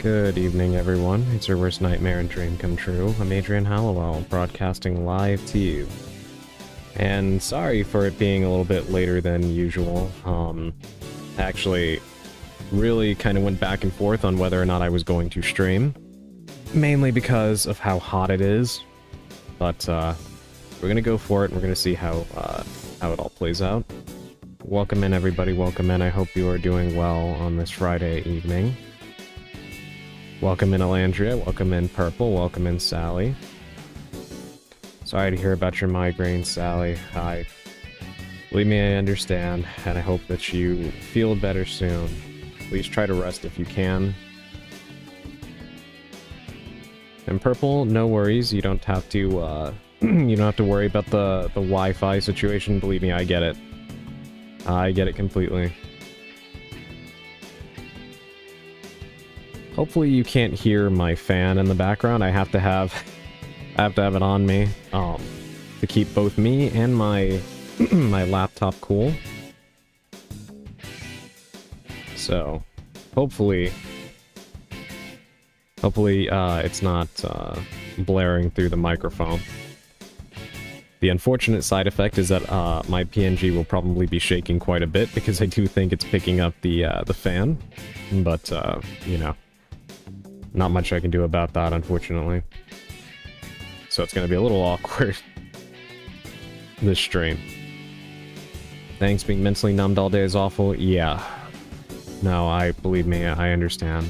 Good evening, everyone. It's your worst nightmare and dream come true. I'm Adrian Hallowell, broadcasting live to you. And sorry for it being a little bit later than usual. Actually, really kind of went back and forth on whether or not I was going to stream. Mainly because of how hot it is. But, we're gonna go for it, and we're gonna see how it all plays out. Welcome in, everybody. Welcome in. I hope you are doing well on this Friday evening. Welcome in, Alandria. Welcome in, Purple. Welcome in, Sally. Sorry to hear about your migraine, Sally. Believe me, I understand, and I hope that you feel better soon. Please try to rest if you can. And Purple, no worries. You don't have to, you don't have to worry about the Wi-Fi situation. Believe me, I get it. I get it completely. Hopefully you can't hear my fan in the background. I have to have it on me to keep both me and my my laptop cool. So hopefully it's not blaring through the microphone. The unfortunate side effect is that my PNG will probably be shaking quite a bit because I do think it's picking up the fan, but you know. Not much I can do about that, unfortunately. So it's going to be a little awkward, this stream. Thanks, being mentally numbed all day is awful. Yeah. No, believe me, I understand.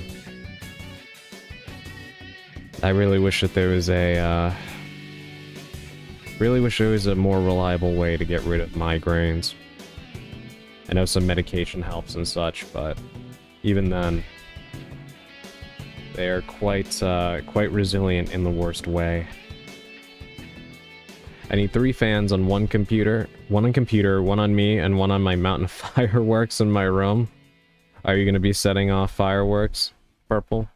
I really wish that there was a, more reliable way to get rid of migraines. I know some medication helps and such, but even then, they are quite resilient in the worst way. I need 3 fans on one computer, one on me, and one on my mountain of fireworks in my room. Are you going to be setting off fireworks, Purple?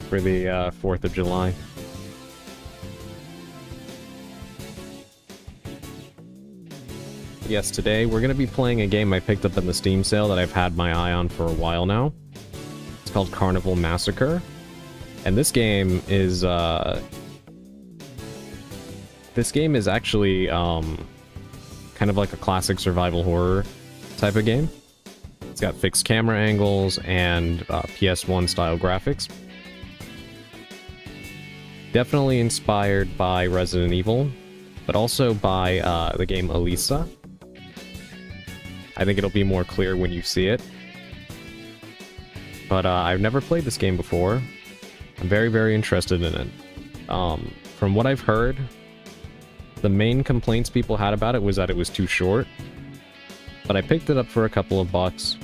For the 4th of July. Yes, today we're going to be playing a game I picked up in the Steam sale that I've had my eye on for a while now. It's called Carnival Massacre, and this game is actually kind of like a classic survival horror type of game. It's got fixed camera angles and PS1 style graphics. Definitely inspired by Resident Evil, but also by the game Elisa. I think it'll be more clear when you see it. But I've never played this game before. I'm very, very interested in it. From what I've heard, the main complaints people had about it was that it was too short. But I picked it up for a couple of bucks,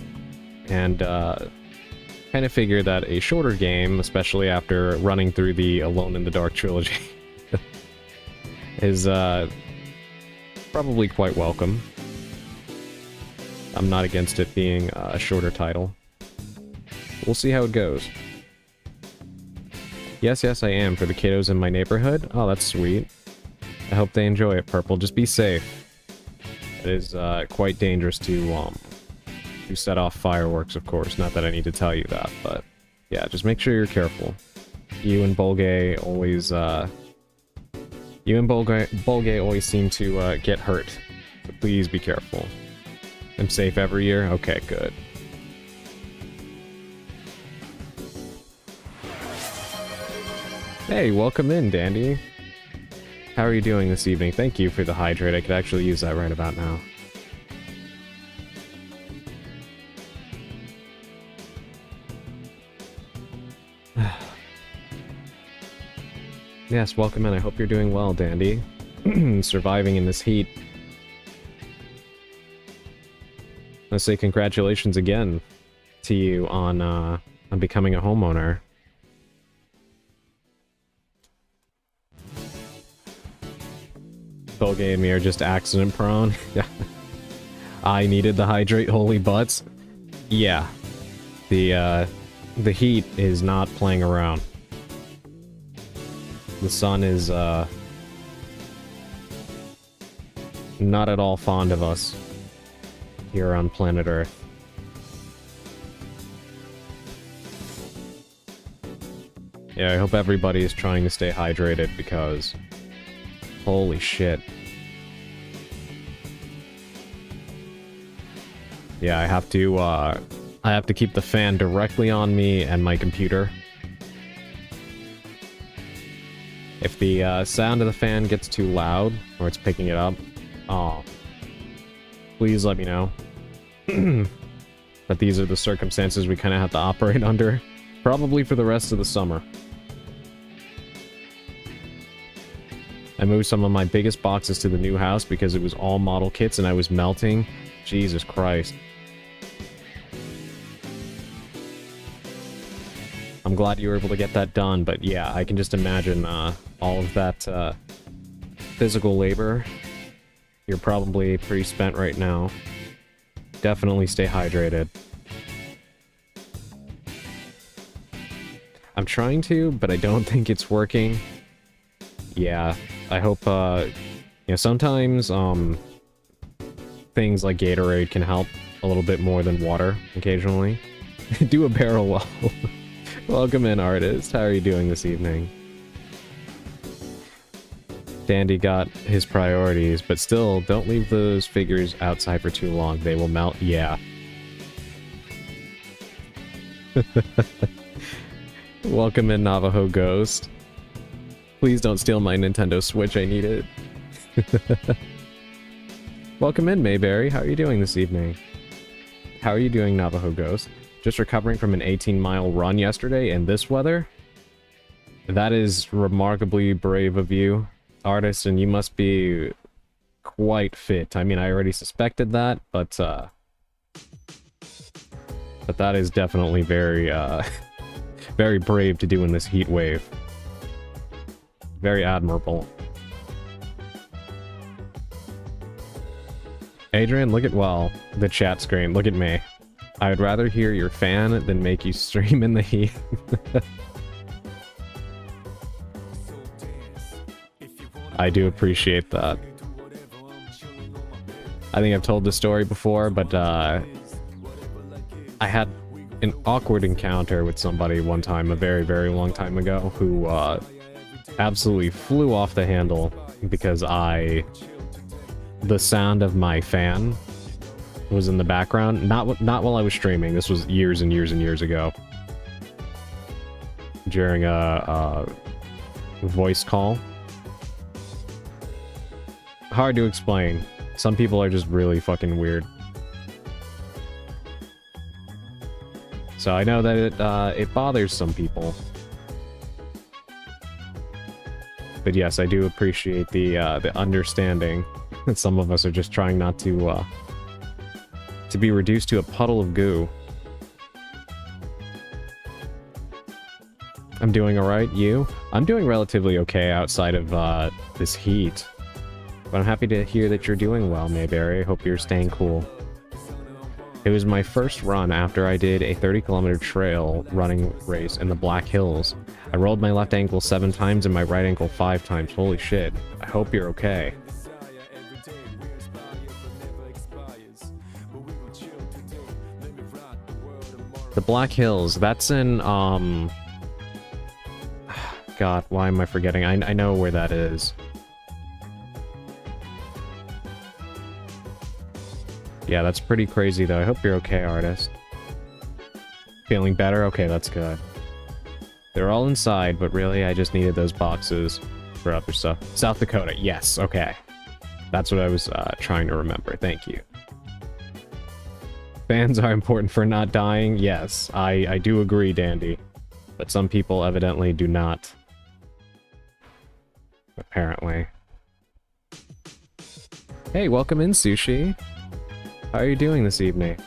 and kind of figured that a shorter game, especially after running through the Alone in the Dark trilogy, is probably quite welcome. I'm not against it being a shorter title. We'll see how it goes. Yes, I am, for the kiddos in my neighborhood. Oh, that's sweet. I hope they enjoy it, Purple. Just be safe. It is quite dangerous to set off fireworks, of course. Not that I need to tell you that, but yeah, just make sure you're careful. You and Bolgay always always seem to get hurt. So please be careful. I'm safe every year? Okay, good. Hey, welcome in, Dandy. How are you doing this evening? Thank you for the hydrate. I could actually use that right about now. Yes, welcome in. I hope you're doing well, Dandy. Surviving in this heat. Let's say congratulations again to you on becoming a homeowner. Bolgay and me are just accident prone. Yeah. I needed the hydrate, holy butts. Yeah. The heat is not playing around. The sun is not at all fond of us here on planet Earth. Yeah, I hope everybody is trying to stay hydrated because... holy shit. Yeah, I have to keep the fan directly on me and my computer. If the sound of the fan gets too loud, or it's picking it up, please let me know. But these are the circumstances we kind of have to operate under, probably for the rest of the summer. I moved some of my biggest boxes to the new house because it was all model kits and I was melting. Jesus Christ. I'm glad you were able to get that done, but yeah, I can just imagine all of that physical labor. You're probably pretty spent right now. Definitely stay hydrated. I'm trying to, but I don't think it's working. Yeah, I hope, you know, sometimes, things like Gatorade can help a little bit more than water, occasionally. Do a barrel wall. Welcome in, artist. How are you doing this evening? Dandy got his priorities, but still, don't leave those figures outside for too long. They will melt. Yeah. Welcome in, Navajo Ghost. Please don't steal my Nintendo Switch, I need it. Welcome in, Mayberry. How are you doing this evening? How are you doing, Navajo Ghost? Just recovering from an 18-mile run yesterday in this weather? That is remarkably brave of you, artist, and you must be quite fit. I mean, I already suspected that, but that is definitely very, very brave to do in this heat wave. Very admirable. Adrian, look at, well, the chat screen. Look at me. I would rather hear your fan than make you stream in the heat. I do appreciate that. I think I've told this story before, but I had an awkward encounter with somebody one time, a very, very long time ago, who absolutely flew off the handle because the sound of my fan was in the background. Not while I was streaming. This was years and years and years ago. During a voice call. Hard to explain. Some people are just really fucking weird. So I know that it bothers some people. But yes, I do appreciate the understanding. Some of us are just trying not to be reduced to a puddle of goo. I'm doing alright, you? I'm doing relatively okay outside of this heat. But I'm happy to hear that you're doing well, Mayberry. I hope you're staying cool. It was my first run after I did a 30-kilometer trail running race in the Black Hills. I rolled my left ankle 7 times and my right ankle 5 times. Holy shit. I hope you're okay. The Black Hills, that's in, God, why am I forgetting? I know where that is. Yeah, that's pretty crazy, though. I hope you're okay, artist. Feeling better? Okay, that's good. They're all inside, but really, I just needed those boxes for other stuff. South Dakota, yes, okay. That's what I was trying to remember. Thank you. Fans are important for not dying. Yes, I do agree, Dandy. But some people evidently do not. Apparently. Hey, welcome in, Sushi. How are you doing this evening?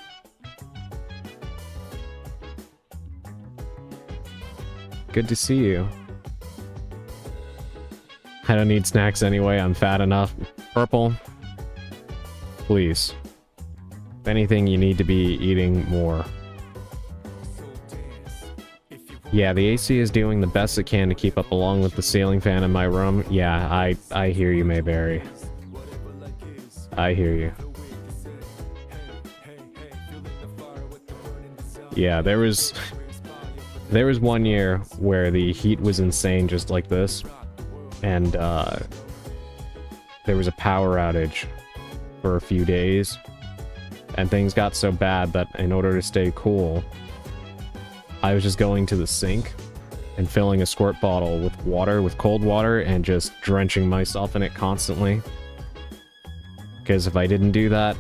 Good to see you. I don't need snacks anyway, I'm fat enough. Purple, please. If anything, you need to be eating more. Yeah, the AC is doing the best it can to keep up along with the ceiling fan in my room. Yeah, I hear you, Mayberry. I hear you. Yeah, there was one year where the heat was insane just like this, and there was a power outage for a few days, and things got so bad that in order to stay cool, I was just going to the sink and filling a squirt bottle with water, with cold water, and just drenching myself in it constantly. Because if I didn't do that,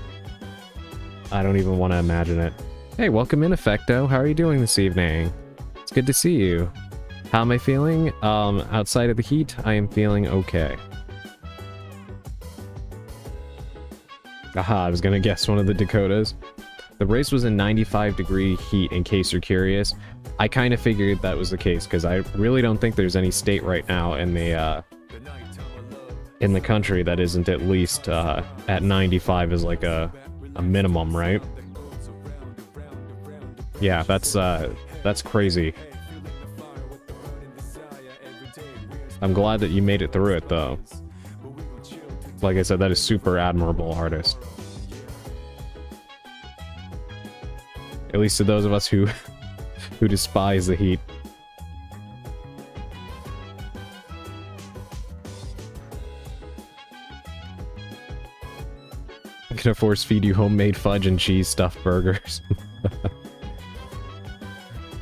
I don't even want to imagine it. Hey, welcome in, Effecto. How are you doing this evening? It's good to see you. How am I feeling? Outside of the heat, I am feeling okay. Aha, I was gonna guess one of the Dakotas. The race was in 95-degree heat, in case you're curious. I kind of figured that was the case, because I really don't think there's any state right now in the country that isn't at least at 95 as like a minimum, right? Yeah, that's crazy. I'm glad that you made it through it, though. Like I said, that is super admirable, artist. At least to those of us who despise the heat. I'm gonna force feed you homemade fudge and cheese stuffed burgers.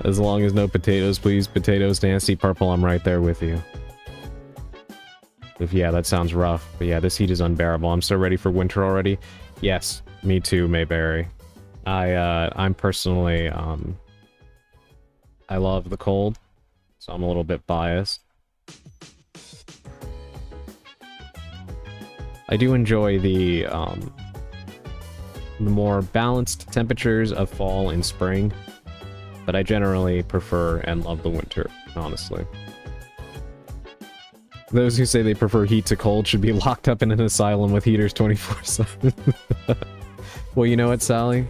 As long as no potatoes, please. Potatoes, nasty purple, I'm right there with you. If, yeah, that sounds rough. But yeah, this heat is unbearable. I'm so ready for winter already. Yes, me too, Mayberry. I'm personally, I love the cold, so I'm a little bit biased. I do enjoy the more balanced temperatures of fall and spring, but I generally prefer and love the winter, honestly. Those who say they prefer heat to cold should be locked up in an asylum with heaters 24/7. Well, you know what, Sally?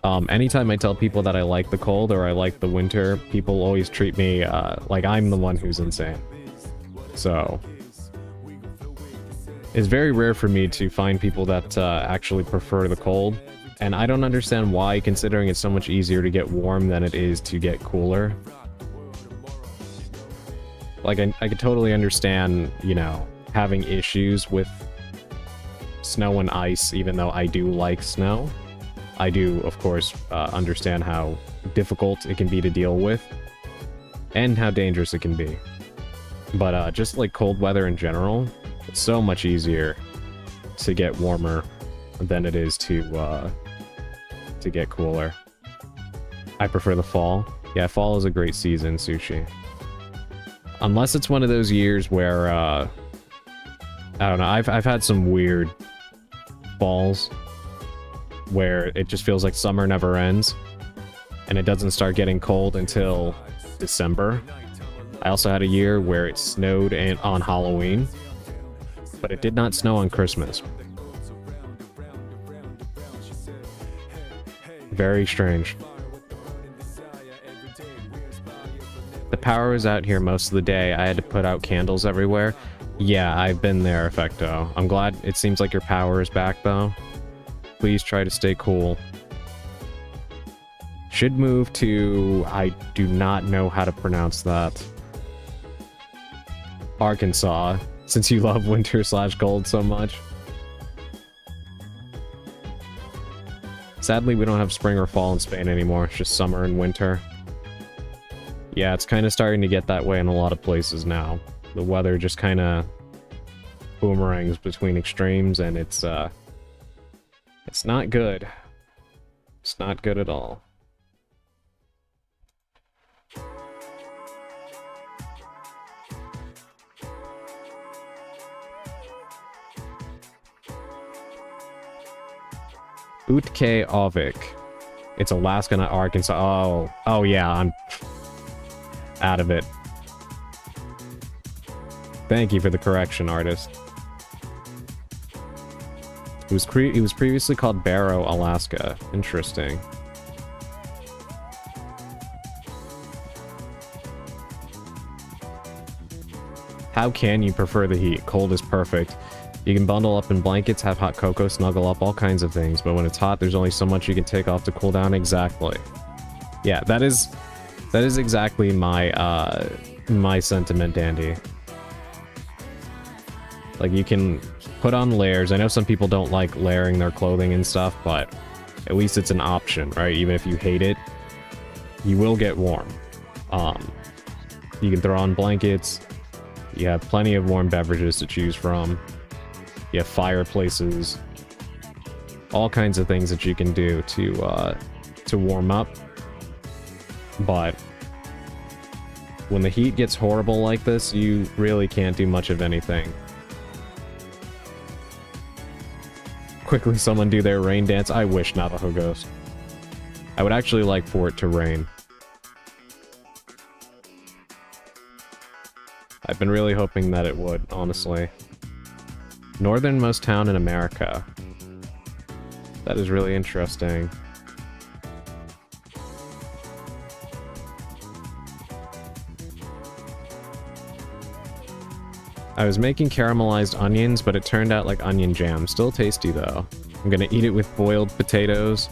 Anytime I tell people that I like the cold or I like the winter, people always treat me like I'm the one who's insane. So it's very rare for me to find people that actually prefer the cold. And I don't understand why, considering it's so much easier to get warm than it is to get cooler. Like, I could totally understand, you know, having issues with snow and ice, even though I do like snow. I do, of course, understand how difficult it can be to deal with, and how dangerous it can be. But just like cold weather in general, it's so much easier to get warmer than it is to get cooler. I prefer the fall. Yeah, fall is a great season, Sushi. Unless it's one of those years where, I don't know, I've had some weird falls where it just feels like summer never ends, and it doesn't start getting cold until December. I also had a year where it snowed on Halloween, but it did not snow on Christmas. Very strange. The power was out here most of the day. I had to put out candles everywhere. Yeah, I've been there, Effecto. I'm glad it seems like your power is back, though. Please try to stay cool. Should move to... I do not know how to pronounce that. Arkansas, since you love winter/cold so much. Sadly, we don't have spring or fall in Spain anymore. It's just summer and winter. Yeah, it's kind of starting to get that way in a lot of places now. The weather just kind of boomerangs between extremes, and it's not good. It's not good at all. Utke Ovik. It's Alaska, not Arkansas. Oh yeah, I'm out of it. Thank you for the correction, artist. It was previously called Barrow, Alaska. Interesting. How can you prefer the heat? Cold is perfect. You can bundle up in blankets, have hot cocoa, snuggle up, all kinds of things. But when it's hot, there's only so much you can take off to cool down. Exactly. Yeah, that is exactly my my sentiment, Dandy. Like, you can put on layers. I know some people don't like layering their clothing and stuff, but at least it's an option, right? Even if you hate it, you will get warm. You can throw on blankets. You have plenty of warm beverages to choose from. You have fireplaces. All kinds of things that you can do to warm up. But when the heat gets horrible like this, you really can't do much of anything. Quickly, someone do their rain dance. I wish, Navajo Ghost. I would actually like for it to rain. I've been really hoping that it would, honestly. Northernmost town in America. That is really interesting. I was making caramelized onions, but it turned out like onion jam. Still tasty, though. I'm gonna eat it with boiled potatoes.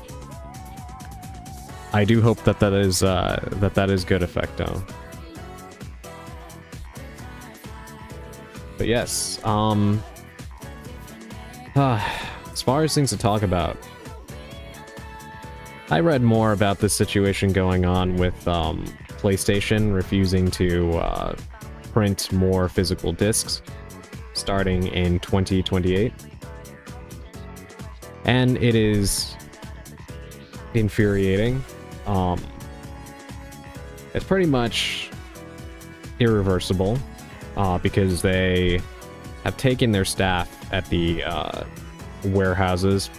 I do hope that that is good, Effecto. But yes, as far as things to talk about, I read more about this situation going on with PlayStation refusing to print more physical discs starting in 2028. And it is infuriating. It's pretty much irreversible because they have taken their staff at the warehouses,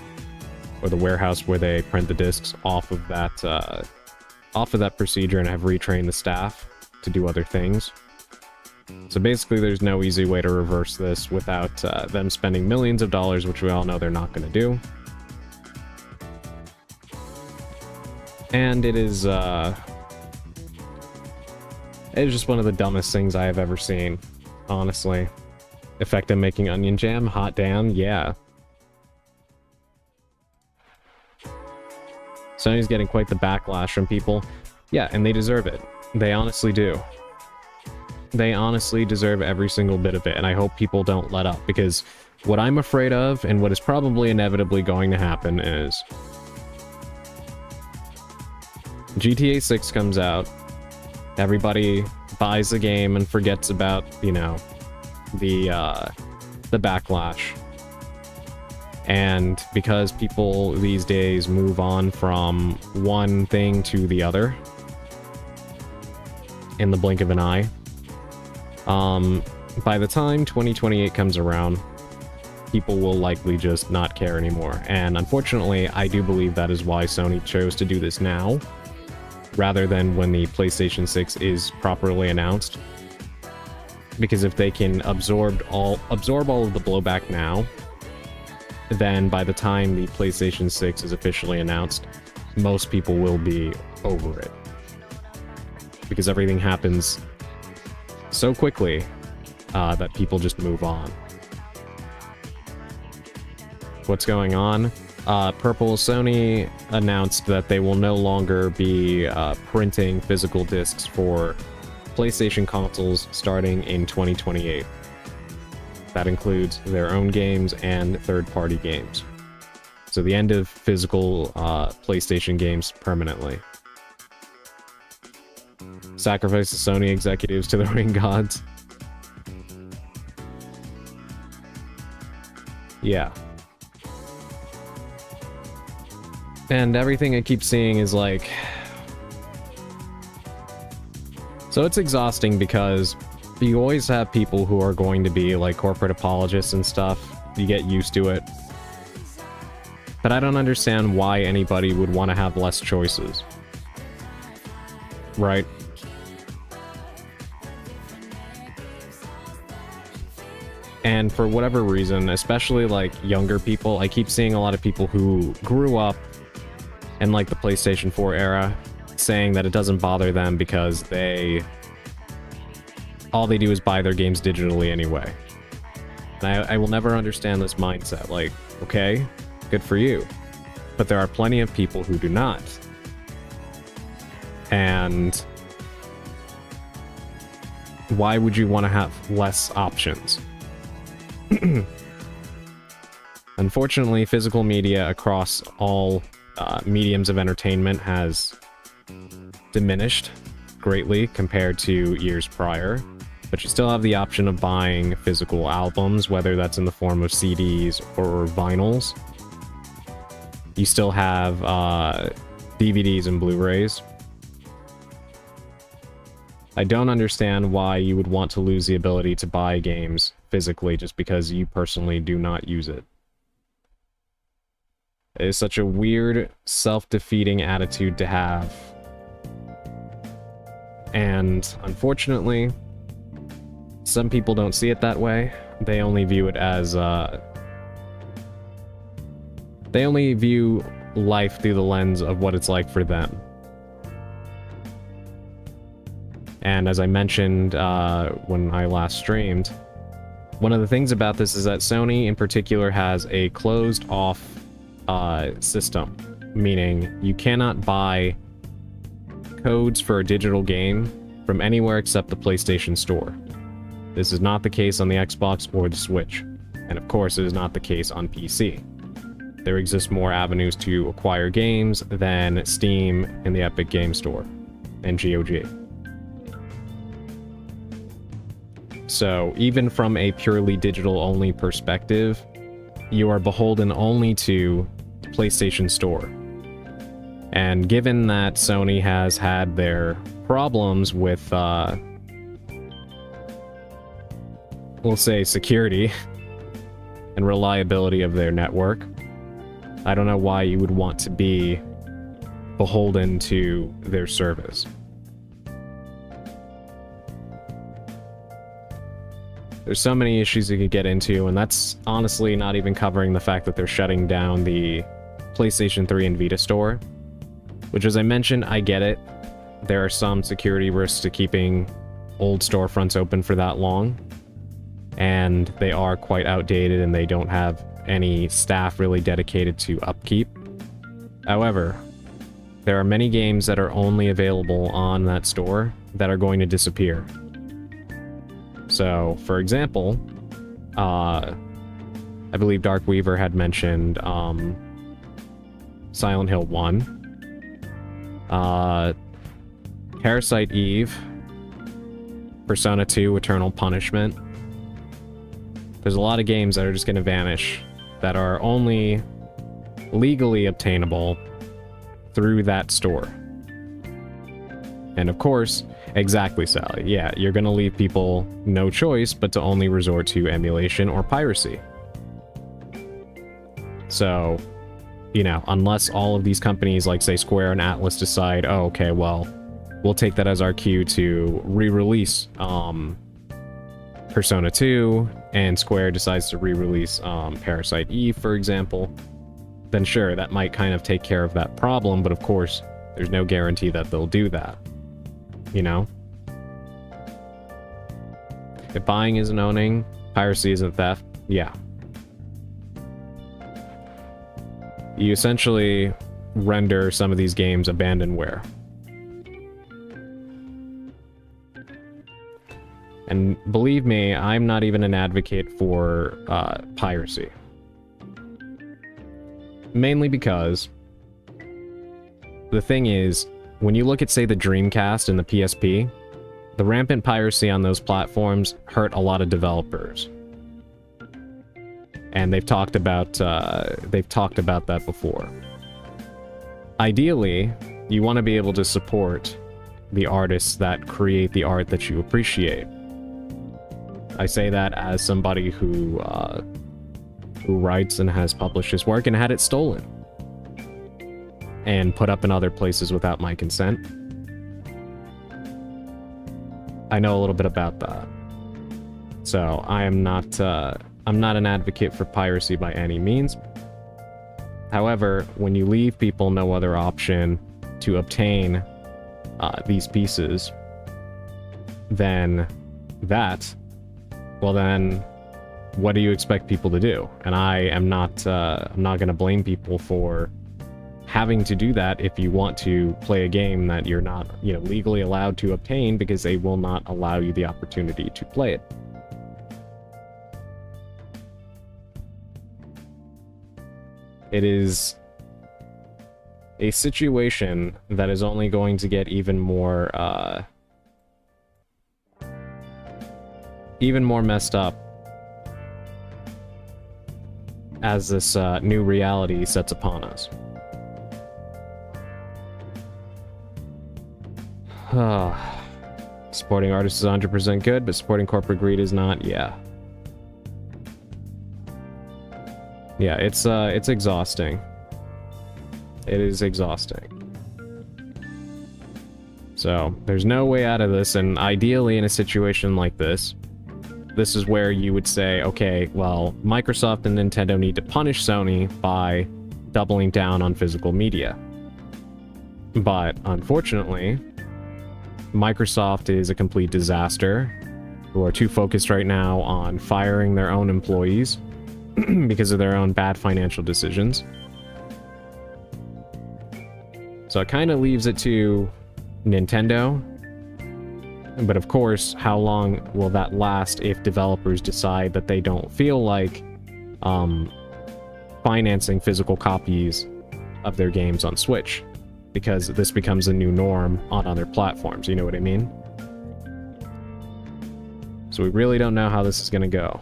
or the warehouse where they print the discs, off of that procedure, and have retrained the staff to do other things. So basically, there's no easy way to reverse this without them spending millions of dollars, which we all know they're not going to do. And it is just one of the dumbest things I have ever seen, honestly. Effective making onion jam, hot damn, yeah. Sony's getting quite the backlash from people. Yeah, and they deserve it. They honestly do. They honestly deserve every single bit of it, and I hope people don't let up, because what I'm afraid of, and what is probably inevitably going to happen, is GTA 6 comes out, everybody buys the game and forgets about, you know, the backlash. And because people these days move on from one thing to the other in the blink of an eye, by the time 2028 comes around, people will likely just not care anymore. And unfortunately, I do believe that is why Sony chose to do this now, rather than when the PlayStation 6 is properly announced. Because if they can absorb all of the blowback now, then by the time the PlayStation 6 is officially announced, most people will be over it. Because everything happens so quickly that people just move on. What's going on? Purple, Sony announced that they will no longer be printing physical discs for PlayStation consoles starting in 2028. That includes their own games and third-party games. So the end of physical PlayStation games permanently. Sacrifice the Sony executives to the ring gods. Yeah. And everything I keep seeing is like... So it's exhausting because you always have people who are going to be like corporate apologists and stuff. You get used to it. But I don't understand why anybody would want to have less choices. Right? And for whatever reason, especially like younger people, I keep seeing a lot of people who grew up in like the PlayStation 4 era saying that it doesn't bother them because all they do is buy their games digitally anyway. And I will never understand this mindset. Like, okay, good for you. But there are plenty of people who do not. And why would you want to have less options? Unfortunately, physical media across all mediums of entertainment has diminished greatly compared to years prior. But you still have the option of buying physical albums, whether that's in the form of CDs or vinyls. You still have DVDs and Blu-rays. I don't understand why you would want to lose the ability to buy games physically just because you personally do not use it. It is such a weird, self-defeating attitude to have. And unfortunately, some people don't see it that way. They only view it as, they only view life through the lens of what it's like for them. And as I mentioned when I last streamed, one of the things about this is that Sony in particular has a closed-off system, meaning you cannot buy codes for a digital game from anywhere except the PlayStation Store. This is not the case on the Xbox or the Switch, and of course it is not the case on PC. There exist more avenues to acquire games than Steam and the Epic Game Store and GOG. So even from a purely digital-only perspective, you are beholden only to PlayStation Store. And given that Sony has had their problems with, we'll say, security and reliability of their network, I don't know why you would want to be beholden to their service. There's so many issues you could get into, and that's honestly not even covering the fact that they're shutting down the PlayStation 3 and Vita store, which, as I mentioned, I get it. There are some security risks to keeping old storefronts open for that long, and they are quite outdated and they don't have any staff really dedicated to upkeep. However, there are many games that are only available on that store that are going to disappear. So, for example, I believe Dark Weaver had mentioned Silent Hill 1, Parasite Eve, Persona 2 Eternal Punishment. There's a lot of games that are just going to vanish that are only legally obtainable through that store. And of course, exactly, Sally. Yeah, you're going to leave people no choice but to only resort to emulation or piracy. So, you know, unless all of these companies like, say, Square and Atlas decide, oh, okay, well, we'll take that as our cue to re-release Persona 2, and Square decides to re-release Parasite Eve, for example, then sure, that might kind of take care of that problem, but of course, there's no guarantee that they'll do that. You know? If buying isn't owning, piracy isn't theft, yeah. You essentially render some of these games abandonware. And believe me, I'm not even an advocate for piracy. Mainly because the thing is, when you look at, say, the Dreamcast and the PSP, the rampant piracy on those platforms hurt a lot of developers. And they've talked about that before. Ideally, you want to be able to support the artists that create the art that you appreciate. I say that as somebody who writes and has published his work and had it stolen and put up in other places without my consent. I know a little bit about that. So I'm not an advocate for piracy by any means. However, when you leave people no other option to obtain these pieces, then what do you expect people to do? And I'm not going to blame people for having to do that if you want to play a game that you're not, legally allowed to obtain, because they will not allow you the opportunity to play it. It is a situation that is only going to get even more messed up as this new reality sets upon us. Supporting artists is 100% good, but supporting corporate greed is not. Yeah, it's exhausting. It is exhausting. So there's no way out of this, and ideally in a situation like this is where you would say, okay, well, Microsoft and Nintendo need to punish Sony by doubling down on physical media. But unfortunately, Microsoft is a complete disaster, who are too focused right now on firing their own employees because of their own bad financial decisions. So it kind of leaves it to Nintendo. But of course, how long will that last if developers decide that they don't feel like financing physical copies of their games on Switch? Because this becomes a new norm on other platforms, you know what I mean? So we really don't know how this is going to go.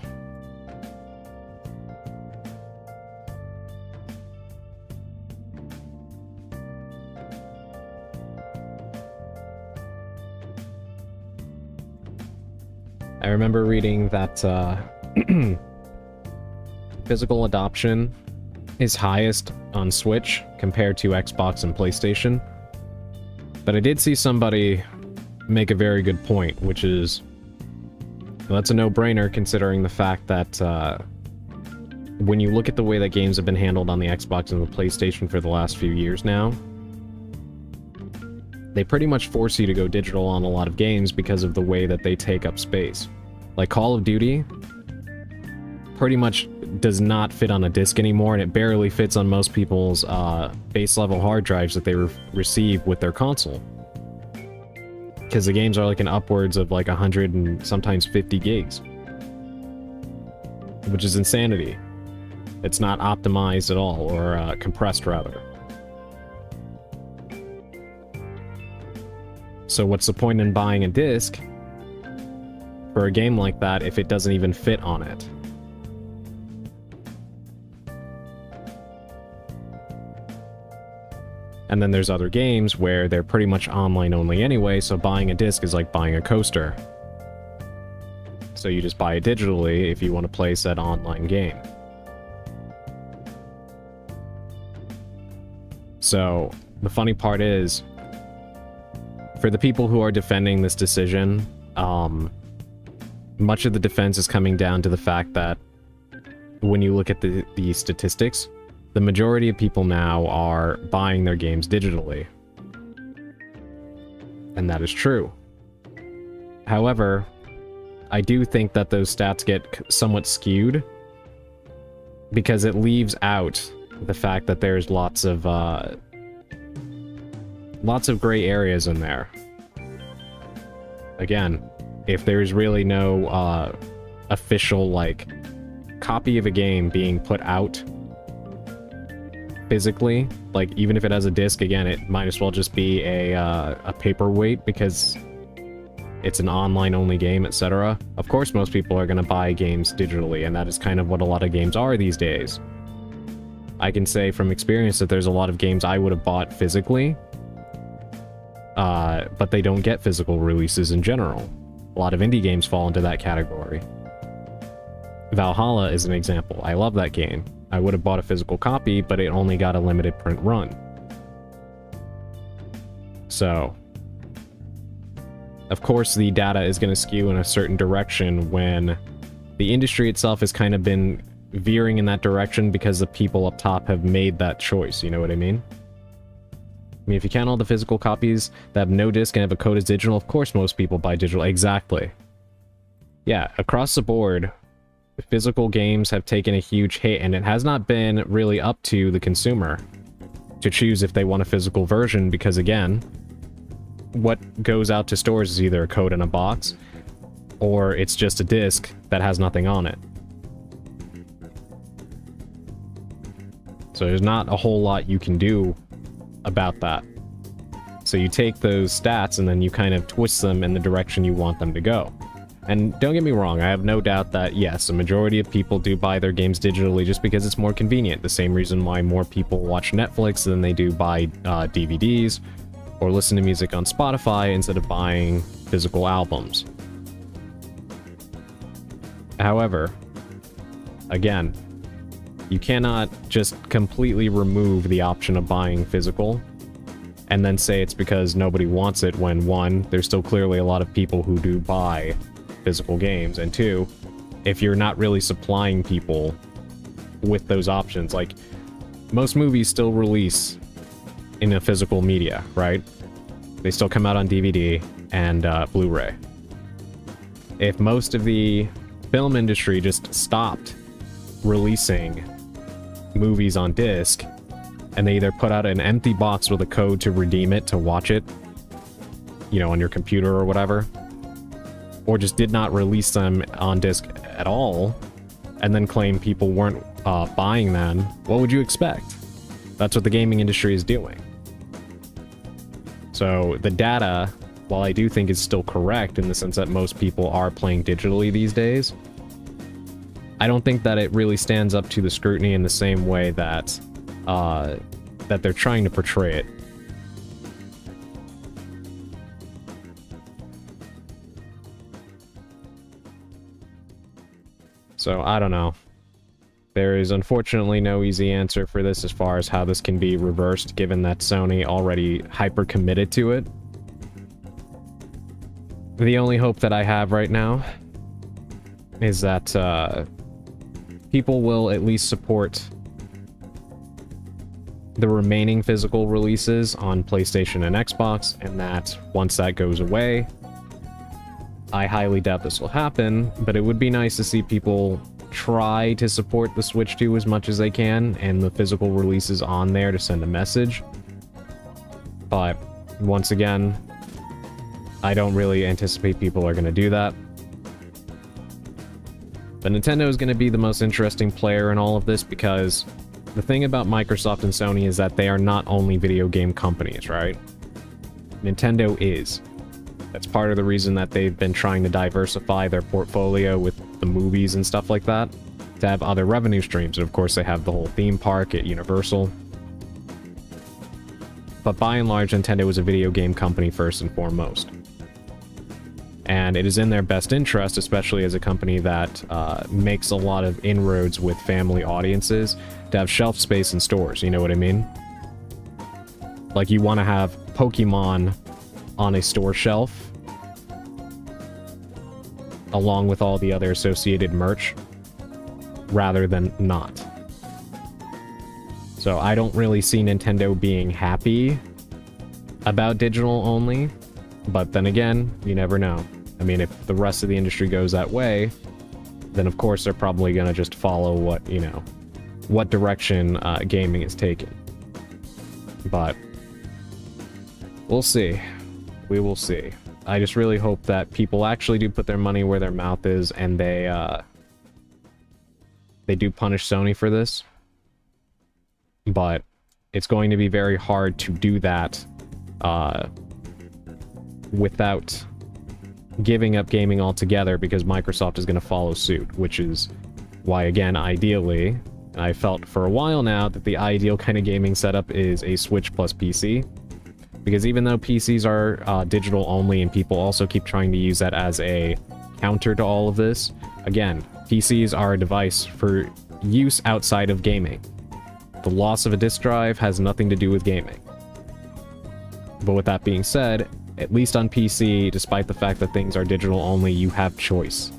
I remember reading that physical adoption is highest on Switch compared to Xbox and PlayStation. But I did see somebody make a very good point, which is, well, that's a no-brainer considering the fact that when you look at the way that games have been handled on the Xbox and the PlayStation for the last few years now, they pretty much force you to go digital on a lot of games because of the way that they take up space. Like Call of Duty pretty much does not fit on a disc anymore, and it barely fits on most people's base level hard drives that they receive with their console. Because the games are like in upwards of like 100 and sometimes 50 gigs. Which is insanity. It's not optimized at all, or compressed rather. So what's the point in buying a disc for a game like that if it doesn't even fit on it? And then there's other games where they're pretty much online only anyway, so buying a disc is like buying a coaster. So you just buy it digitally if you want to play said online game. So the funny part is, for the people who are defending this decision, much of the defense is coming down to the fact that when you look at the statistics, the majority of people now are buying their games digitally. And that is true. However, I do think that those stats get somewhat skewed because it leaves out the fact that there's lots of gray areas in there. Again, if there's really no official like copy of a game being put out physically, like even if it has a disc, again, it might as well just be a paperweight because it's an online only game, etc. Of course most people are going to buy games digitally, and that is kind of what a lot of games are these days. I can say from experience that there's a lot of games I would have bought physically, but they don't get physical releases in general. A lot of indie games fall into that category. Valhalla is an example. I love that game. I would have bought a physical copy, but it only got a limited print run. So, of course, the data is going to skew in a certain direction when the industry itself has kind of been veering in that direction because the people up top have made that choice, you know what I mean? I mean, if you count all the physical copies that have no disc and have a code as digital, of course most people buy digital. Exactly. Yeah, across the board, physical games have taken a huge hit, and it has not been really up to the consumer to choose if they want a physical version, because again, what goes out to stores is either a code in a box, or it's just a disc that has nothing on it. So there's not a whole lot you can do about that. So you take those stats and then you kind of twist them in the direction you want them to go. And don't get me wrong, I have no doubt that, yes, a majority of people do buy their games digitally just because it's more convenient. The same reason why more people watch Netflix than they do buy DVDs or listen to music on Spotify instead of buying physical albums. However, again, you cannot just completely remove the option of buying physical and then say it's because nobody wants it when, one, there's still clearly a lot of people who do buy physical games, and two, if you're not really supplying people with those options. Like, most movies still release in a physical media, right? They still come out on DVD and Blu-ray. If most of the film industry just stopped releasing movies on disc, and they either put out an empty box with a code to redeem it to watch it, you know, on your computer or whatever, or just did not release them on disc at all, and then claim people weren't buying them, what would you expect? That's what the gaming industry is doing. So the data, while I do think is still correct in the sense that most people are playing digitally these days, I don't think that it really stands up to the scrutiny in the same way that that they're trying to portray it. So I don't know. There is unfortunately no easy answer for this as far as how this can be reversed, given that Sony already hyper committed to it. The only hope that I have right now is that people will at least support the remaining physical releases on PlayStation and Xbox, and that once that goes away, I highly doubt this will happen, but it would be nice to see people try to support the Switch 2 as much as they can, and the physical releases on there to send a message. But once again, I don't really anticipate people are going to do that. But Nintendo is going to be the most interesting player in all of this, because the thing about Microsoft and Sony is that they are not only video game companies, right? Nintendo is. That's part of the reason that they've been trying to diversify their portfolio with the movies and stuff like that, to have other revenue streams. And of course, they have the whole theme park at Universal. But by and large, Nintendo is a video game company first and foremost. And it is in their best interest, especially as a company that makes a lot of inroads with family audiences, to have shelf space in stores, you know what I mean? Like, you want to have Pokemon on a store shelf, along with all the other associated merch, rather than not. So I don't really see Nintendo being happy about digital only, but then again, you never know. I mean, if the rest of the industry goes that way, then of course they're probably gonna just follow what, you know, what direction gaming is taking. But we'll see. We will see. I just really hope that people actually do put their money where their mouth is, and they do punish Sony for this. But it's going to be very hard to do that without giving up gaming altogether, because Microsoft is going to follow suit, which is why, again, ideally, and I felt for a while now that the ideal kind of gaming setup is a Switch plus PC. Because even though PCs are digital only, and people also keep trying to use that as a counter to all of this, again, PCs are a device for use outside of gaming. The loss of a disk drive has nothing to do with gaming. But with that being said, at least on PC, despite the fact that things are digital only, you have choice.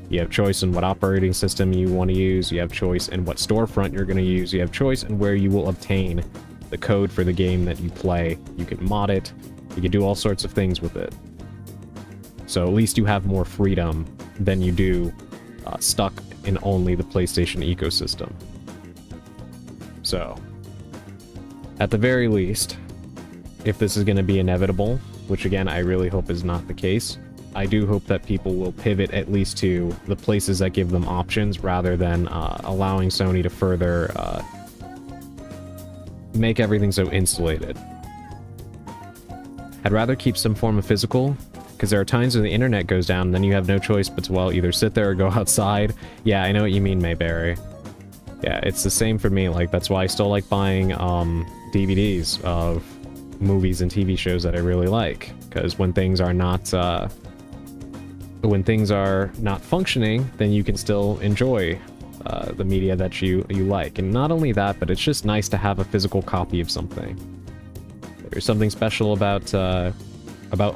You have choice in what operating system you want to use, you have choice in what storefront you're going to use, you have choice in where you will obtain the code for the game that you play. You can mod it, you can do all sorts of things with it. So at least you have more freedom than you do stuck in only the PlayStation ecosystem. So, at the very least, if this is going to be inevitable, which again I really hope is not the case, I do hope that people will pivot at least to the places that give them options rather than allowing Sony to further make everything so insulated. I'd rather keep some form of physical, because there are times when the internet goes down and then you have no choice but to, well, either sit there or go outside. Yeah, I know what you mean, Mayberry. Yeah, it's the same for me. Like, that's why I still like buying DVDs of movies and TV shows that I really like, because when things are not functioning, then you can still enjoy the media that you like. And not only that, but it's just nice to have a physical copy of something. There's something special about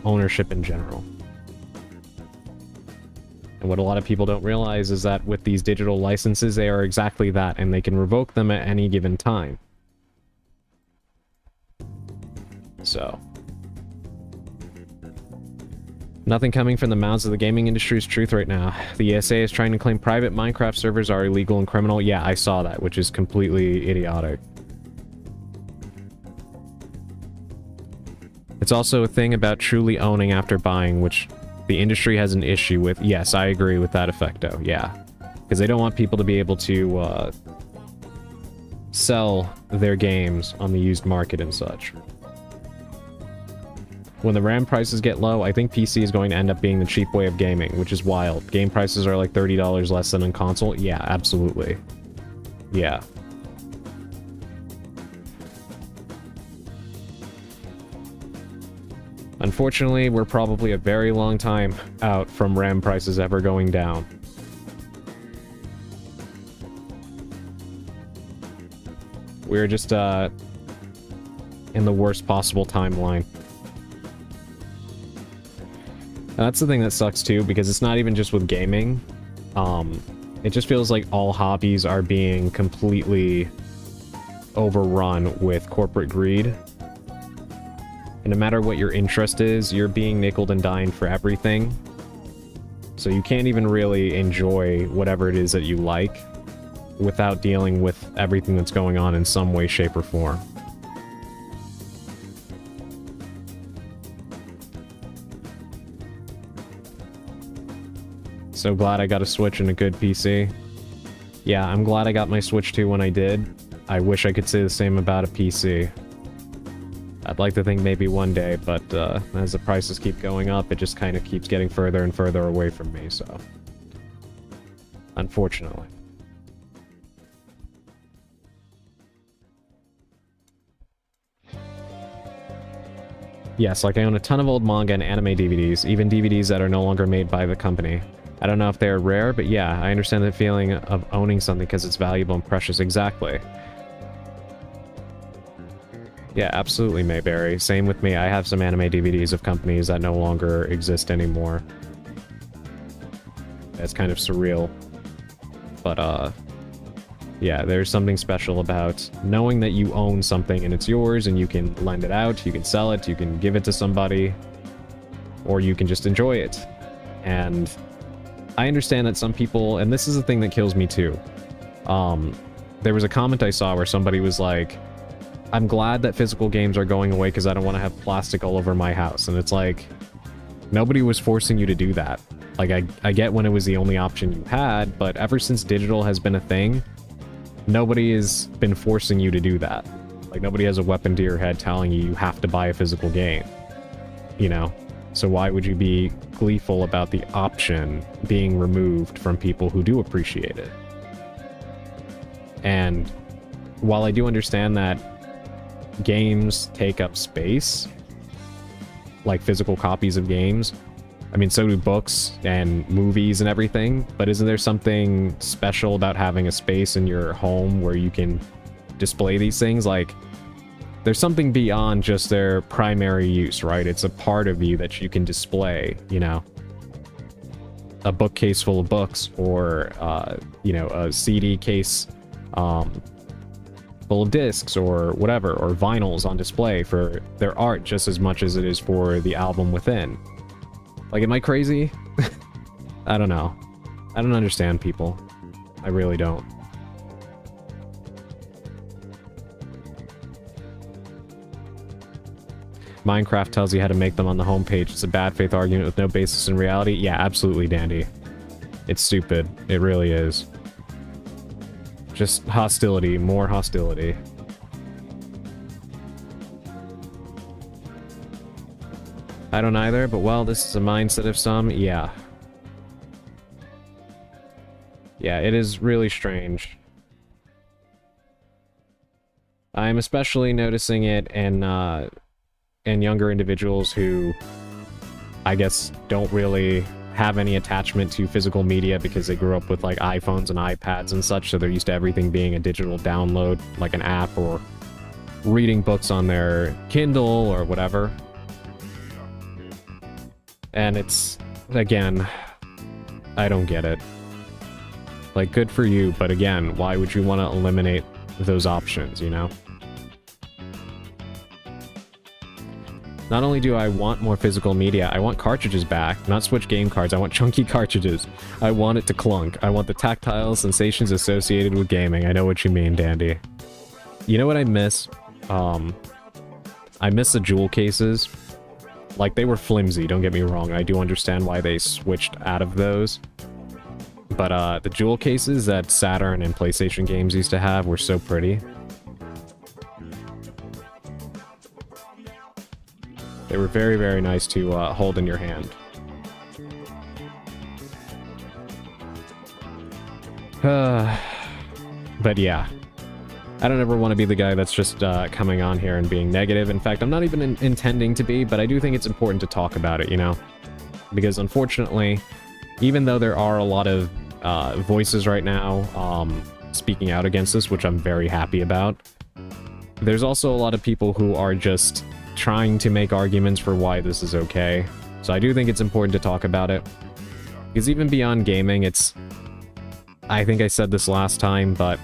ownership in general. And what a lot of people don't realize is that with these digital licenses, they are exactly that, and they can revoke them at any given time. So, nothing coming from the mouths of the gaming industry's truth right now. The ESA is trying to claim private Minecraft servers are illegal and criminal. Yeah, I saw that, which is completely idiotic. It's also a thing about truly owning after buying, which the industry has an issue with. Yes, I agree with that, Effecto. Yeah. Because they don't want people to be able to sell their games on the used market and such. When the RAM prices get low, I think PC is going to end up being the cheap way of gaming, which is wild. Game prices are like $30 less than on console. Yeah, absolutely. Yeah. Unfortunately, we're probably a very long time out from RAM prices ever going down. We're just, in the worst possible timeline. And that's the thing that sucks too, because it's not even just with gaming. It just feels like all hobbies are being completely overrun with corporate greed. And no matter what your interest is, you're being nickeled and dined for everything. So you can't even really enjoy whatever it is that you like without dealing with everything that's going on in some way, shape, or form. So glad I got a Switch and a good PC. Yeah, I'm glad I got my Switch 2 when I did. I wish I could say the same about a PC. I'd like to think maybe one day, but as the prices keep going up, it just kind of keeps getting further and further away from me, so... Unfortunately. Yes, like I own a ton of old manga and anime DVDs, even DVDs that are no longer made by the company. I don't know if they're rare, but yeah, I understand the feeling of owning something because it's valuable and precious. Exactly. Yeah, absolutely, Mayberry. Same with me. I have some anime DVDs of companies that no longer exist anymore. It's kind of surreal. But, yeah, there's something special about knowing that you own something and it's yours and you can lend it out, you can sell it, you can give it to somebody, or you can just enjoy it. And I understand that some people, and this is the thing that kills me too. There was a comment I saw where somebody was like, I'm glad that physical games are going away because I don't want to have plastic all over my house. And it's like, nobody was forcing you to do that. Like, I get when it was the only option you had, but ever since digital has been a thing, nobody has been forcing you to do that. Like, nobody has a weapon to your head telling you you have to buy a physical game. You know? So why would you be gleeful about the option being removed from people who do appreciate it? And while I do understand that games take up space, like physical copies of games, I mean, so do books and movies and everything, but isn't there something special about having a space in your home where you can display these things? Like, there's something beyond just their primary use, right? It's a part of you that you can display, you know? A bookcase full of books, or, you know, a CD case, full of discs or whatever, or vinyls on display for their art just as much as it is for the album within. Like, am I crazy? I don't know. I don't understand people. I really don't. Minecraft tells you how to make them on the homepage. It's a bad faith argument with no basis in reality. Yeah, absolutely, Dandy. It's stupid. It really is. Just hostility. More hostility. I don't either, but well, this is a mindset of some. Yeah. Yeah, it is really strange. I'm especially noticing it in younger individuals who, I guess, don't really have any attachment to physical media because they grew up with, like, iPhones and iPads and such, so they're used to everything being a digital download, like an app, or reading books on their Kindle or whatever. And it's, again, I don't get it. Like, good for you, but again, why would you want to eliminate those options, you know? Not only do I want more physical media, I want cartridges back, not Switch game cards. I want chunky cartridges. I want it to clunk. I want the tactile sensations associated with gaming. I know what you mean, Dandy. You know what I miss? I miss the jewel cases. Like, they were flimsy, don't get me wrong. I do understand why they switched out of those. But, the jewel cases that Saturn and PlayStation games used to have were so pretty. They were very, very nice to hold in your hand. But yeah. I don't ever want to be the guy that's just coming on here and being negative. In fact, I'm not even intending to be, but I do think it's important to talk about it, you know? Because unfortunately, even though there are a lot of voices right now speaking out against this, which I'm very happy about, there's also a lot of people who are just trying to make arguments for why this is okay. So I do think it's important to talk about it. Because even beyond gaming, it's... I think I said this last time, but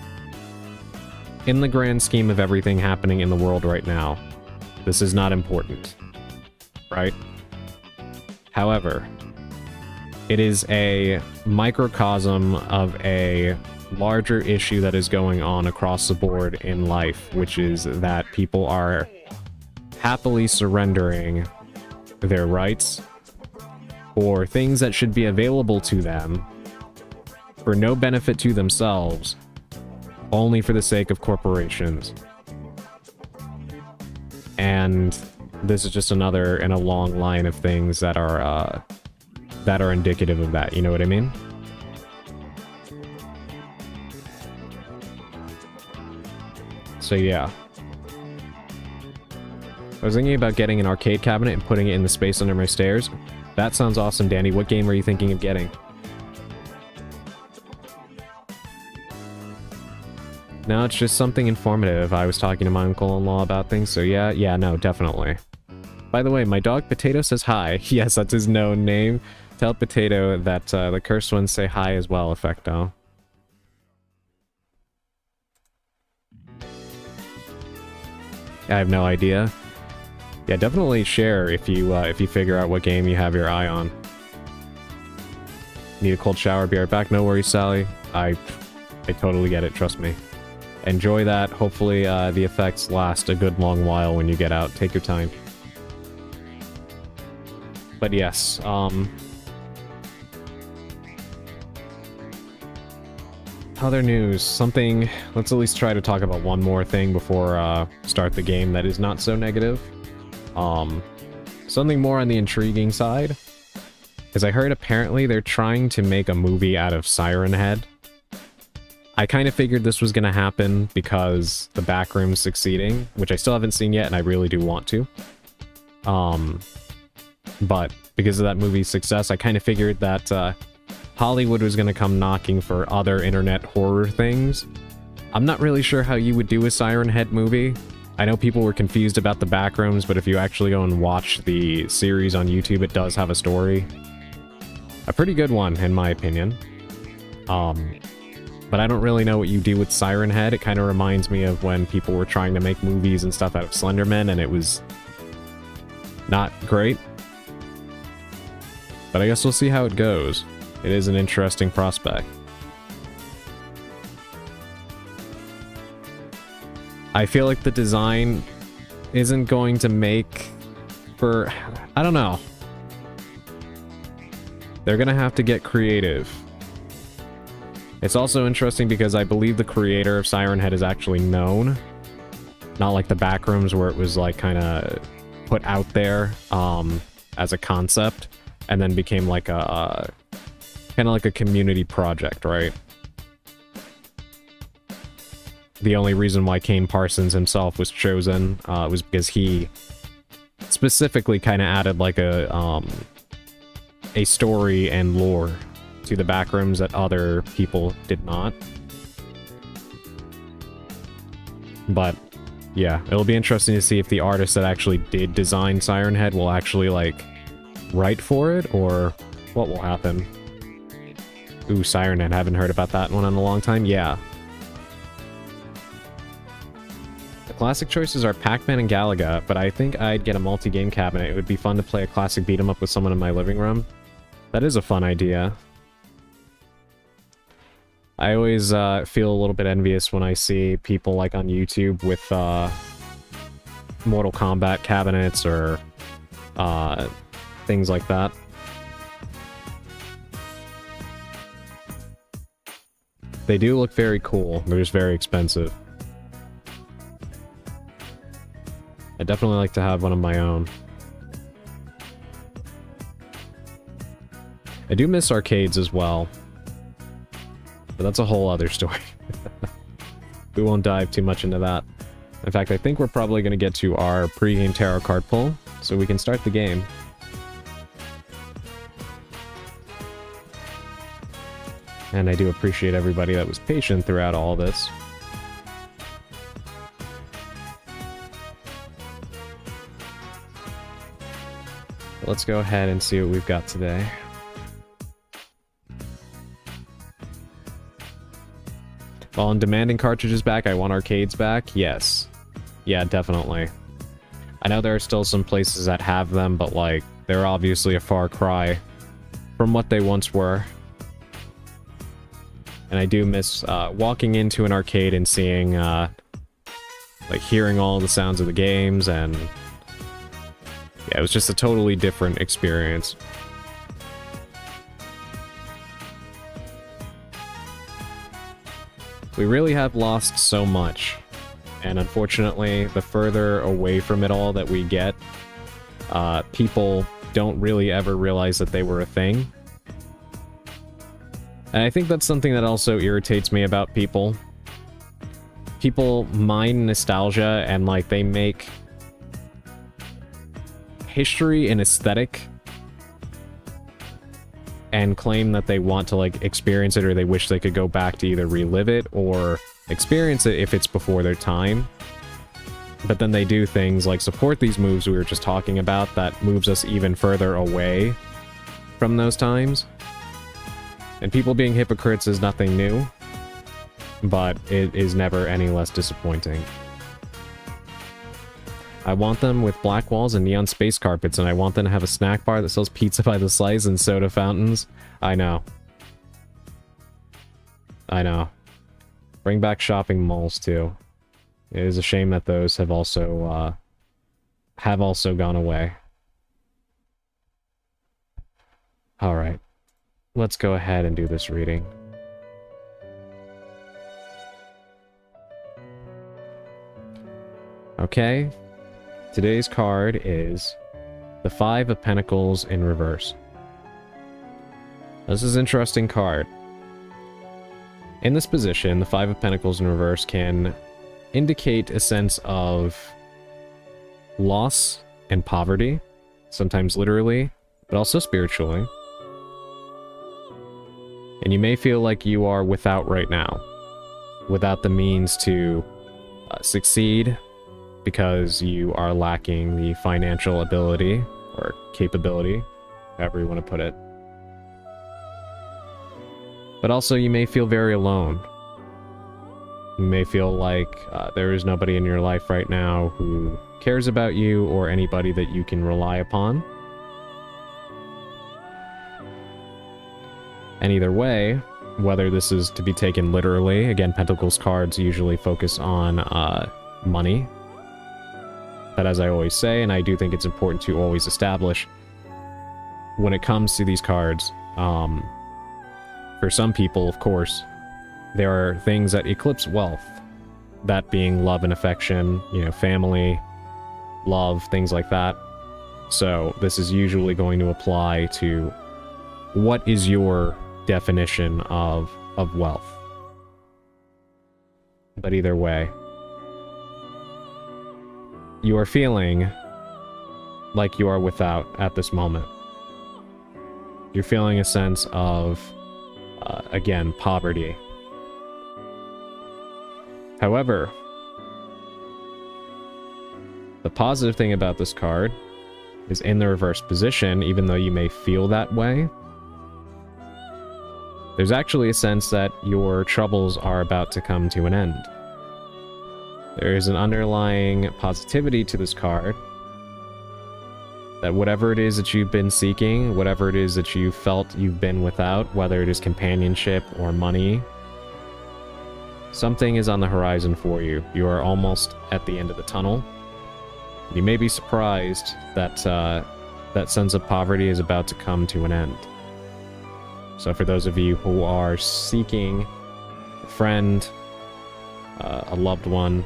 in the grand scheme of everything happening in the world right now, this is not important, right? However, it is a microcosm of a larger issue that is going on across the board in life, which is that people are happily surrendering their rights or things that should be available to them for no benefit to themselves, only for the sake of corporations. And this is just another in a long line of things that are indicative of that, you know what I mean? So yeah. I was thinking about getting an arcade cabinet and putting it in the space under my stairs. That sounds awesome, Danny. What game are you thinking of getting? No, it's just something informative. I was talking to my uncle-in-law about things, so yeah, no, definitely. By the way, my dog Potato says hi. Yes, that's his known name. Tell Potato that the cursed ones say hi as well, Effecto. I have no idea. Yeah, definitely share if you figure out what game you have your eye on. Need a cold shower, be right back. No worries, Sally. I totally get it, trust me. Enjoy that. Hopefully the effects last a good long while when you get out. Take your time. But yes, other news. Something... Let's at least try to talk about one more thing before start the game that is not so negative. Something more on the intriguing side. Because I heard apparently they're trying to make a movie out of Siren Head. I kind of figured this was going to happen because the Backroom's succeeding, which I still haven't seen yet, and I really do want to. But because of that movie's success, I kind of figured that Hollywood was going to come knocking for other internet horror things. I'm not really sure how you would do a Siren Head movie. I know people were confused about the Backrooms, but if you actually go and watch the series on YouTube, it does have a story. A pretty good one, in my opinion. But I don't really know what you do with Siren Head. It kind of reminds me of when people were trying to make movies and stuff out of Slenderman, and it was not great. But I guess we'll see how it goes. It is an interesting prospect. I feel like the design isn't going to make for... I don't know. They're gonna have to get creative. It's also interesting because I believe the creator of Siren Head is actually known. Not like the Backrooms where it was like kind of put out there as a concept and then became like a kind of like a community project, right? The only reason why Kane Parsons himself was chosen was because he specifically kind of added like a story and lore to the Backrooms that other people did not. But yeah, it'll be interesting to see if the artist that actually did design Siren Head will actually like write for it or what will happen. Ooh, Siren Head, haven't heard about that one in a long time. Yeah. The classic choices are Pac-Man and Galaga, but I think I'd get a multi-game cabinet. It would be fun to play a classic beat-em-up with someone in my living room. That is a fun idea. I always feel a little bit envious when I see people like on YouTube with Mortal Kombat cabinets or things like that. They do look very cool. They're just very expensive. I'd definitely like to have one of my own. I do miss arcades as well. But that's a whole other story. We won't dive too much into that. In fact, I think we're probably going to get to our pre-game tarot card pull, so we can start the game. And I do appreciate everybody that was patient throughout all this. Let's go ahead and see what we've got today. While I'm demanding cartridges back, I want arcades back? Yes. Yeah, definitely. I know there are still some places that have them, but like, they're obviously a far cry from what they once were. And I do miss walking into an arcade and seeing, like, hearing all the sounds of the games, and yeah, it was just a totally different experience. We really have lost so much, and unfortunately, the further away from it all that we get, people don't really ever realize that they were a thing. And I think that's something that also irritates me about people. People mine nostalgia and, like, they make history an aesthetic and claim that they want to, like, experience it, or they wish they could go back to either relive it or experience it if it's before their time. But then they do things like support these moves we were just talking about that moves us even further away from those times. And people being hypocrites is nothing new, but it is never any less disappointing. I want them with black walls and neon space carpets, and I want them to have a snack bar that sells pizza by the slice and soda fountains. I know. I know. Bring back shopping malls, too. It is a shame that those have also gone away. Alright. Let's go ahead and do this reading. Okay. Today's card is the Five of Pentacles in reverse. This is an interesting card. In this position, the Five of Pentacles in reverse can indicate a sense of loss and poverty, sometimes literally, but also spiritually. And you may feel like you are without right now, without the means to succeed, because you are lacking the financial ability or capability, however you want to put it. But also you may feel very alone. You may feel like there is nobody in your life right now who cares about you or anybody that you can rely upon. And either way, whether this is to be taken literally, again, Pentacles cards usually focus on money. But as I always say, and I do think it's important to always establish, when it comes to these cards, for some people, of course, there are things that eclipse wealth. That being love and affection, you know, family, love, things like that. So this is usually going to apply to what is your definition of wealth. But either way, you are feeling like you are without at this moment. You're feeling a sense of, again, poverty. However, the positive thing about this card is in the reverse position, even though you may feel that way, there's actually a sense that your troubles are about to come to an end. There is an underlying positivity to this card that whatever it is that you've been seeking, whatever it is that you felt you've been without, whether it is companionship or money, something is on the horizon for you. You are almost at the end of the tunnel. You may be surprised that that sense of poverty is about to come to an end. So for those of you who are seeking a friend, a loved one,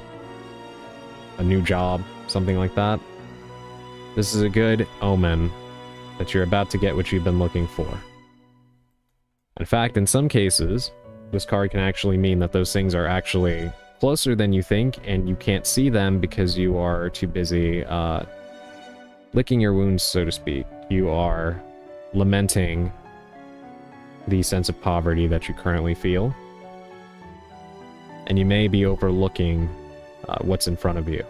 a new job, something like that, this is a good omen that you're about to get what you've been looking for. In fact, in some cases, this card can actually mean that those things are actually closer than you think, and you can't see them because you are too busy licking your wounds, so to speak. You are lamenting the sense of poverty that you currently feel, and you may be overlooking what's in front of you.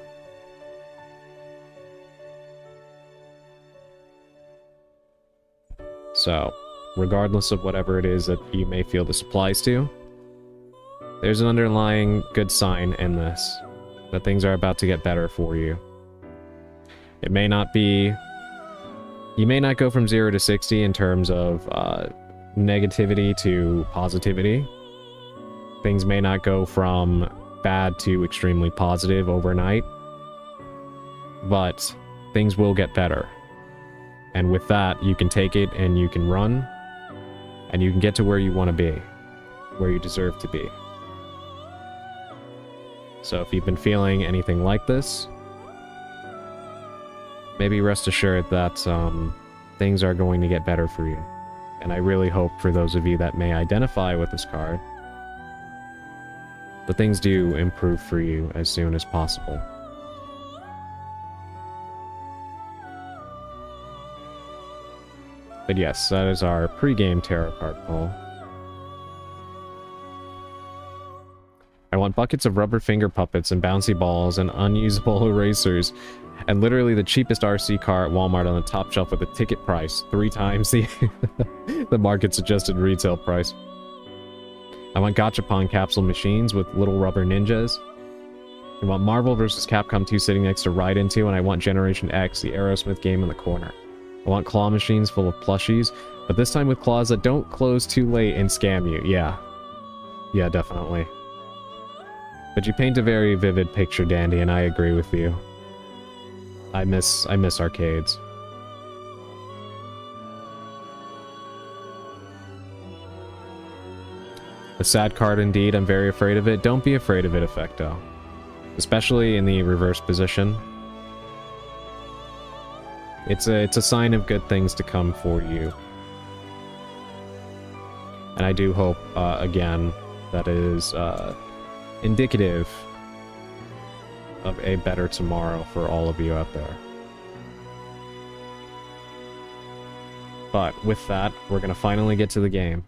So, regardless of whatever it is that you may feel this applies to, there's an underlying good sign in this, that things are about to get better for you. It may not be... You may not go from 0 to 60 in terms of negativity to positivity. Things may not go from bad to extremely positive overnight, but things will get better. And with that, you can take it and you can run, and you can get to where you want to be, where you deserve to be. So if you've been feeling anything like this, maybe rest assured that things are going to get better for you. And I really hope for those of you that may identify with this card, that things do improve for you as soon as possible. But yes, that is our pre-game tarot card pull. I want buckets of rubber finger puppets and bouncy balls and unusable erasers, and literally the cheapest RC car at Walmart on the top shelf with a ticket price 3 times the, the market suggested retail price. I want gachapon capsule machines with little rubber ninjas. I want Marvel vs. Capcom 2 sitting next to Ride Into, and I want Generation X, the Aerosmith game in the corner. I want claw machines full of plushies, but this time with claws that don't close too late and scam you. Yeah. Yeah, definitely. But you paint a very vivid picture, Dandy, and I agree with you. I miss arcades. A sad card indeed, I'm very afraid of it. Don't be afraid of it, Effecto. Especially in the reverse position. It's a sign of good things to come for you. And I do hope, again, that it is indicative of a better tomorrow for all of you out there. But with that, we're going to finally get to the game.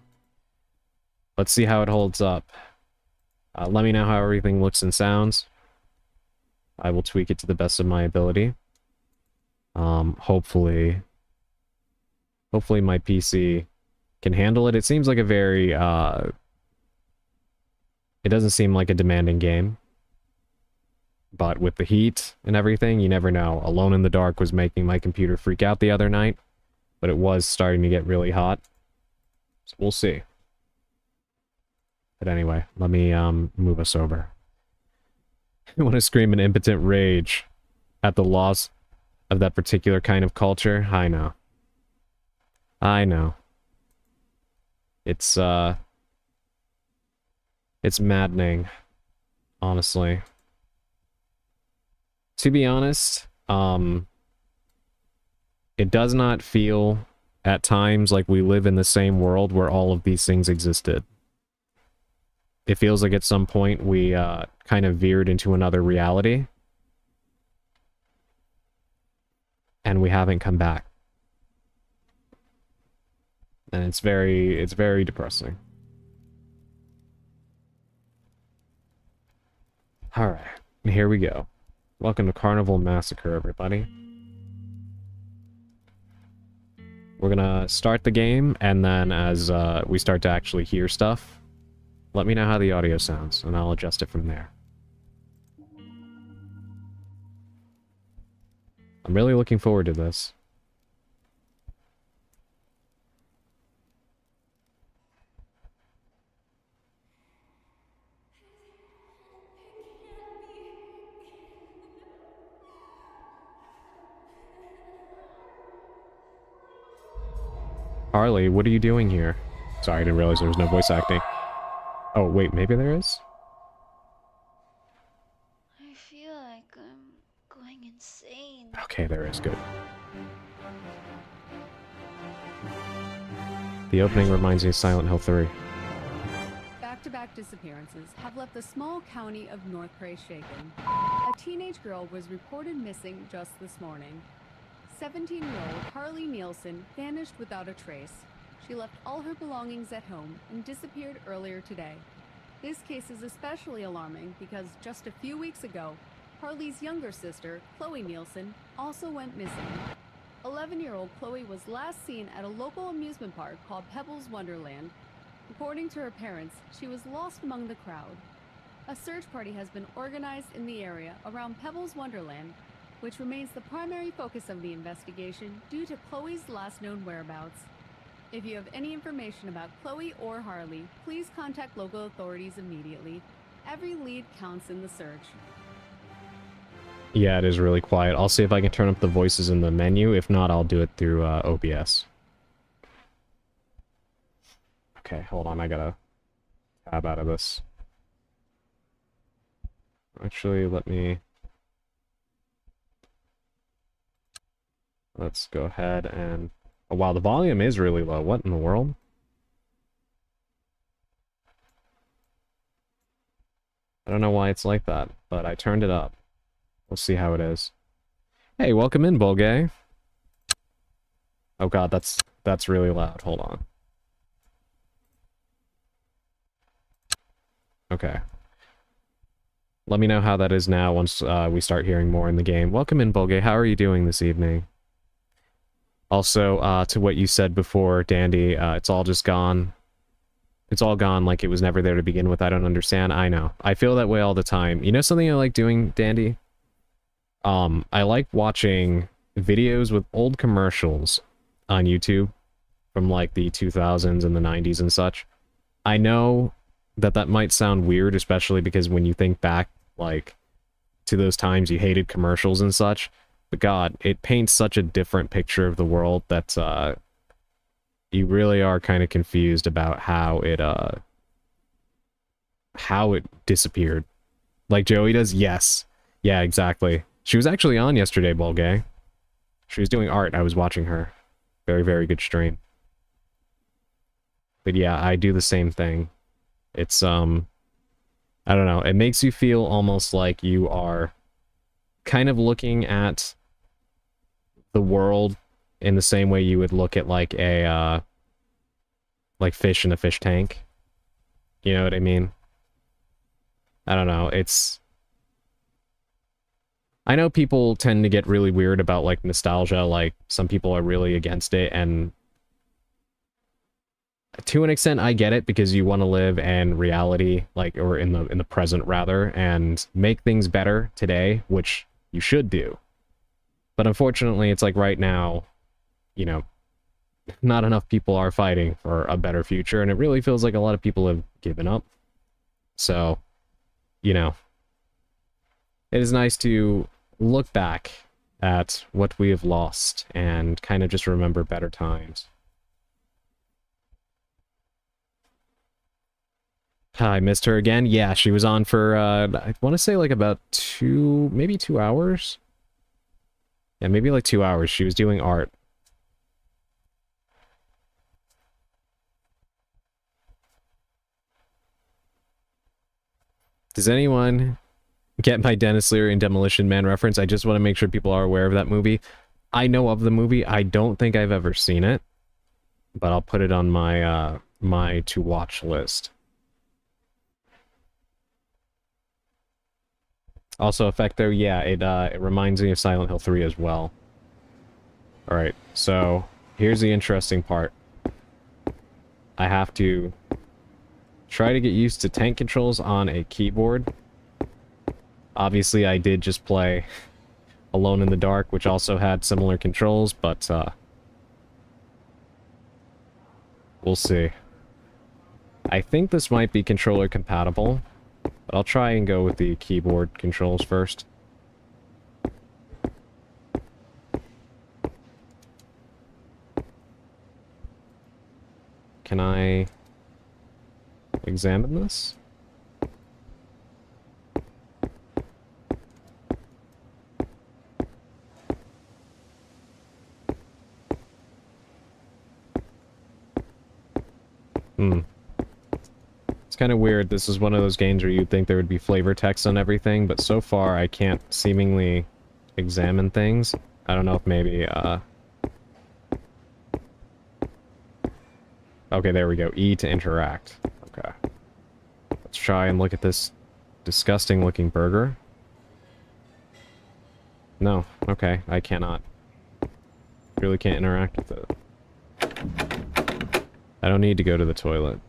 Let's see how it holds up. Let me know how everything looks and sounds. I will tweak it to the best of my ability. Hopefully my PC can handle it. It seems like a very, it doesn't seem like a demanding game. But with the heat and everything, you never know. Alone in the Dark was making my computer freak out the other night, but it was starting to get really hot. So we'll see. But anyway, let me move us over. I want to scream in impotent rage at the loss of that particular kind of culture. I know. I know. It's maddening, honestly. To be honest, it does not feel at times like we live in the same world where all of these things existed. It feels like at some point we kind of veered into another reality. And we haven't come back. And it's very depressing. Alright, here we go. Welcome to Carnival Massacre, everybody. We're gonna start the game, and then as we start to actually hear stuff, let me know how the audio sounds, and I'll adjust it from there. I'm really looking forward to this. Harley, what are you doing here? Sorry, I didn't realize there was no voice acting. Oh, wait, maybe there is? I feel like I'm going insane. Okay, there is. Good. The opening reminds me of Silent Hill 3. Back-to-back disappearances have left the small county of North Prairie shaken. A teenage girl was reported missing just this morning. 17-year-old Harley Nielsen vanished without a trace. She left all her belongings at home and disappeared earlier today. This case is especially alarming because just a few weeks ago, Harley's younger sister, Chloe Nielsen, also went missing. 11-year-old Chloe was last seen at a local amusement park called Pebbles Wonderland. According to her parents, she was lost among the crowd. A search party has been organized in the area around Pebbles Wonderland, which remains the primary focus of the investigation due to Chloe's last known whereabouts. If you have any information about Chloe or Harley, please contact local authorities immediately. Every lead counts in the search. Yeah, it is really quiet. I'll see if I can turn up the voices in the menu. If not, I'll do it through OBS. Okay, hold on. I gotta tab out of this. Actually, let's go ahead and... Oh, wow, the volume is really low. What in the world? I don't know why it's like that, but I turned it up. We'll see how it is. Hey, welcome in, Bulgay. Oh god, that's really loud. Hold on. Okay. Let me know how that is now once we start hearing more in the game. Welcome in, Bulgay. How are you doing this evening? Also, to what you said before, Dandy, it's all just gone. It's all gone like it was never there to begin with. I don't understand. I know. I feel that way all the time. You know something I like doing, Dandy? I like watching videos with old commercials on YouTube from like the 2000s and the 90s and such. I know that might sound weird, especially because when you think back, like, to those times you hated commercials and such. But God, it paints such a different picture of the world that you really are kind of confused about how it disappeared. Like Joey does? Yes. Yeah, exactly. She was actually on yesterday, Bulgay. She was doing art. I was watching her. Very, very good stream. But yeah, I do the same thing. It's, I don't know. It makes you feel almost like you are kind of looking at the world in the same way you would look at like a like fish in a fish tank. You know what I mean? I don't know. I know people tend to get really weird about like nostalgia, like some people are really against it, and to an extent I get it because you want to live in reality, like, or in the present rather, and make things better today, which you should do. But unfortunately, it's like right now, you know, not enough people are fighting for a better future, and it really feels like a lot of people have given up. So, you know, it is nice to look back at what we have lost and kind of just remember better times. I missed her again. Yeah, she was on for, I want to say like about maybe 2 hours? Yeah, maybe like 2 hours. She was doing art. Does anyone get my Dennis Leary and Demolition Man reference? I just want to make sure people are aware of that movie. I know of the movie. I don't think I've ever seen it, but I'll put it on my, my to-watch list. Also, Effecto, yeah, it reminds me of Silent Hill 3 as well. Alright, so here's the interesting part. I have to try to get used to tank controls on a keyboard. Obviously, I did just play Alone in the Dark, which also had similar controls, but we'll see. I think this might be controller compatible. But I'll try and go with the keyboard controls first. Can I examine this? It's kind of weird. This is one of those games where you'd think there would be flavor text on everything, but so far I can't seemingly examine things. I don't know if maybe, okay, there we go. E to interact. Okay. Let's try and look at this disgusting looking burger. No. Okay, I cannot. Really can't interact with it. I don't need to go to the toilet.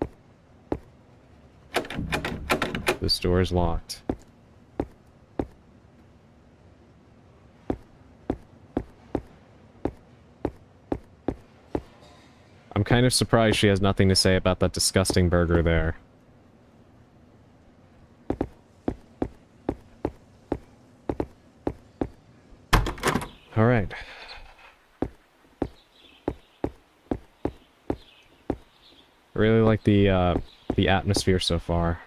This door is locked. I'm kind of surprised she has nothing to say about that disgusting burger there. Alright. I really like the atmosphere so far.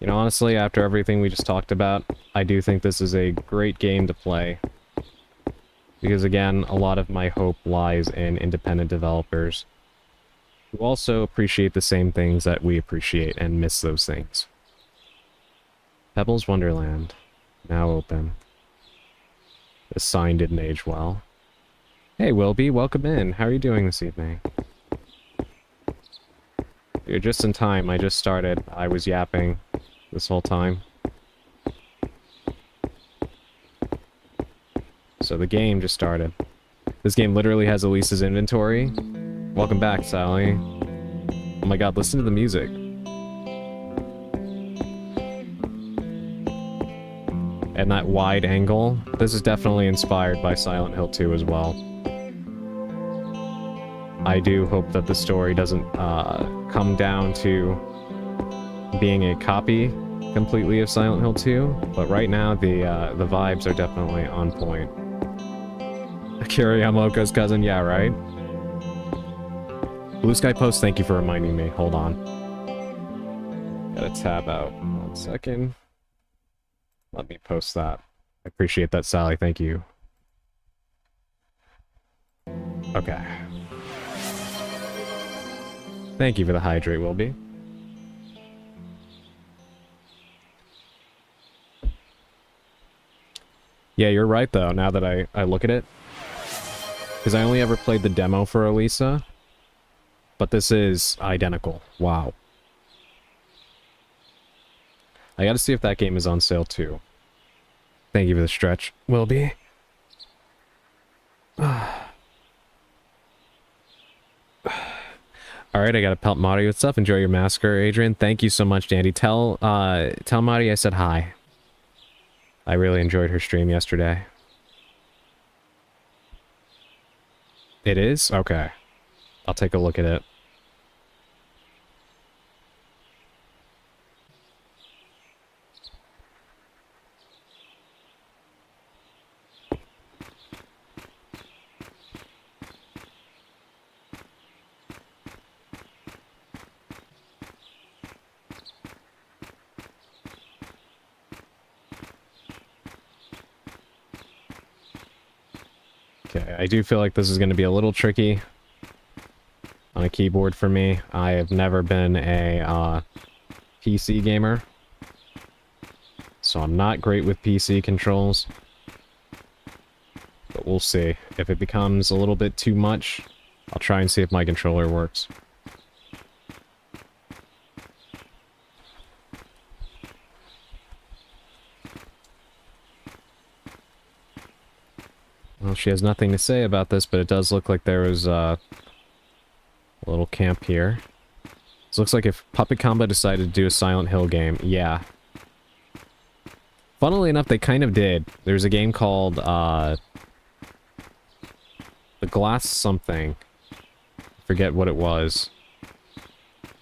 You know, honestly, after everything we just talked about, I do think this is a great game to play. Because again, a lot of my hope lies in independent developers who also appreciate the same things that we appreciate and miss those things. Pebbles Wonderland, now open. This sign didn't age well. Hey Wilby, welcome in. How are you doing this evening? You're just in time. I just started. I was yapping this whole time. So the game just started. This game literally has Elisa's inventory. Welcome back, Sally. Oh my god, listen to the music. And that wide angle. This is definitely inspired by Silent Hill 2 as well. I do hope that the story doesn't come down to being a copy completely of Silent Hill 2, but right now the vibes are definitely on point. Akira Yamaoka's cousin, yeah, right? Blue Sky Post, thank you for reminding me. Hold on. Gotta tab out. 1 second. Let me post that. I appreciate that, Sally. Thank you. Okay. Thank you for the hydrate, Wilby. Yeah, you're right, though, now that I look at it. Because I only ever played the demo for Elisa. But this is identical. Wow. I gotta see if that game is on sale, too. Thank you for the stretch, Wilby. Alright, I gotta pelt Marty with stuff. Enjoy your massacre, Adrian. Thank you so much, Dandy. Tell Marty I said hi. I really enjoyed her stream yesterday. It is? Okay. I'll take a look at it. Okay, I do feel like this is going to be a little tricky on a keyboard for me. I have never been a PC gamer, so I'm not great with PC controls. But we'll see. If it becomes a little bit too much, I'll try and see if my controller works. Well, she has nothing to say about this, but it does look like there was a little camp here. This looks like if Puppet Combo decided to do a Silent Hill game, yeah. Funnily enough, they kind of did. There's a game called, The Glass something. Forget what it was.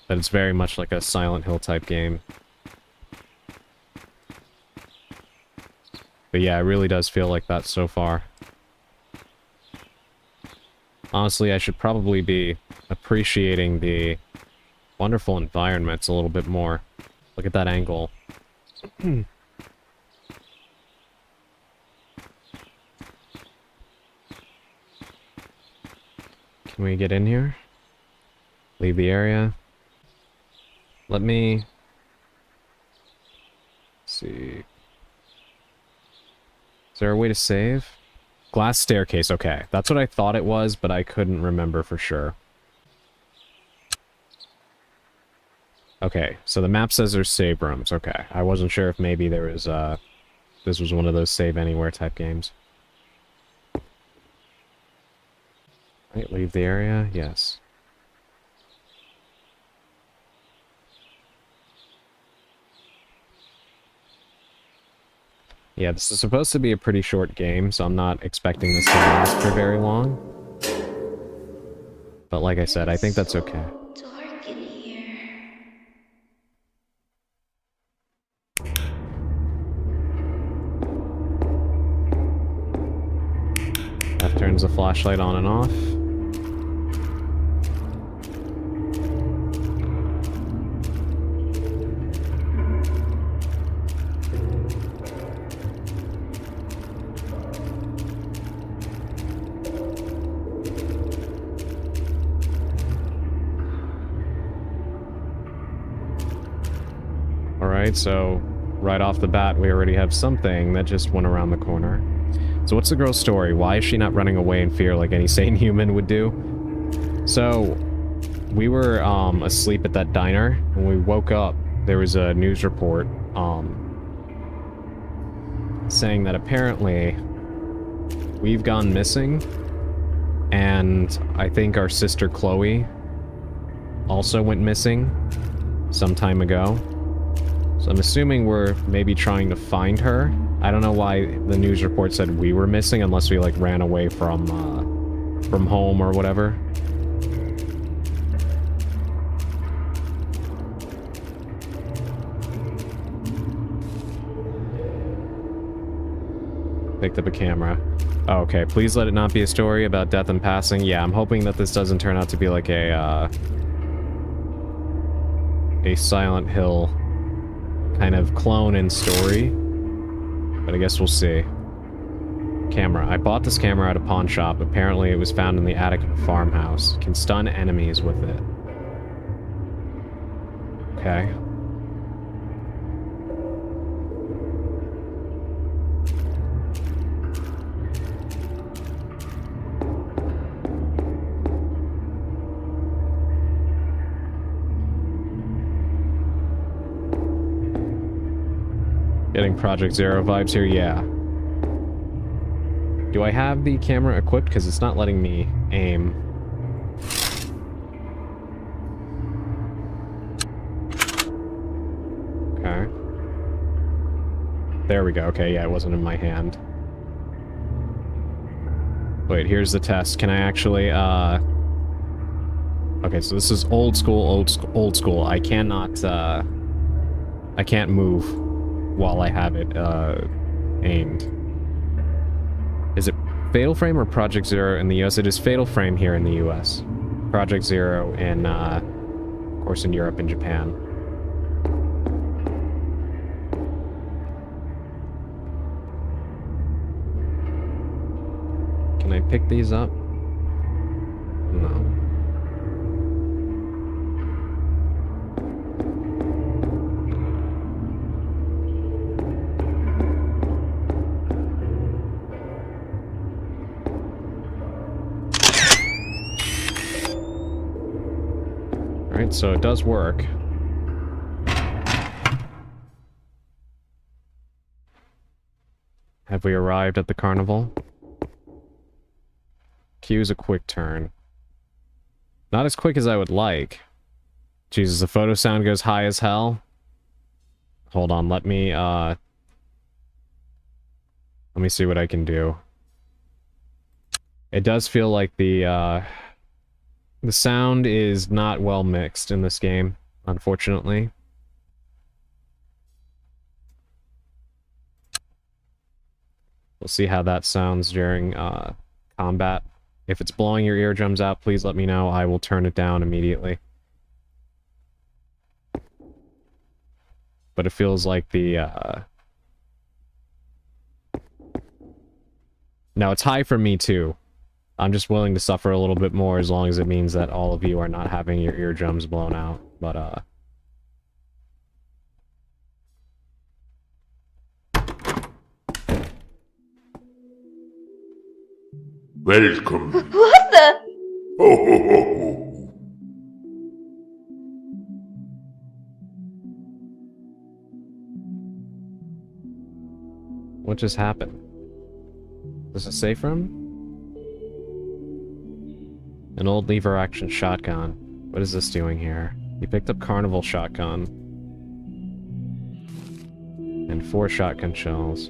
But it's very much like a Silent Hill type game. But yeah, it really does feel like that so far. Honestly, I should probably be appreciating the wonderful environments a little bit more. Look at that angle. Can we get in here? Leave the area. Let me see. Is there a way to save? Glass staircase, okay. That's what I thought it was, but I couldn't remember for sure. Okay, so the map says there's save rooms, okay. I wasn't sure if maybe there was, this was one of those save anywhere type games. Right, leave the area, yes. Yeah, this is supposed to be a pretty short game, so I'm not expecting this to last for very long. But like I said, I think that's okay. Dark in here. That turns the flashlight on and off. Alright, so right off the bat, we already have something that just went around the corner. So what's the girl's story? Why is she not running away in fear like any sane human would do? So, we were asleep at that diner. When we woke up, there was a news report saying that apparently we've gone missing, and I think our sister Chloe also went missing some time ago. So I'm assuming we're maybe trying to find her. I don't know why the news report said we were missing unless we like ran away from home or whatever. Picked up a camera. Oh, okay, please let it not be a story about death and passing. Yeah, I'm hoping that this doesn't turn out to be like a Silent Hill kind of clone and story. But I guess we'll see. Camera. I bought this camera at a pawn shop. Apparently it was found in the attic of a farmhouse. Can stun enemies with it. Okay. Getting Project Zero vibes here, yeah. Do I have the camera equipped? Because it's not letting me aim. Okay. There we go. Okay, yeah, it wasn't in my hand. Wait, here's the test. Can I actually, Okay, so this is old school. I cannot, I can't move while I have it, aimed. Is it Fatal Frame or Project Zero in the US? It is Fatal Frame here in the US. Project Zero in, of course, in Europe and Japan. Can I pick these up? No. Alright, so it does work. Have we arrived at the carnival? Q's a quick turn. Not as quick as I would like. Jesus, the photo sound goes high as hell. Hold on, let me see what I can do. It does feel like the sound is not well mixed in this game, unfortunately. We'll see how that sounds during combat. If it's blowing your eardrums out, please let me know. I will turn it down immediately. But it feels like the... No, it's high for me too. I'm just willing to suffer a little bit more as long as it means that all of you are not having your eardrums blown out. But, Welcome. What the? Ho, ho, ho, ho. what just happened? Is this a safe room? An old lever action shotgun. What is this doing here? He picked up Carnival shotgun. And 4 shotgun shells.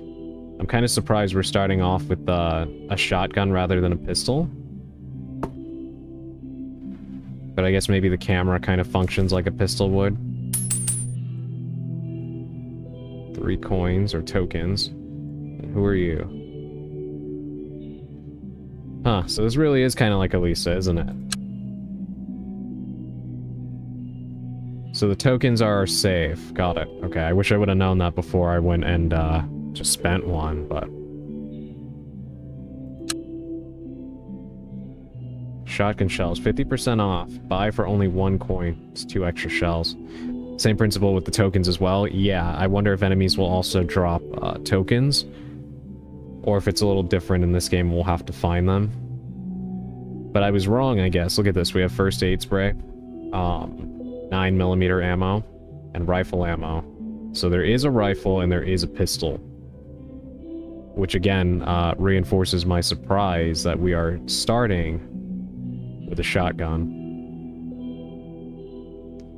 I'm kind of surprised we're starting off with a shotgun rather than a pistol. But I guess maybe the camera kind of functions like a pistol would. 3 coins or tokens. And who are you? Huh, so this really is kind of like Elisa, isn't it? So the tokens are safe. Got it. Okay, I wish I would have known that before I went and just spent one, but... Shotgun shells, 50% off. Buy for only 1 coin. It's 2 extra shells. Same principle with the tokens as well. Yeah, I wonder if enemies will also drop tokens. Or if it's a little different in this game, we'll have to find them. But I was wrong, I guess. Look at this. We have first aid spray. 9mm ammo. And rifle ammo. So there is a rifle and there is a pistol. Which again, reinforces my surprise that we are starting with a shotgun.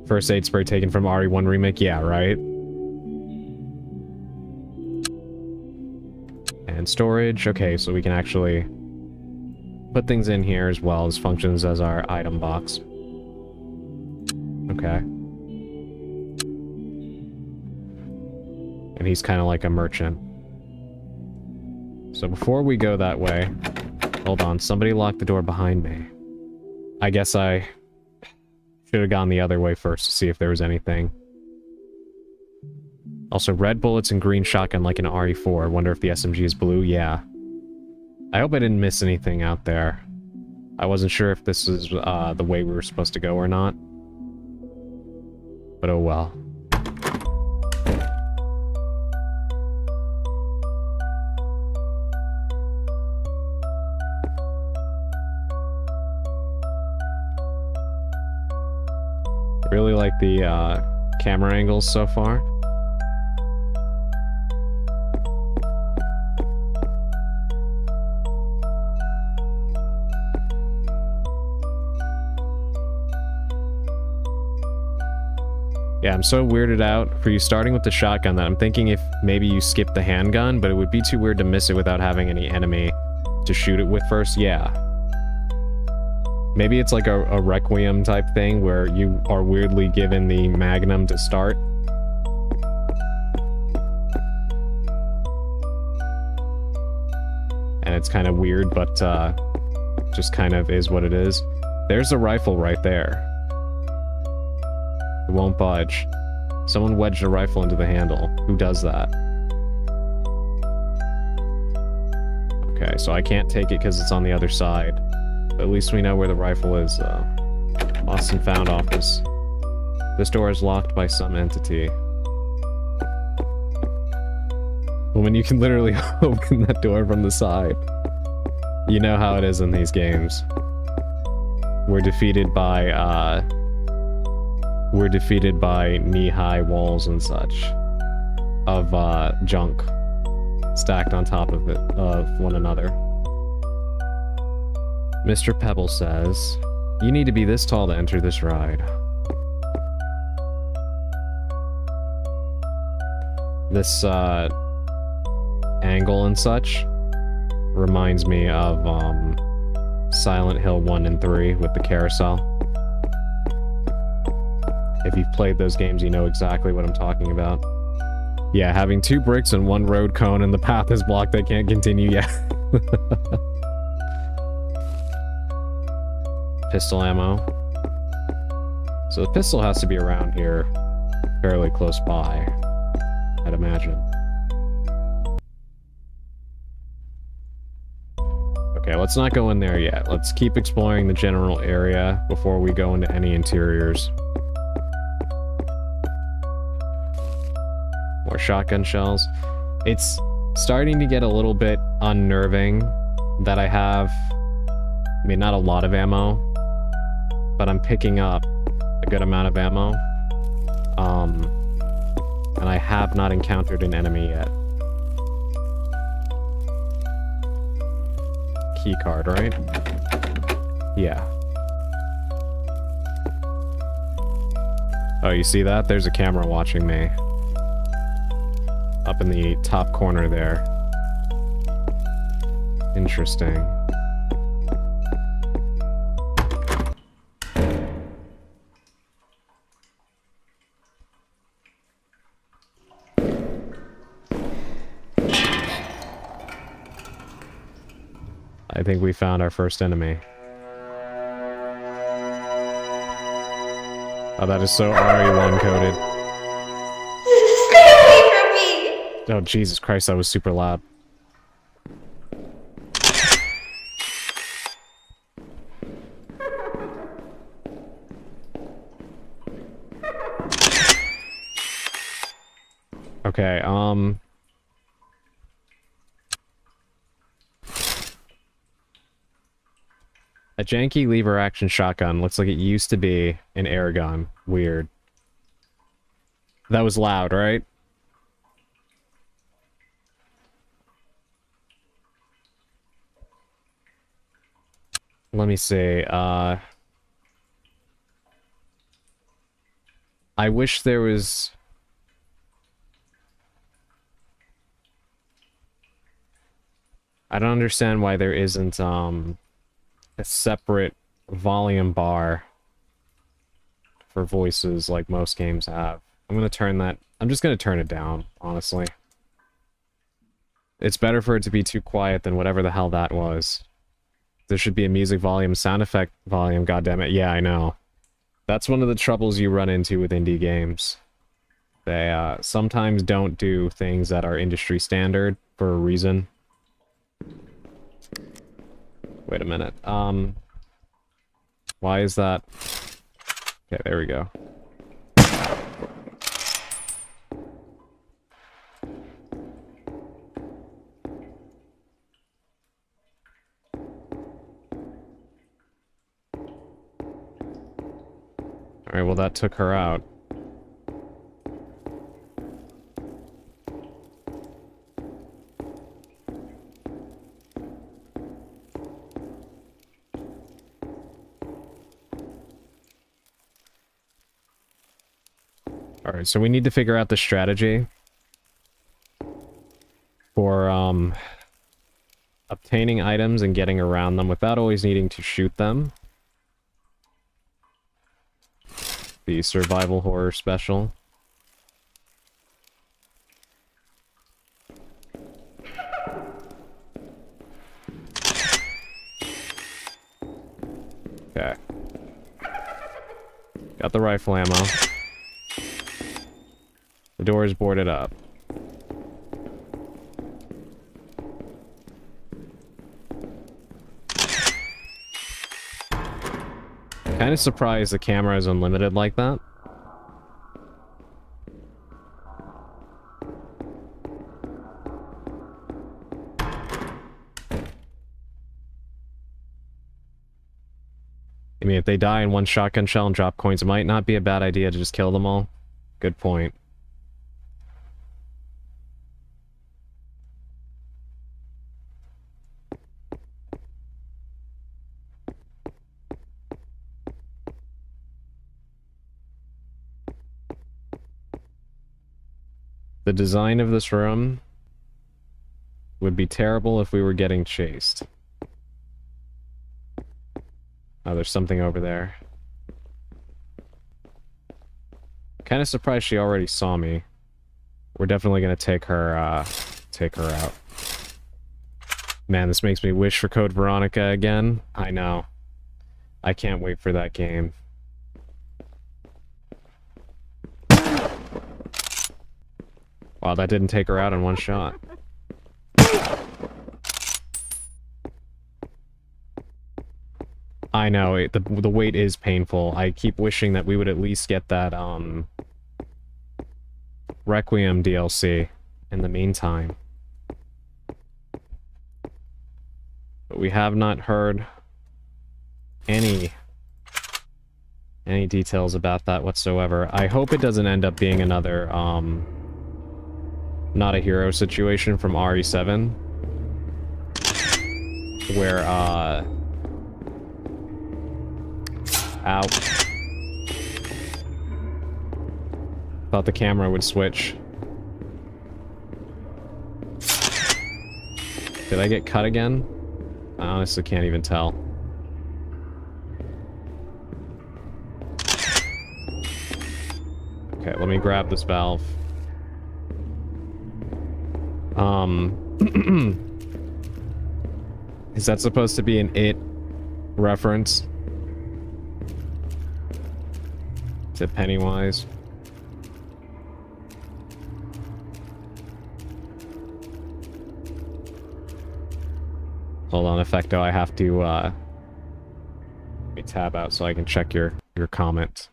First aid spray taken from RE1 Remake? Yeah, right? And storage. Okay, so we can actually put things in here as well as functions as our item box. Okay. And he's kind of like a merchant. So before we go that way... Hold on, somebody locked the door behind me. I guess I should have gone the other way first to see if there was anything. Also, red bullets and green shotgun like an RE4. Wonder if the SMG is blue? Yeah. I hope I didn't miss anything out there. I wasn't sure if this is the way we were supposed to go or not. But oh well. Really like the camera angles so far. Yeah, I'm so weirded out for you starting with the shotgun that I'm thinking if maybe you skip the handgun, but it would be too weird to miss it without having any enemy to shoot it with first. Yeah. Maybe it's like a Requiem type thing where you are weirdly given the Magnum to start. And it's kind of weird, but just kind of is what it is. There's a rifle right there. It won't budge. Someone wedged a rifle into the handle. Who does that? Okay, so I can't take it because it's on the other side. But at least we know where the rifle is, Lost and found office. This door is locked by some entity. Woman, you can literally open that door from the side. You know how it is in these games. We're defeated by knee-high walls and such. Of, junk. Stacked on top of one another. Mr. Pebble says, you need to be this tall to enter this ride. This, angle and such reminds me of, Silent Hill 1 and 3 with the carousel. If you've played those games, you know exactly what I'm talking about. Yeah, having 2 bricks and 1 road cone and the path is blocked, I can't continue yet. Pistol ammo. So the pistol has to be around here, fairly close by, I'd imagine. Okay, let's not go in there yet. Let's keep exploring the general area before we go into any interiors. More shotgun shells. It's starting to get a little bit unnerving that I have, I mean, not a lot of ammo, but I'm picking up a good amount of ammo. And I have not encountered an enemy yet. Key card, right? Yeah. Oh, you see that? There's a camera watching me. Up in the top corner there. Interesting. I think we found our first enemy. Oh, that is so RE1 coded. Stay away from me! Oh, Jesus Christ, that was super loud. Okay, a janky lever action shotgun looks like it used to be an air gun. Weird. That was loud, right? Let me see, I wish there was... I don't understand why there isn't, a separate volume bar for voices like most games have. I'm gonna turn that... I'm just gonna turn it down, honestly. It's better for it to be too quiet than whatever the hell that was. There should be a music volume, sound effect volume, goddammit. Yeah, I know. That's one of the troubles you run into with indie games. They, sometimes don't do things that are industry standard for a reason. Wait a minute. Why is that? Okay, there we go. Alright, well that took her out. Alright, so we need to figure out the strategy for, obtaining items and getting around them without always needing to shoot them. The survival horror special. Okay. Got the rifle ammo. The door is boarded up. Kind of surprised the camera is unlimited like that. I mean, if they die in one shotgun shell and drop coins, it might not be a bad idea to just kill them all. Good point. The design of this room would be terrible if we were getting chased. Oh, there's something over there. Kind of surprised she already saw me. We're definitely gonna take her out. Man, this makes me wish for Code Veronica again. I know. I can't wait for that game. Wow, that didn't take her out in one shot. I know, the wait is painful. I keep wishing that we would at least get that, Requiem DLC in the meantime. But we have not heard any details about that whatsoever. I hope it doesn't end up being another, not a hero situation from RE7. Where, ow. Thought the camera would switch. Did I get cut again? I honestly can't even tell. Okay, let me grab this valve. Is that supposed to be an It reference? To Pennywise? Hold on, Effecto, I have to, let me tab out so I can check your comment.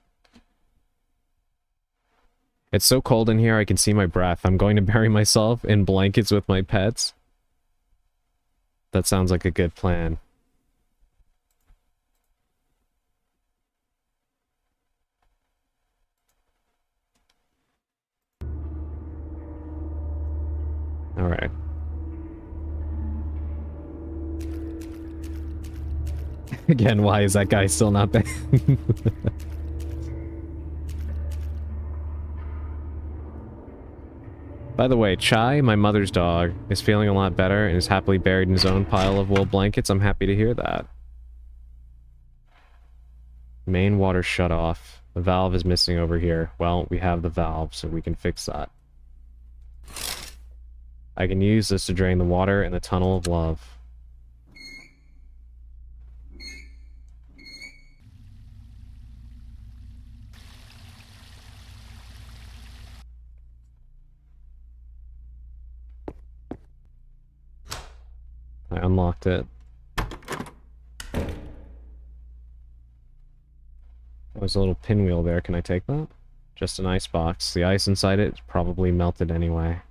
It's so cold in here, I can see my breath. I'm going to bury myself in blankets with my pets. That sounds like a good plan. Alright. Again, why is that guy still not banned? By the way, Chai, my mother's dog, is feeling a lot better and is happily buried in his own pile of wool blankets. I'm happy to hear that. Main water shut off. The valve is missing over here. Well, we have the valve, so we can fix that. I can use this to drain the water in the tunnel of love. I unlocked it. There's a little pinwheel there. Can I take that? Just an ice box. The ice inside it is probably melted anyway.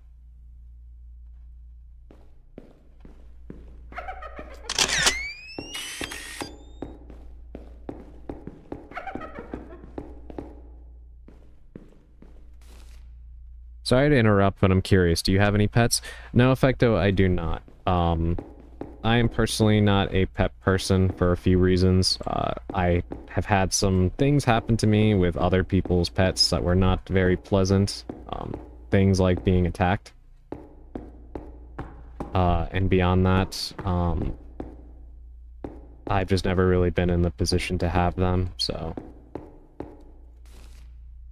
Sorry to interrupt, but I'm curious. Do you have any pets? No, Effecto, I do not. I am personally not a pet person for a few reasons. I have had some things happen to me with other people's pets that were not very pleasant. Things like being attacked. And beyond that, I've just never really been in the position to have them, so...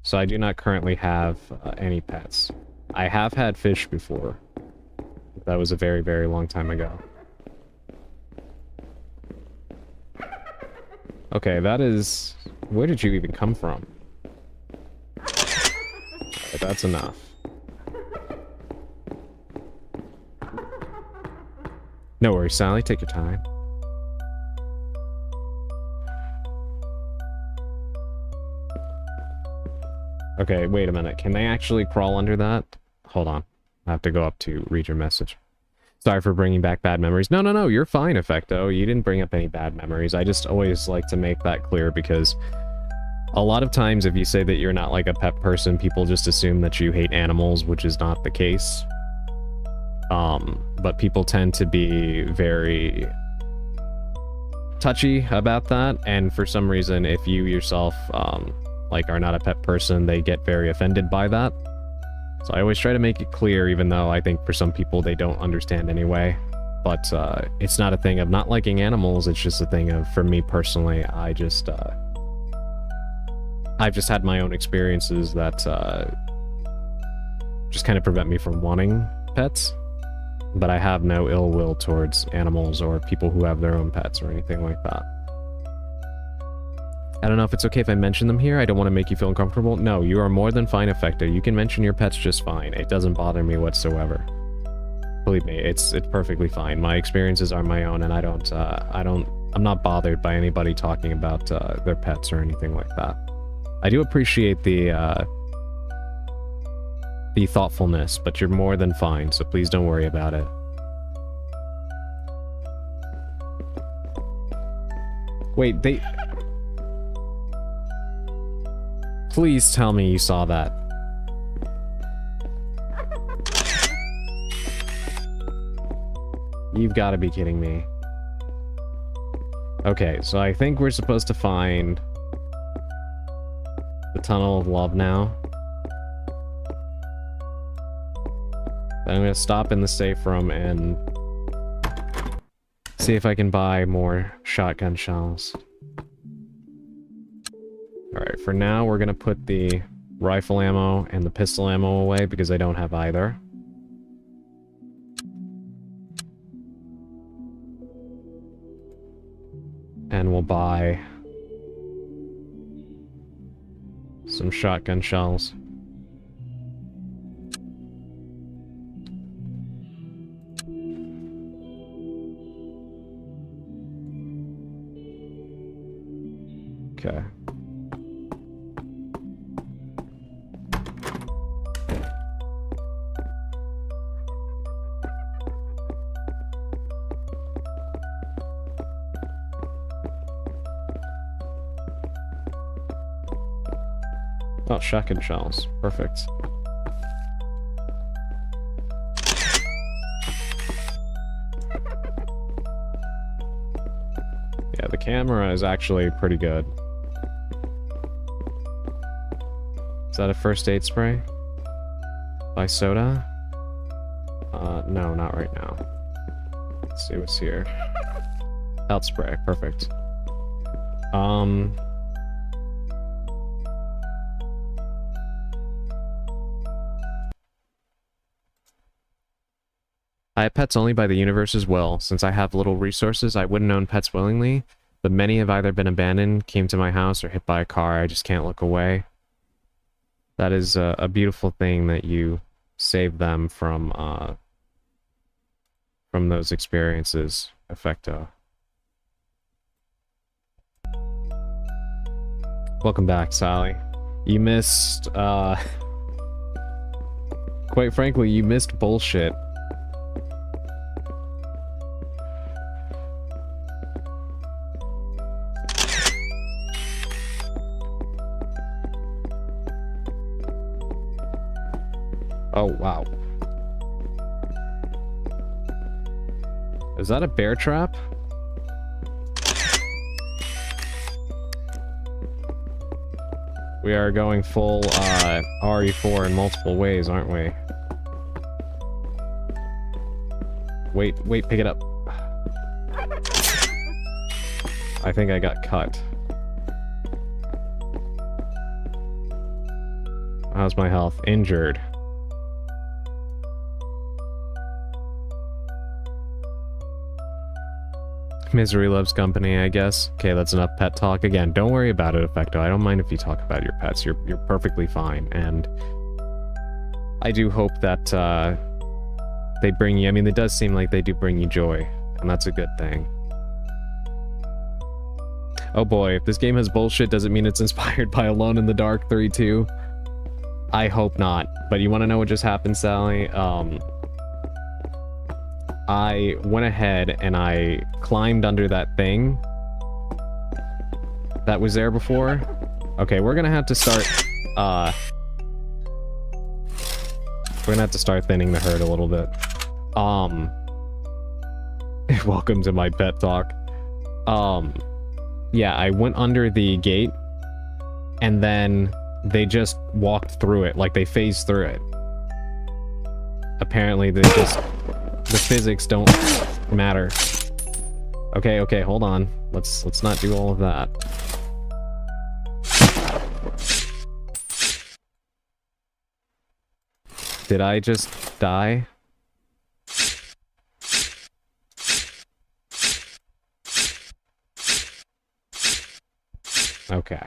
So I do not currently have any pets. I have had fish before. That was a very, very long time ago. Okay, that is... Where did you even come from? Okay, that's enough. No worries, Sally. Take your time. Okay, wait a minute. Can they actually crawl under that? Hold on. I have to go up to read your message. Sorry for bringing back bad memories. No, no, no, you're fine, Effecto. You didn't bring up any bad memories. I just always like to make that clear because a lot of times if you say that you're not like a pet person, people just assume that you hate animals, which is not the case. But people tend to be very touchy about that, and for some reason, if you yourself, like, are not a pet person, they get very offended by that. So I always try to make it clear, even though I think for some people they don't understand anyway. But it's not a thing of not liking animals, it's just a thing of, for me personally, I've just had my own experiences that just kind of prevent me from wanting pets. But I have no ill will towards animals or people who have their own pets or anything like that. I don't know if it's okay if I mention them here. I don't want to make you feel uncomfortable. No, you are more than fine, Effecto. You can mention your pets just fine. It doesn't bother me whatsoever. Believe me, it's perfectly fine. My experiences are my own, and I'm not bothered by anybody talking about their pets or anything like that. I do appreciate the thoughtfulness, but you're more than fine, so please don't worry about it. Wait, they... Please tell me you saw that. You've got to be kidding me. Okay, so I think we're supposed to find the Tunnel of Love now. Then I'm going to stop in the safe room and see if I can buy more shotgun shells. Alright, for now we're going to put the rifle ammo and the pistol ammo away because I don't have either. And we'll buy some shotgun shells. Okay. Oh, shotgun shells. Perfect. Yeah, the camera is actually pretty good. Is that a first aid spray? By soda? No, not right now. Let's see what's here. Health spray. Perfect. I have pets only by the universe's will. Since I have little resources, I wouldn't own pets willingly, but many have either been abandoned, came to my house, or hit by a car. I just can't look away. That is a beautiful thing that you save them from those experiences, Effecto. Welcome back, Sally. You missed, quite frankly, you missed bullshit. Oh, wow. Is that a bear trap? We are going full RE4 in multiple ways, aren't we? Wait, pick it up. I think I got cut. How's my health? Injured. Misery loves company, I guess. Okay, that's enough pet talk. Again, don't worry about it, Effecto. I don't mind if you talk about your pets. You're perfectly fine. And I do hope that they bring you... I mean, it does seem like they do bring you joy. And that's a good thing. Oh boy, if this game has bullshit, does it mean it's inspired by Alone in the Dark 3-2? I hope not. But you want to know what just happened, Sally? I went ahead and I climbed under that thing that was there before. Okay, we're gonna have to start, we're gonna have to start thinning the herd a little bit. Welcome to my pet talk. Yeah, I went under the gate, and then they just walked through it, like they phased through it. Apparently they just, the physics don't matter. Okay, okay, hold on. Let's not do all of that. Did I just die? Okay.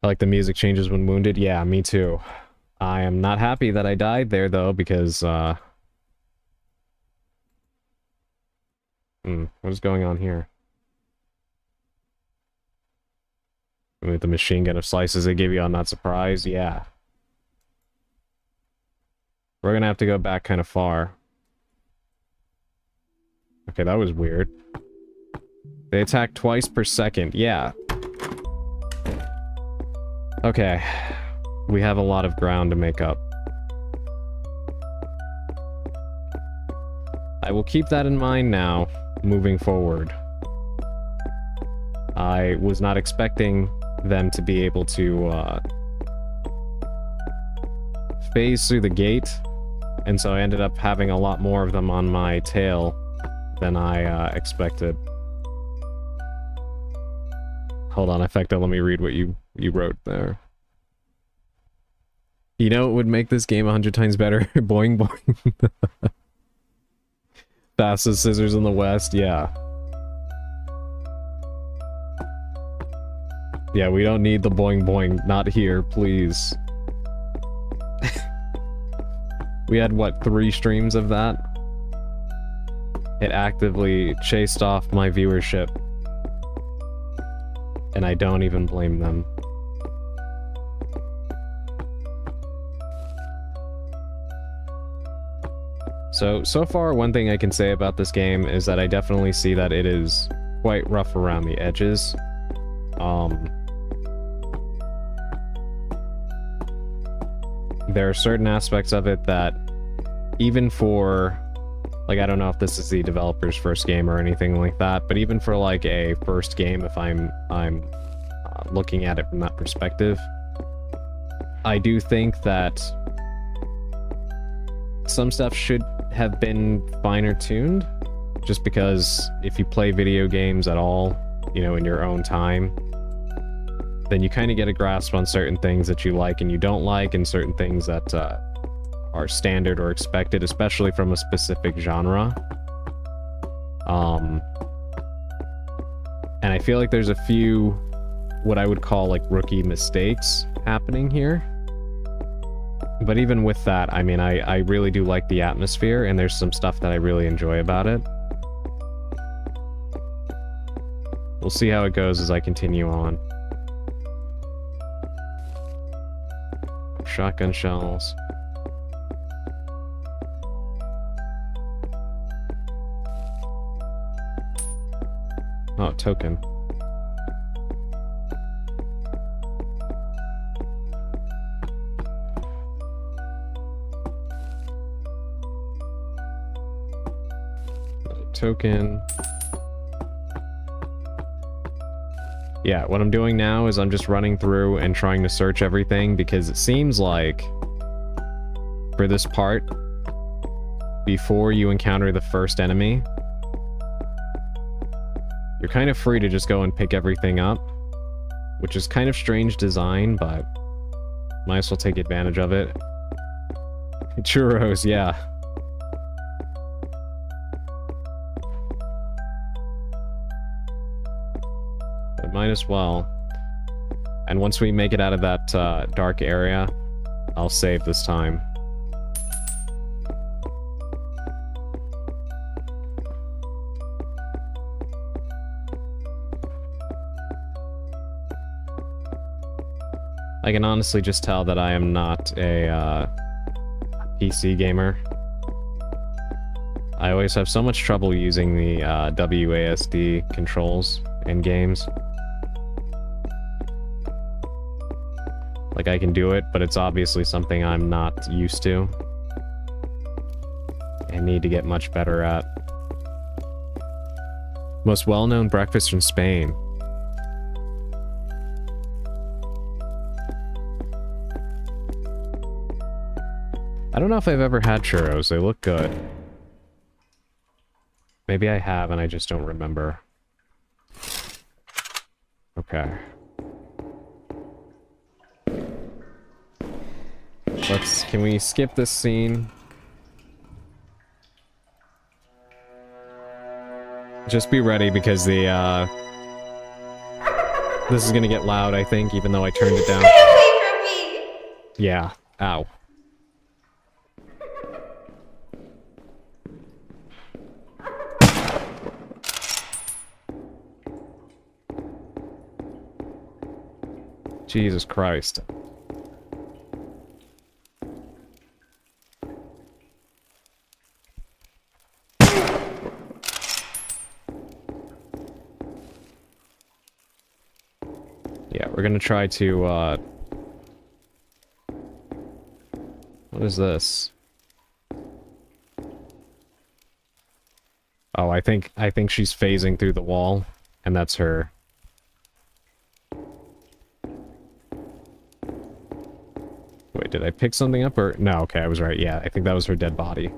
I like the music changes when wounded. Yeah, me too. I am not happy that I died there, though, because, what is going on here? With the machine gun of slices they give you on that surprise, yeah. We're gonna have to go back kind of far. Okay, that was weird. They attack twice per second, yeah. Okay. We have a lot of ground to make up. I will keep that in mind now, moving forward. I was not expecting them to be able to phase through the gate, and so I ended up having a lot more of them on my tail than I expected. Hold on, Effecto, let me read what you wrote there. You know, it would make this game 100 times better. Boing boing. Fastest scissors in the West, yeah. Yeah, we don't need the boing boing. Not here, please. We had, what, 3 streams of that? It actively chased off my viewership. And I don't even blame them. So far, one thing I can say about this game is that I definitely see that it is quite rough around the edges. There are certain aspects of it that, even for, like, I don't know if this is the developer's first game or anything like that, but even for, like, a first game, if I'm looking at it from that perspective, I do think that some stuff should have been finer tuned, just because if you play video games at all, you know, in your own time, then you kind of get a grasp on certain things that you like and you don't like, and certain things that are standard or expected, especially from a specific genre. And I feel like there's a few, what I would call, like, rookie mistakes happening here. But even with that, I mean, I really do like the atmosphere, and there's some stuff that I really enjoy about it. We'll see how it goes as I continue on. Shotgun shells. Oh, token. Token. Yeah, what I'm doing now is I'm just running through and trying to search everything, because it seems like for this part, before you encounter the first enemy, you're kind of free to just go and pick everything up, which is kind of strange design, but might as well take advantage of it. Churros, yeah. But might as well. And once we make it out of that dark area, I'll save this time. I can honestly just tell that I am not a PC gamer. I always have so much trouble using the WASD controls in games. Like, I can do it, but it's obviously something I'm not used to and need to get much better at. Most well-known breakfast in Spain. I don't know if I've ever had churros. They look good. Maybe I have and I just don't remember. Okay. Can we skip this scene? Just be ready because the, this is gonna get loud, I think, even though I turned it down. Stay away from me! Yeah. Ow. Jesus Christ. Yeah, we're gonna try to, what is this? Oh, I think she's phasing through the wall, and that's her. Wait, did I pick something up, or... No, okay, I was right, yeah, I think that was her dead body.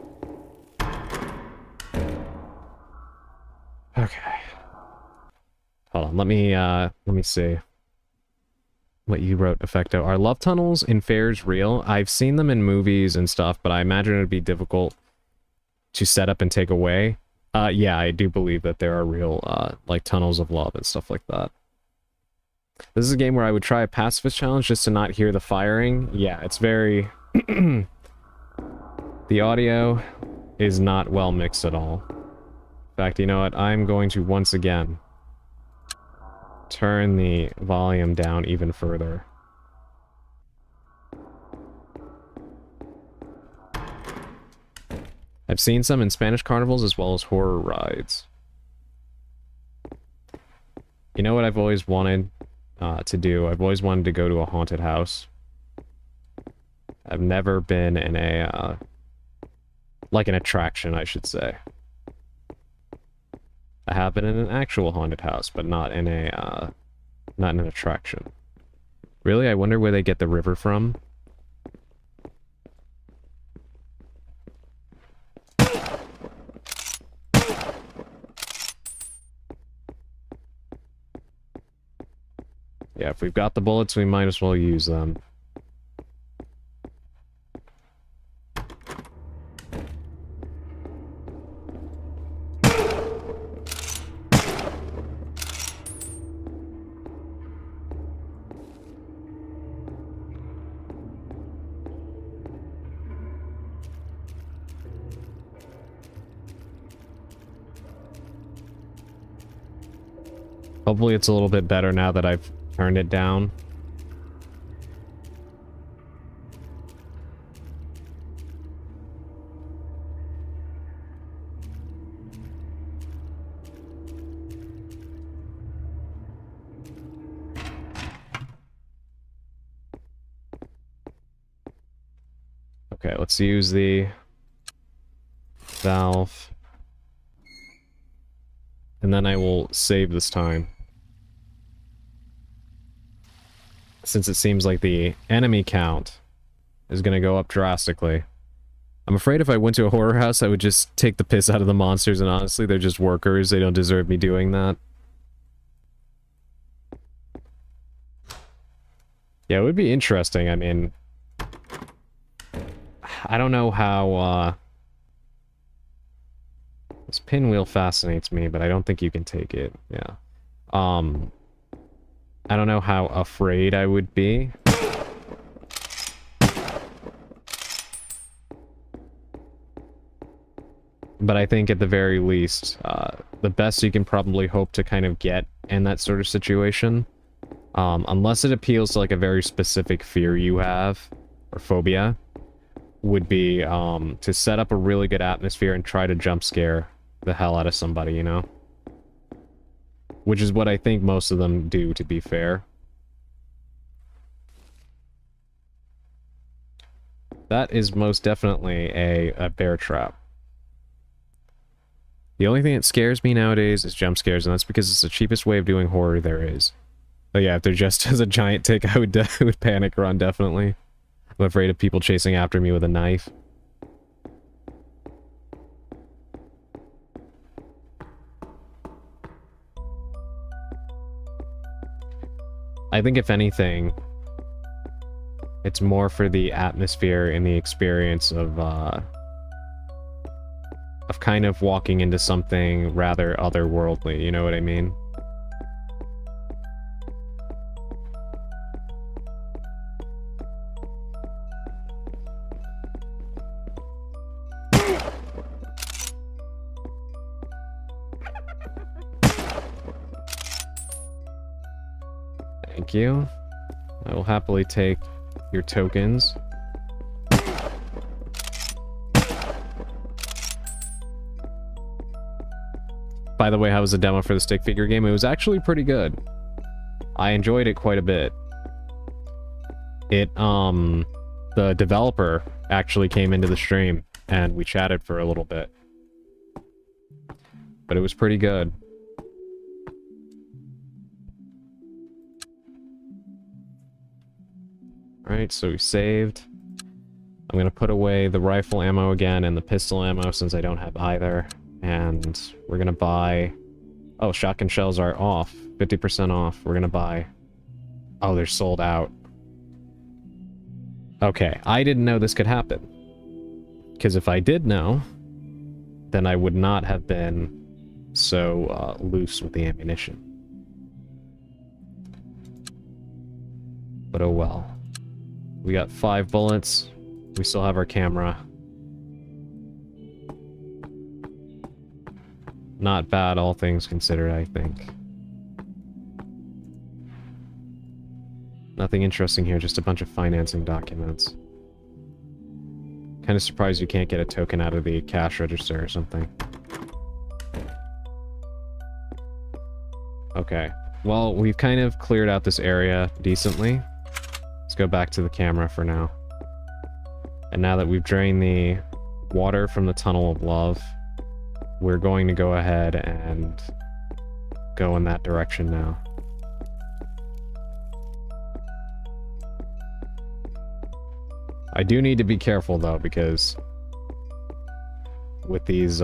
Okay. Hold on, let me see. What you wrote, Effecto. Are love tunnels in fairs real? I've seen them in movies and stuff, but I imagine it'd be difficult to set up and take away. Yeah, I do believe that there are real, like, tunnels of love and stuff like that. This is a game where I would try a pacifist challenge just to not hear the firing. Yeah, it's very... The audio is not well mixed at all. In fact, you know what? I'm going to once again turn the volume down even further. I've seen some in Spanish carnivals as well as horror rides. You know what I've always wanted to do? I've always wanted to go to a haunted house. I've never been in a, like an attraction, I should say. I have been in an actual haunted house, but not in a, not in an attraction. Really? I wonder where they get the river from. Yeah, if we've got the bullets, we might as well use them. Hopefully it's a little bit better now that I've turned it down. Okay, let's use the valve. And then I will save this time. Since it seems like the enemy count is going to go up drastically. I'm afraid if I went to a horror house, I would just take the piss out of the monsters, and honestly, they're just workers. They don't deserve me doing that. Yeah, it would be interesting. I mean, I don't know how, this pinwheel fascinates me, but I don't think you can take it. Yeah. I don't know how afraid I would be. But I think at the very least, the best you can probably hope to kind of get in that sort of situation Unless it appeals to like a very specific fear you have, or phobia, would be to set up a really good atmosphere and try to jump scare the hell out of somebody, you know? Which is what I think most of them do, to be fair. That is most definitely a bear trap. The only thing that scares me nowadays is jump scares, and that's because it's the cheapest way of doing horror there is. But yeah, if they're just as a giant tick, I would panic run, definitely. I'm afraid of people chasing after me with a knife. I think if anything, it's more for the atmosphere and the experience of kind of walking into something rather otherworldly, you know what I mean? Thank you. I will happily take your tokens. By the way, how was the demo for the stick figure game? It was actually pretty good. I enjoyed it quite a bit. The developer actually came into the stream and we chatted for a little bit. But it was pretty good. Alright, so we saved. I'm gonna put away the rifle ammo again and the pistol ammo since I don't have either. And we're gonna buy... Oh, shotgun shells are off. 50% off. We're gonna buy... Oh, they're sold out. Okay, I didn't know this could happen. Because if I did know, then I would not have been so loose with the ammunition. But oh well. We got 5 bullets. We still have our camera. Not bad, all things considered, I think. Nothing interesting here, just a bunch of financing documents. Kind of surprised you can't get a token out of the cash register or something. Okay. Well, we've kind of cleared out this area decently. Let's go back to the camera for now. And now that we've drained the water from the Tunnel of Love, we're going to go ahead and go in that direction now. I do need to be careful though, because with these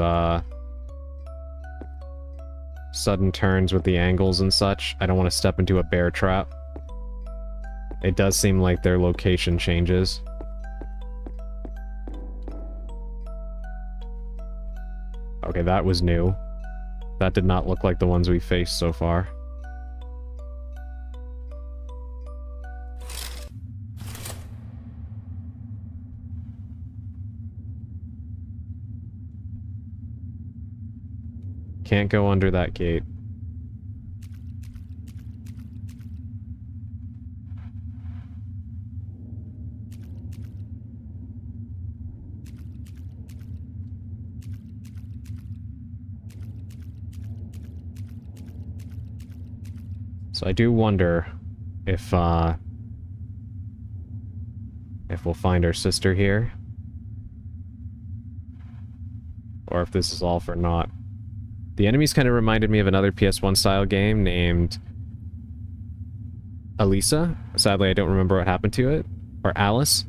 sudden turns with the angles and such, I don't want to step into a bear trap. It does seem like their location changes. Okay, that was new. That did not look like the ones we faced so far. Can't go under that gate. So I do wonder if we'll find our sister here. Or if this is all for naught. The enemies kind of reminded me of another PS1 style game named Elisa. Sadly, I don't remember what happened to it. Or Alice.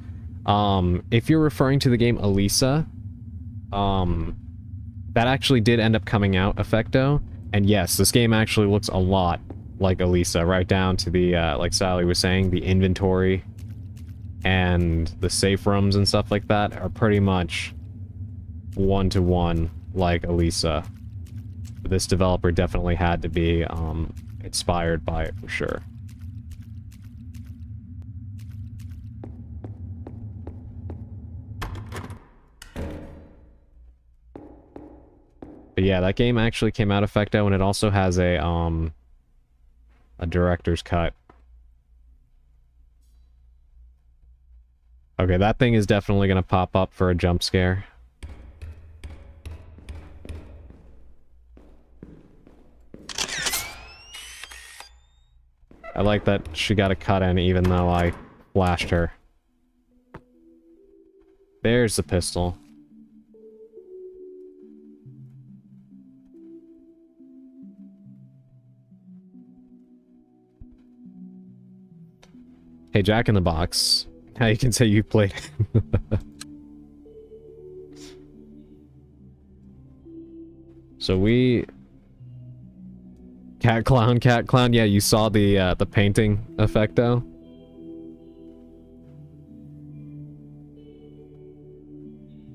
If you're referring to the game Elisa, that actually did end up coming out, Effecto. And yes, this game actually looks a lot like Elisa, right down to the, like Sally was saying, the inventory and the safe rooms and stuff like that are pretty much one-to-one like Elisa. But this developer definitely had to be inspired by it for sure. But yeah, that game actually came out Effecto, and it also has a director's cut Okay, that thing is definitely gonna pop up for a jump scare. I like that she got a cut in even though I flashed her. There's the pistol. Hey, Jack in the Box. Now you can say you played. So we... Cat clown. Yeah, you saw the painting effect though.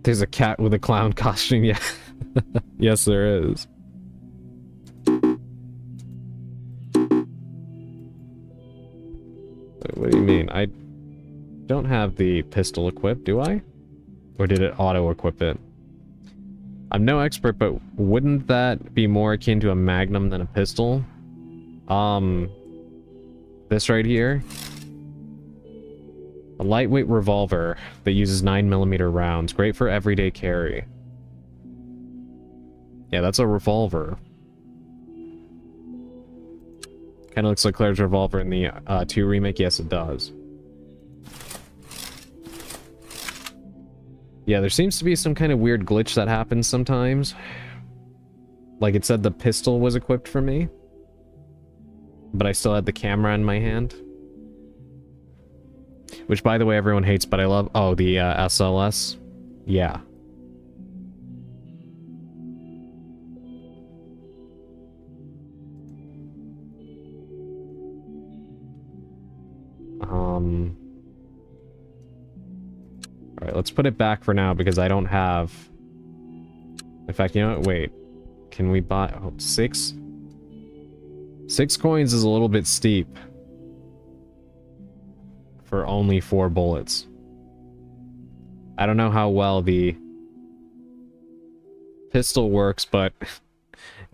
There's a cat with a clown costume, yeah. Yes, there is. Wait, what do you mean? I don't have the pistol equipped, do I? Or did it auto-equip it? I'm no expert, but wouldn't that be more akin to a magnum than a pistol? This right here? A lightweight revolver that uses 9mm rounds. Great for everyday carry. Yeah, that's a revolver. Kinda looks like Claire's revolver in the 2 remake. Yes, it does. Yeah, there seems to be some kind of weird glitch that happens sometimes. Like it said the pistol was equipped for me, but I still had the camera in my hand. Which, by the way, everyone hates, but I love... Oh, the SLS? Yeah. Alright, let's put it back for now because I don't have... In fact, you know what? Wait. Can we buy... Oh, 6? 6 coins is a little bit steep. For only 4 bullets. I don't know how well the pistol works, but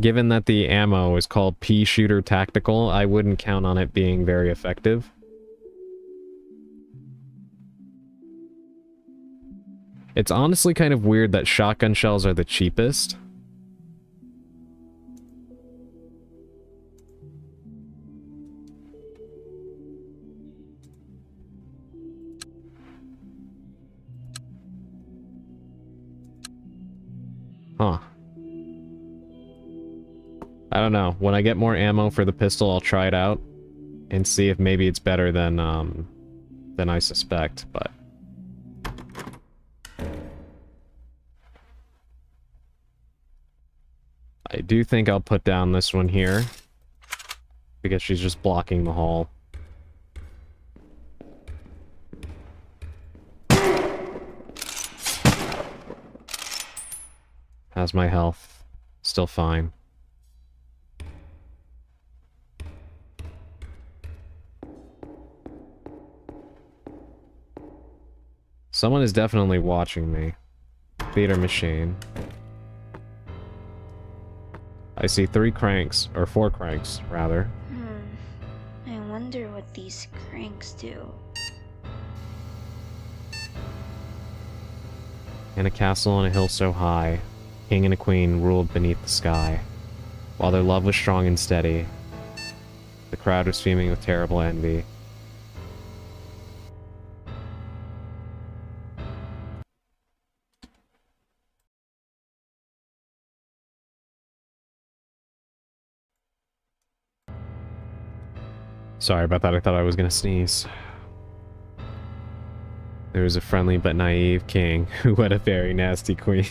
given that the ammo is called Pea Shooter Tactical, I wouldn't count on it being very effective. It's honestly kind of weird that shotgun shells are the cheapest. Huh. I don't know. When I get more ammo for the pistol, I'll try it out and see if maybe it's better than I suspect, but... I do think I'll put down this one here because she's just blocking the hall. How's my health? Still fine. Someone is definitely watching me. Theater machine. I see 3 cranks, or 4 cranks, rather. I wonder what these cranks do. In a castle on a hill so high, king and a queen ruled beneath the sky. While their love was strong and steady, the crowd was fuming with terrible envy. Sorry about that, I thought I was gonna sneeze. There was a friendly but naive king who had a very nasty queen.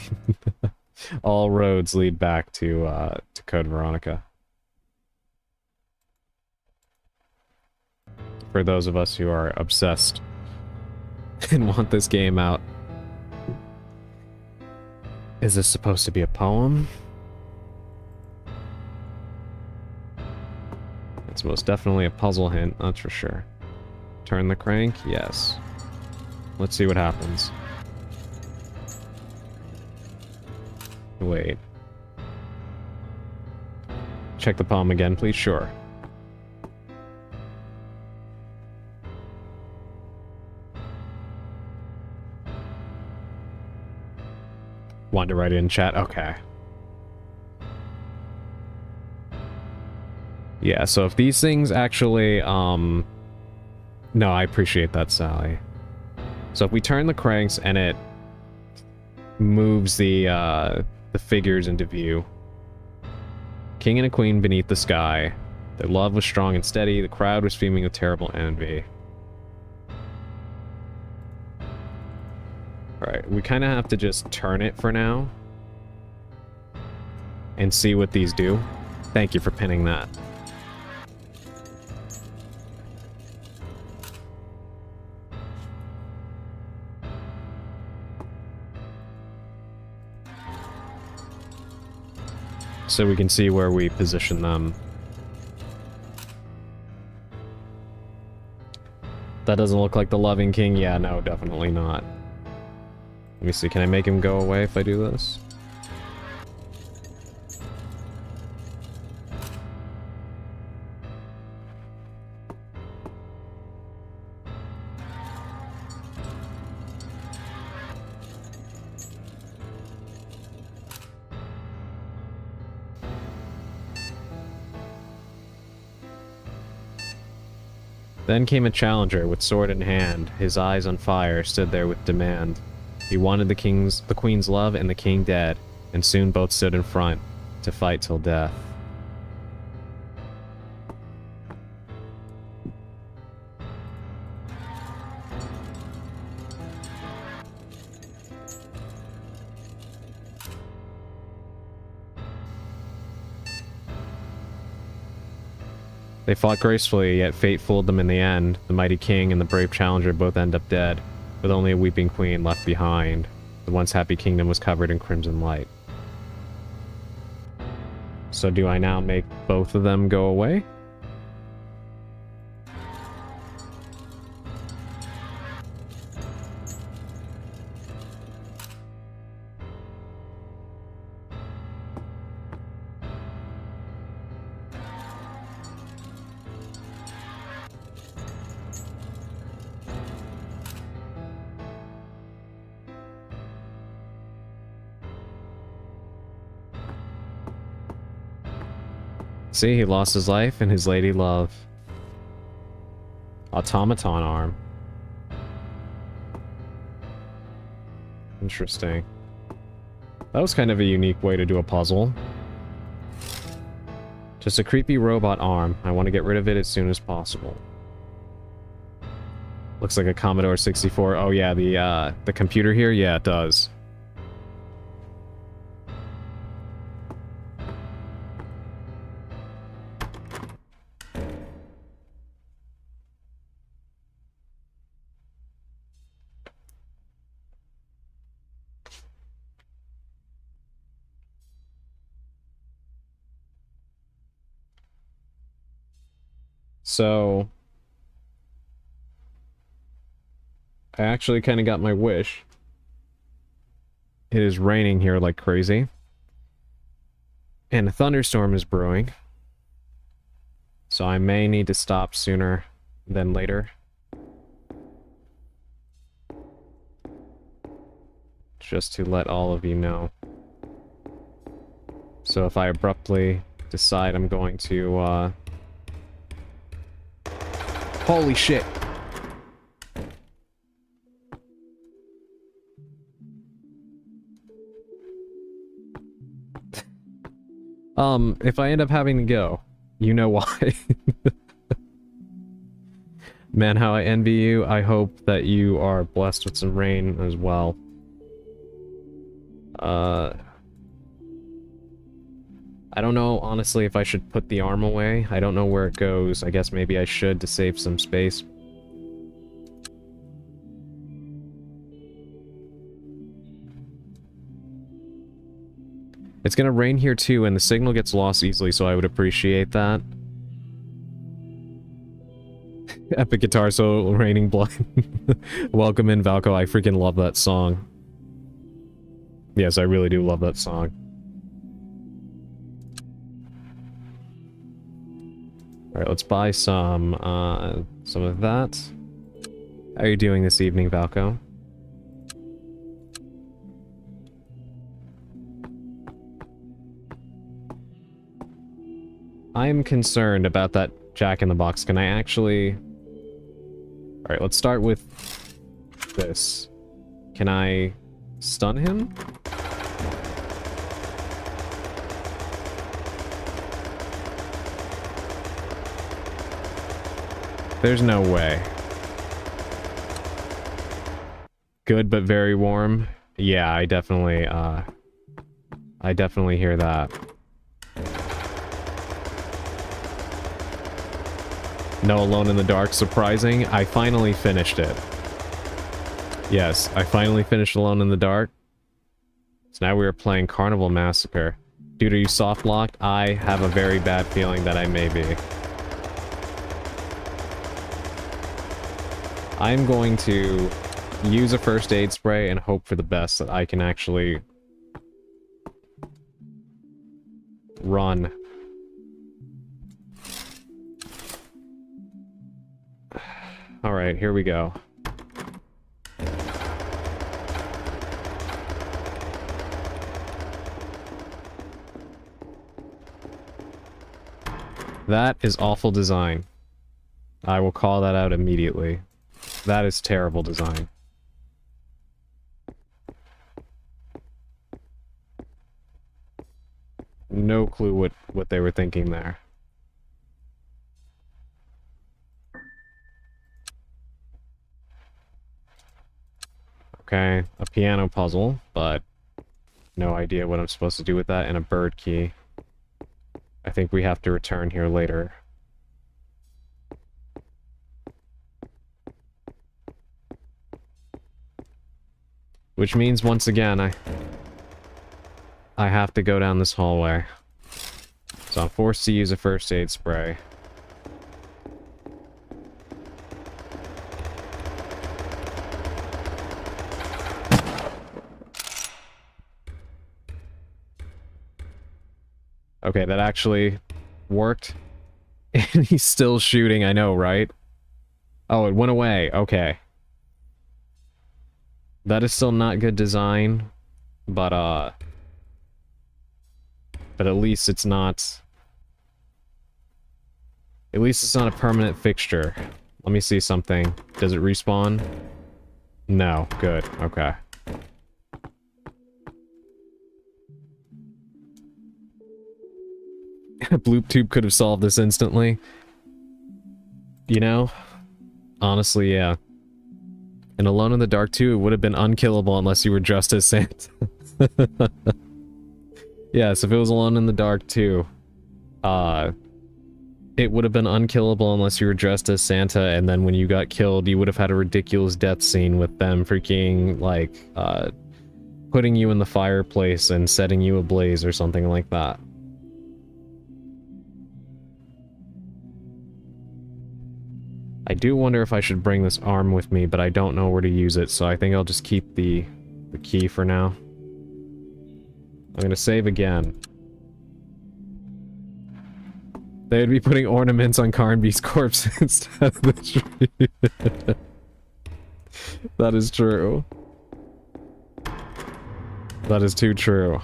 All roads lead back to Code Veronica. For those of us who are obsessed and want this game out. Is this supposed to be a poem? It's most definitely a puzzle hint, that's for sure. Turn the crank? Yes. Let's see what happens. Wait. Check the poem again, please? Sure. Wanted to write it in chat? Okay. Yeah, so if these things actually, no, I appreciate that, Sally. So if we turn the cranks and it moves the figures into view. King and a queen beneath the sky. Their love was strong and steady. The crowd was fuming with terrible envy. Alright, we kind of have to just turn it for now. And see what these do. Thank you for pinning that. So we can see where we position them. That doesn't look like the loving king. Yeah, no, definitely not. Let me see, can I make him go away if I do this? Then came a challenger with sword in hand, his eyes on fire, stood there with demand. He wanted the queen's love and the king dead, and soon both stood in front to fight till death. They fought gracefully, yet fate fooled them in the end. The mighty king and the brave challenger both end up dead, with only a weeping queen left behind. The once happy kingdom was covered in crimson light. So do I now make both of them go away? See, he lost his life and his lady love. Automaton arm. Interesting. That was kind of a unique way to do a puzzle. Just a creepy robot arm. I want to get rid of it as soon as possible. Looks like a Commodore 64. Oh yeah, the computer here? Yeah, it does. So, I actually kind of got my wish. It is raining here like crazy. And a thunderstorm is brewing. So I may need to stop sooner than later. Just to let all of you know. So if I abruptly decide I'm going to, holy shit! If I end up having to go, you know why. Man, how I envy you. I hope that you are blessed with some rain as well. I don't know, honestly, if I should put the arm away. I don't know where it goes. I guess maybe I should to save some space. It's gonna rain here too, and the signal gets lost easily, so I would appreciate that. Epic guitar solo, Raining Blood. Welcome in, Valko. I freaking love that song. Yes, I really do love that song. Alright, let's buy some of that. How are you doing this evening, Valko? I'm concerned about that Jack-in-the-Box. Can I actually... Alright, let's start with this. Can I stun him? There's no way. Good, but very warm. Yeah, I definitely hear that. No Alone in the Dark, surprising. I finally finished it. Yes, I finally finished Alone in the Dark. So now we are playing Carnival Massacre. Dude, are you soft locked? I have a very bad feeling that I may be. I'm going to use a first aid spray and hope for the best that I can actually run. Alright, here we go. That is awful design. I will call that out immediately. That is terrible design. No clue what they were thinking there. Okay, a piano puzzle, but no idea what I'm supposed to do with that, and a bird key. I think we have to return here later. Which means, once again, I have to go down this hallway. So I'm forced to use a first aid spray. Okay, that actually worked. And he's still shooting, I know, right? Oh, it went away. Okay. That is still not good design, but at least it's not... At least it's not a permanent fixture. Let me see something. Does it respawn? No. Good. Okay. Bloop Tube could have solved this instantly. You know? Honestly, yeah. And Alone in the Dark 2, it would have been unkillable unless you were dressed as Santa. Yes, if it was Alone in the Dark 2, it would have been unkillable unless you were dressed as Santa, and then when you got killed, you would have had a ridiculous death scene with them freaking, like, putting you in the fireplace and setting you ablaze or something like that. I do wonder if I should bring this arm with me, but I don't know where to use it, so I think I'll just keep the key for now. I'm gonna save again. They would be putting ornaments on Carnby's corpse instead of the tree. That is true. That is too true.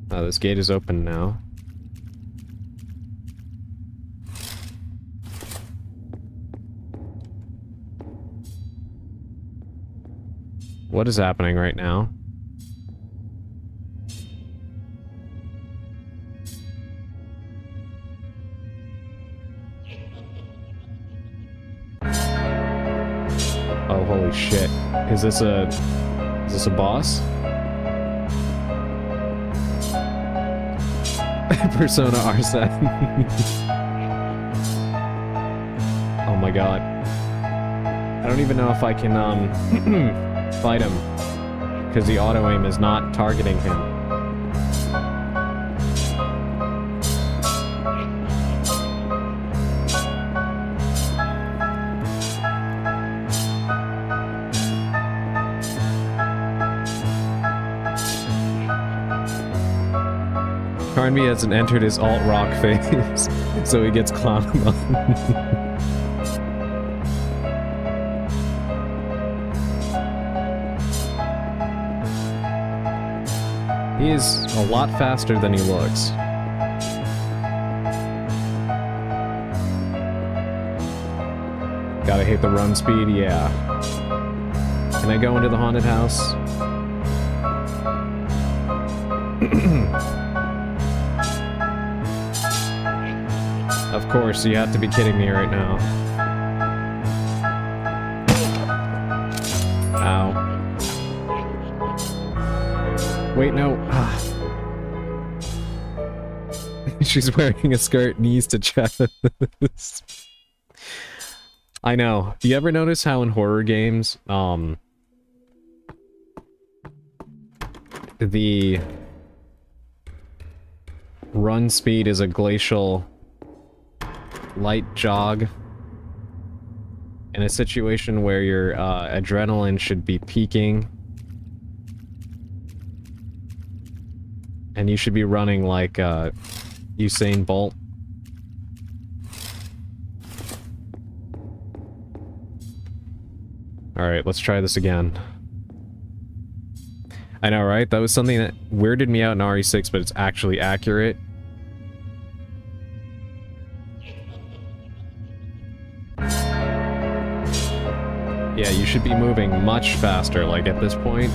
This gate is open now. What is happening right now? Oh, holy shit. Is this a boss? Persona Arset. Oh my god. I don't even know if I can, fight him. Because the auto-aim is not targeting him. Carnby hasn't entered his alt-rock phase, so he gets clowned on. He is a lot faster than he looks. Gotta hit the run speed, yeah. Can I go into the haunted house? Of course, you have to be kidding me right now. Ow. Wait, no. She's wearing a skirt, knees to chest. I know. Do you ever notice how in horror games, the run speed is a glacial light jog in a situation where your adrenaline should be peaking and you should be running like Usain Bolt. Alright, let's try this again. I know, right? That was something that weirded me out in RE6, but it's actually accurate. Yeah, you should be moving much faster, like at this point.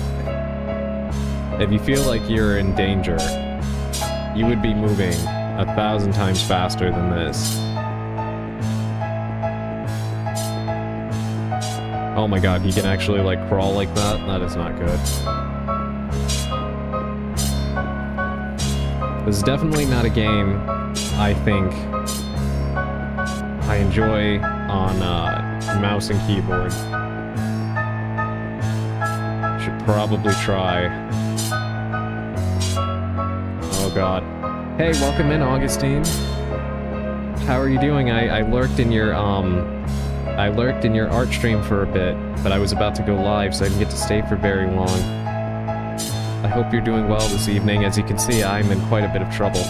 If you feel like you're in danger, you would be moving 1,000 times faster than this. Oh my god, he can actually like crawl like that? That is not good. This is definitely not a game I think I enjoy on mouse and keyboard. Should probably try. Oh god. Hey, welcome in, Augustine. How are you doing? I lurked in your art stream for a bit, but I was about to go live, so I didn't get to stay for very long. I hope you're doing well this evening. As you can see, I'm in quite a bit of trouble.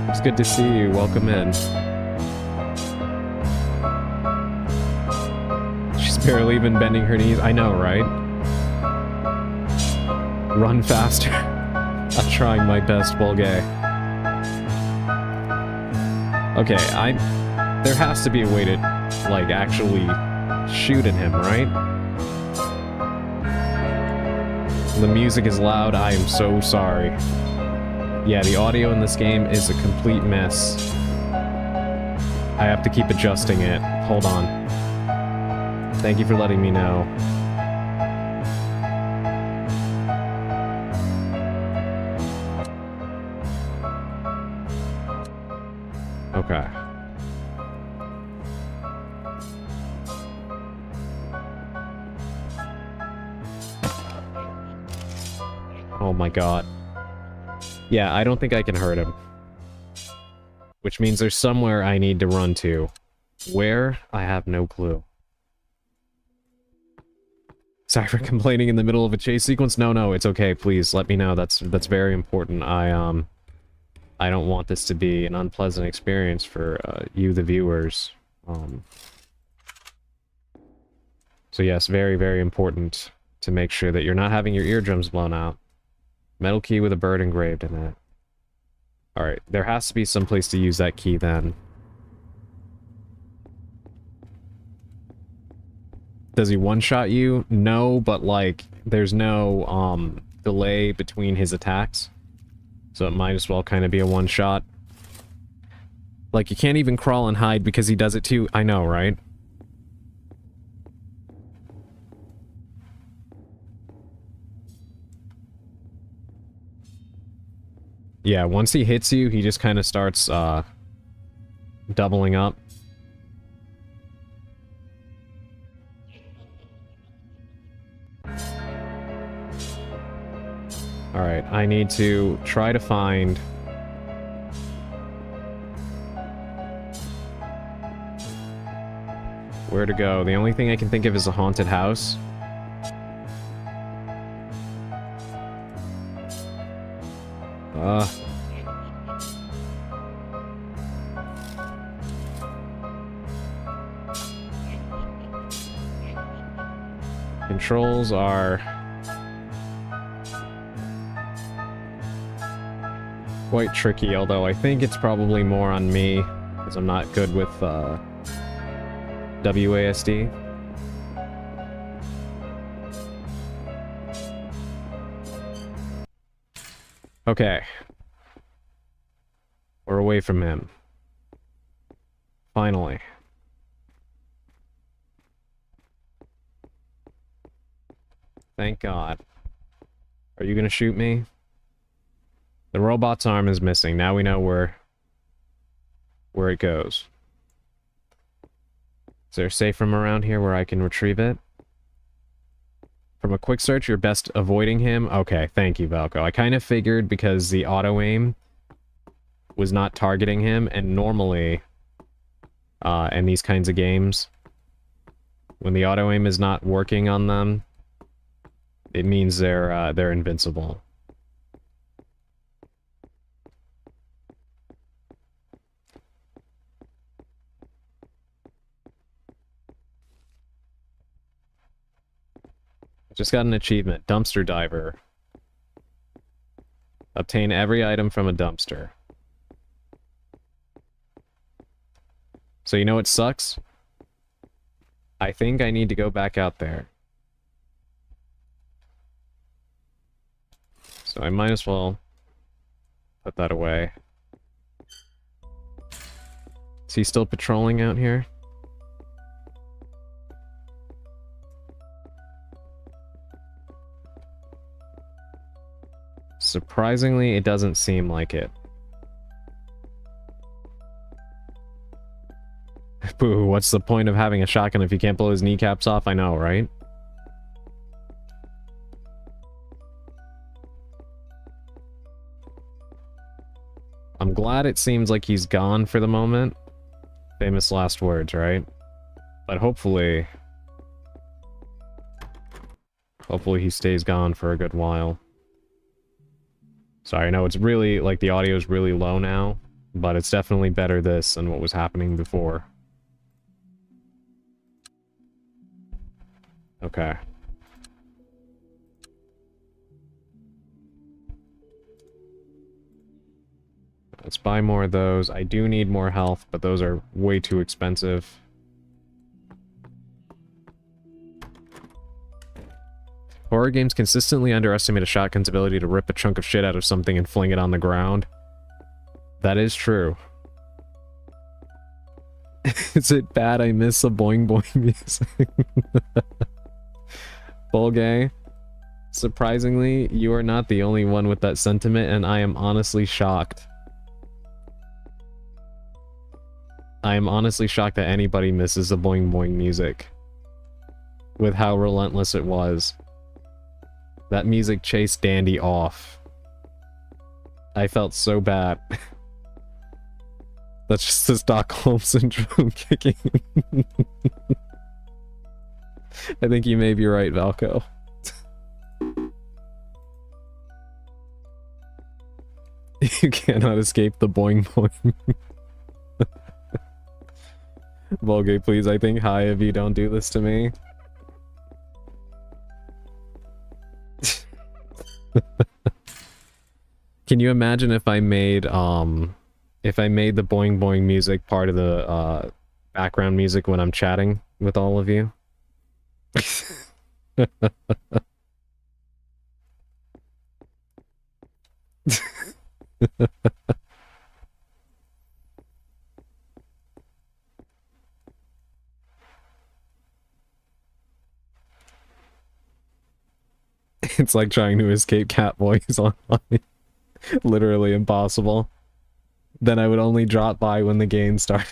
It's good to see you. Welcome in. She's barely even bending her knees. I know, right? Run faster. I'm trying my best, Volgay. Okay, there has to be a way to, like, actually shoot at him, right? The music is loud. I am so sorry. Yeah, the audio in this game is a complete mess. I have to keep adjusting it. Hold on. Thank you for letting me know. Okay. Oh my god. Yeah, I don't think I can hurt him. Which means there's somewhere I need to run to. Where? I have no clue. Sorry for complaining in the middle of a chase sequence. No, it's okay. Please let me know. That's very important. I don't want this to be an unpleasant experience for you, the viewers. So yes, very, very important to make sure that you're not having your eardrums blown out. Metal key with a bird engraved in it. Alright, there has to be some place to use that key then. Does he one-shot you? No, but like, there's no delay between his attacks. So it might as well kind of be a one-shot. Like, you can't even crawl and hide because he does it too. I know, right? Yeah, once he hits you, he just kind of starts, doubling up. Alright, I need to try to find... where to go. The only thing I can think of is a haunted house. Controls are... quite tricky, although I think it's probably more on me, because I'm not good with WASD. Okay. We're away from him. Finally. Thank God. Are you gonna shoot me? The robot's arm is missing. Now we know where it goes. Is there a safe room around here where I can retrieve it? From a quick search, you're best avoiding him? Okay, thank you, Valko. I kind of figured because the auto-aim was not targeting him, and normally, in these kinds of games, when the auto-aim is not working on them, it means they're invincible. Just got an achievement. Dumpster diver. Obtain every item from a dumpster. So you know what sucks? I think I need to go back out there. So I might as well put that away. Is he still patrolling out here? Surprisingly, it doesn't seem like it. Boo, what's the point of having a shotgun if you can't blow his kneecaps off? I know, right? I'm glad it seems like he's gone for the moment. Famous last words, right? But hopefully he stays gone for a good while. Sorry, no, it's really, like, the audio is really low now, but it's definitely better this than what was happening before. Okay. Let's buy more of those. I do need more health, but those are way too expensive. Horror games consistently underestimate a shotgun's ability to rip a chunk of shit out of something and fling it on the ground. That is true. Is it bad I miss the boing boing music? Bulgay, surprisingly, you are not the only one with that sentiment, and I am honestly shocked. I am honestly shocked that anybody misses the boing boing music. With how relentless it was. That music chased Dandy off. I felt so bad. That's just the Stockholm Syndrome kicking. I think you may be right, Valko. You cannot escape the boing boing. Volgay, please, I think high of you, don't do this to me. Can you imagine if I made the boing boing music part of the background music when I'm chatting with all of you? It's like trying to escape Catboys online. Literally impossible. Then I would only drop by when the game started.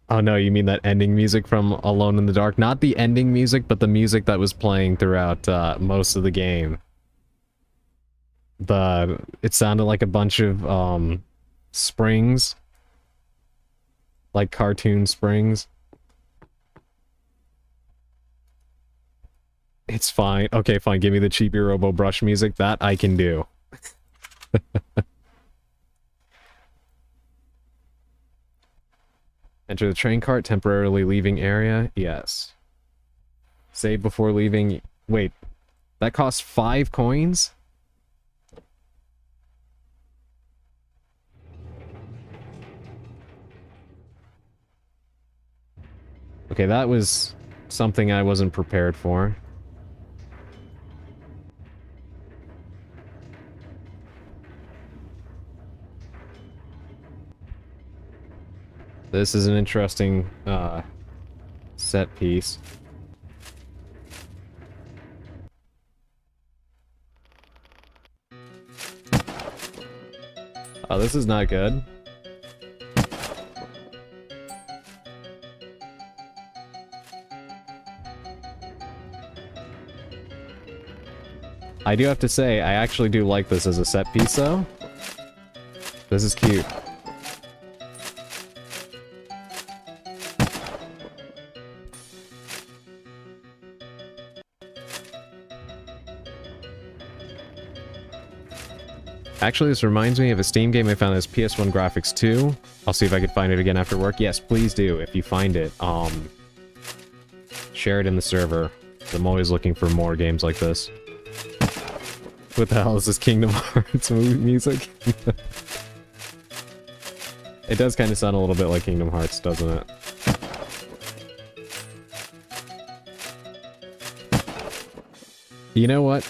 Oh no, you mean that ending music from Alone in the Dark? Not the ending music, but the music that was playing throughout most of the game. It sounded like a bunch of springs. Like cartoon springs. It's fine. Okay, fine. Give me the cheapy Robo Brush music. That I can do. Enter the train cart, temporarily leaving area. Yes. Save before leaving. Wait. That costs 5 coins? Okay, that was something I wasn't prepared for. This is an interesting set piece. Oh, this is not good. I do have to say, I actually do like this as a set piece, though. This is cute. Actually, this reminds me of a Steam game I found as PS1 Graphics 2. I'll see if I can find it again after work. Yes, please do. If you find it, share it in the server. I'm always looking for more games like this. What the hell is this Kingdom Hearts music? It does kind of sound a little bit like Kingdom Hearts, doesn't it? You know what?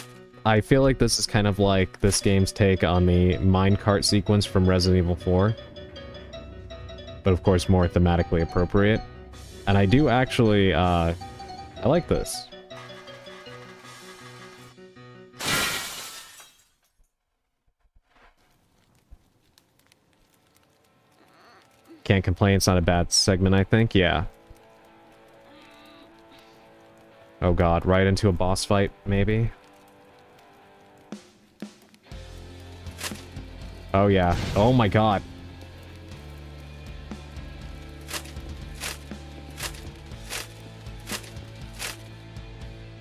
I feel like this is kind of like this game's take on the minecart sequence from Resident Evil 4. But of course more thematically appropriate. And I do actually, I like this. Can't complain, it's not a bad segment, I think, yeah. Oh god, right into a boss fight, maybe? Oh yeah. Oh my god.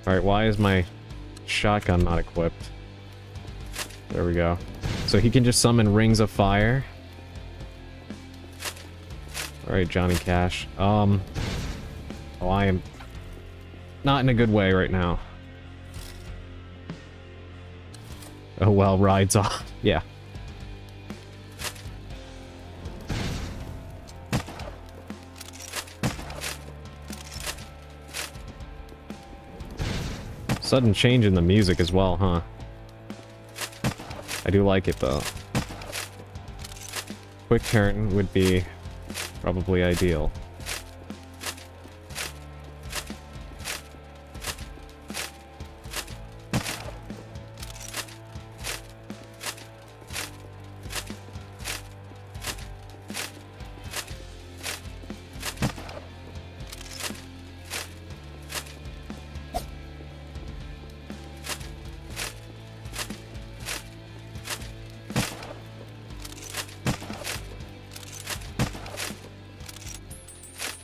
Alright, why is my shotgun not equipped? There we go. So he can just summon rings of fire. Alright, Johnny Cash. Oh, I am not in a good way right now. Oh well, rides off. Yeah. Sudden change in the music as well, huh? I do like it though. Quick turn would be probably ideal.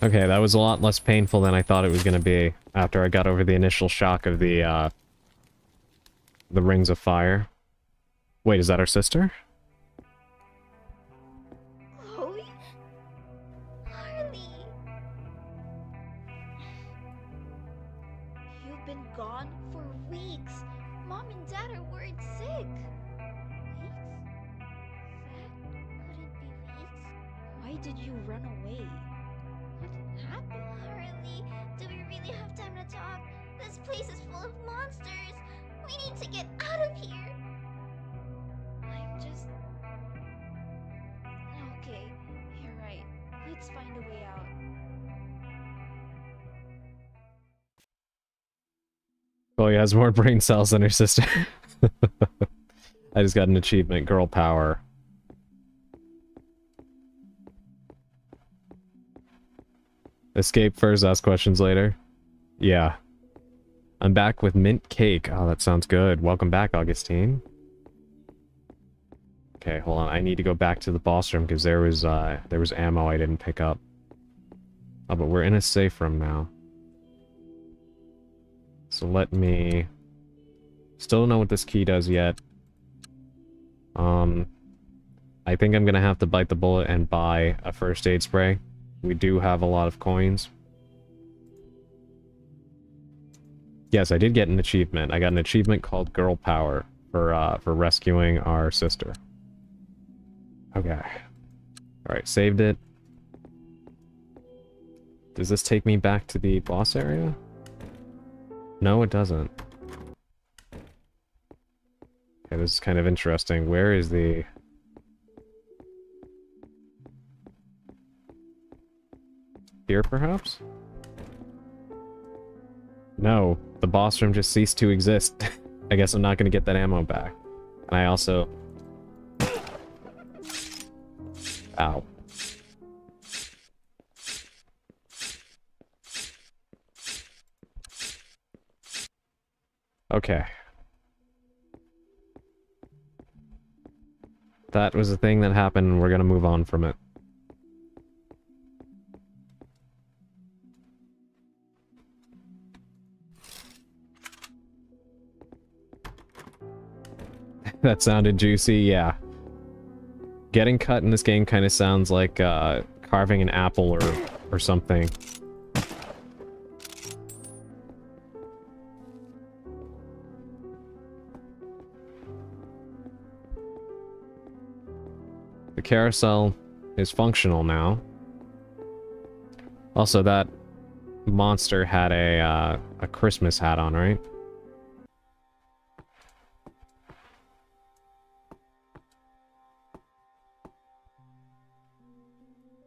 Okay, that was a lot less painful than I thought it was going to be after I got over the initial shock of the rings of fire. Wait, is that our sister? Chloe? Harley? You've been gone for weeks. Mom and Dad are worried sick. Weeks? That couldn't be weeks. Why did you run away? What happened? Harley, do we really have time to talk? This place is full of monsters. We need to get out of here. I'm just... Okay, you're right. Let's find a way out. Chloe has more brain cells than her sister. I just got an achievement, girl power. Escape first, ask questions later. Yeah. I'm back with mint cake. Oh, that sounds good. Welcome back, Augustine. Okay, hold on. I need to go back to the boss room because there was ammo I didn't pick up. Oh, but we're in a safe room now. So let me... Still don't know what this key does yet. I think I'm gonna have to bite the bullet and buy a first aid spray. We do have a lot of coins. Yes, I did get an achievement. I got an achievement called Girl Power for rescuing our sister. Okay. Alright, saved it. Does this take me back to the boss area? No, it doesn't. Okay, this is kind of interesting. Where is the... Here, perhaps? No, the boss room just ceased to exist. I guess I'm not gonna get that ammo back. And I also... Ow. Okay. That was a thing that happened, and we're gonna move on from it. That sounded juicy, yeah. Getting cut in this game kind of sounds like carving an apple or something. The carousel is functional now. Also, that monster had a Christmas hat on, right?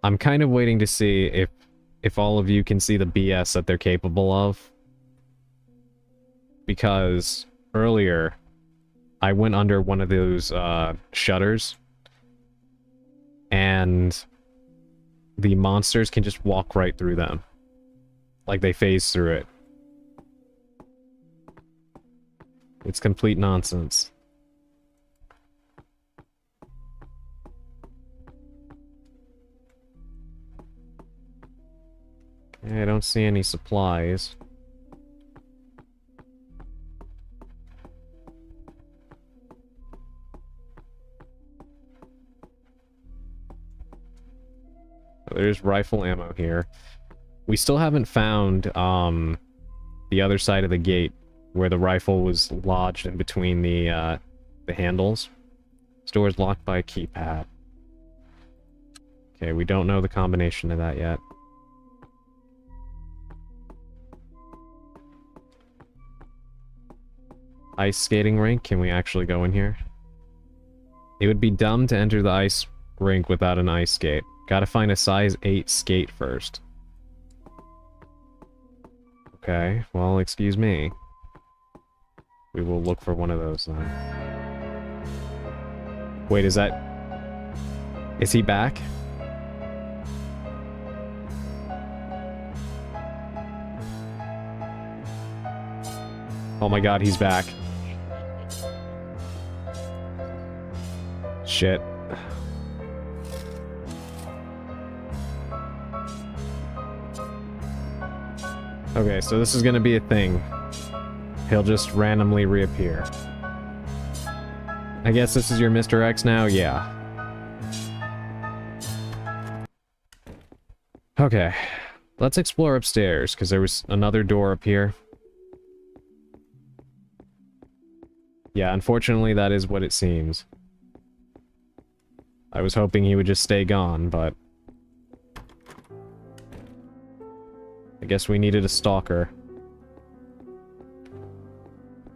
I'm kind of waiting to see if all of you can see the BS that they're capable of. Because earlier, I went under one of those shutters, and the monsters can just walk right through them. Like they phase through it. It's complete nonsense. I don't see any supplies. There's rifle ammo here. We still haven't found the other side of the gate where the rifle was lodged in between the handles. This door is locked by a keypad. Okay, we don't know the combination of that yet. Ice skating rink, can we actually go in here? It would be dumb to enter the ice rink without an ice skate. Gotta find a size 8 skate first. Okay, well, excuse me. We will look for one of those then. Wait, is that... Is he back? Oh my god, he's back. Shit. Okay, so this is gonna be a thing. He'll just randomly reappear. I guess this is your Mr. X now? Yeah. Okay. Let's explore upstairs, because there was another door up here. Yeah, unfortunately that is what it seems. I was hoping he would just stay gone, but... I guess we needed a stalker.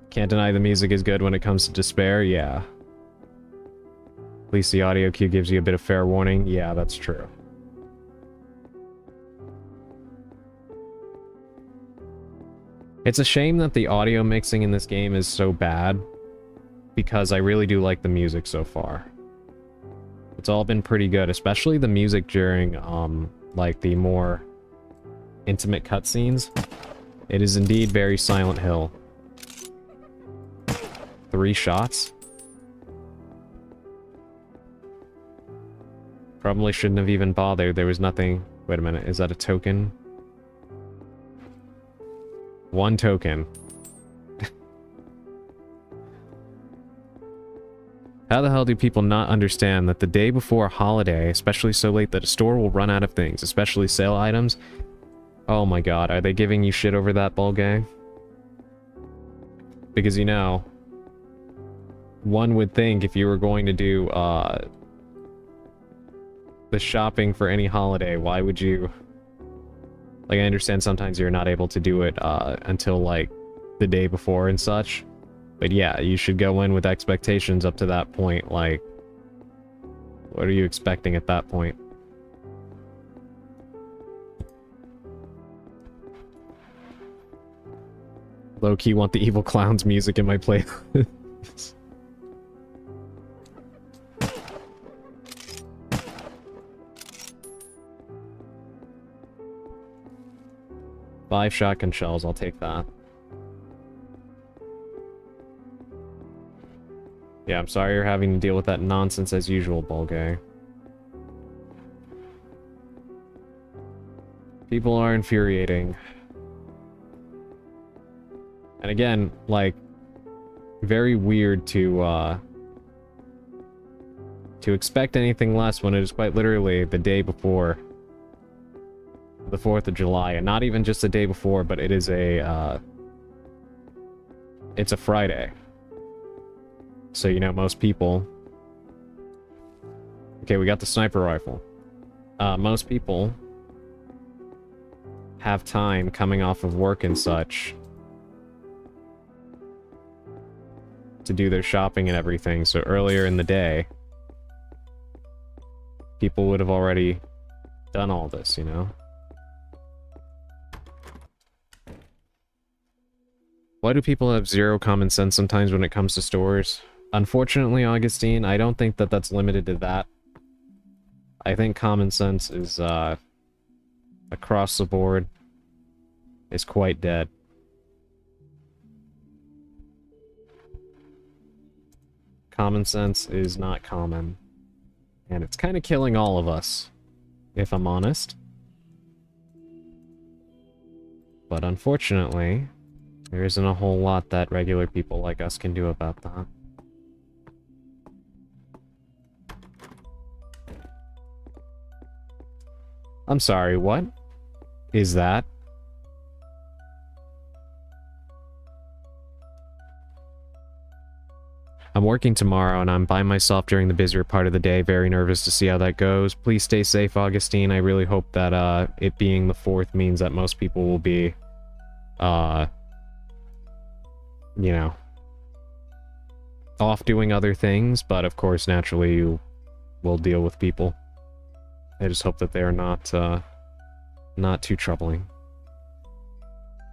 Can't deny the music is good when it comes to despair, yeah. At least the audio cue gives you a bit of fair warning, yeah, that's true. It's a shame that the audio mixing in this game is so bad, because I really do like the music so far. It's all been pretty good, especially the music during, like, the more intimate cutscenes. It is indeed very Silent Hill. 3 shots? Probably shouldn't have even bothered, there was nothing... Wait a minute, is that a token? 1 token. How the hell do people not understand that the day before a holiday, especially so late that a store will run out of things, especially sale items? Oh my god, are they giving you shit over that, ball gang? Because, you know, one would think if you were going to do, the shopping for any holiday, why would you... Like, I understand sometimes you're not able to do it, until, like, the day before and such. But yeah, you should go in with expectations up to that point, like... What are you expecting at that point? Low-key want the Evil Clowns music in my playlist. 5 shotgun shells, I'll take that. Yeah, I'm sorry you're having to deal with that nonsense as usual, Bulgay. People are infuriating. And again, like, very weird to expect anything less when it is quite literally the day before the 4th of July, and not even just the day before, but it is a, it's a Friday. So, you know, most people... Okay, we got the sniper rifle. Most people have time coming off of work and such to do their shopping and everything, so earlier in the day, people would have already done all this, you know? Why do people have zero common sense sometimes when it comes to stores? Unfortunately, Augustine, I don't think that that's limited to that. I think common sense is, across the board, is quite dead. Common sense is not common. And it's kind of killing all of us, if I'm honest. But unfortunately, there isn't a whole lot that regular people like us can do about that. I'm sorry, what is that? I'm working tomorrow and I'm by myself during the busier part of the day, very nervous to see how that goes. Please stay safe, Augustine. I really hope that it being the 4th means that most people will be, you know, off doing other things, but of course, naturally, you will deal with people. I just hope that they are not too troubling.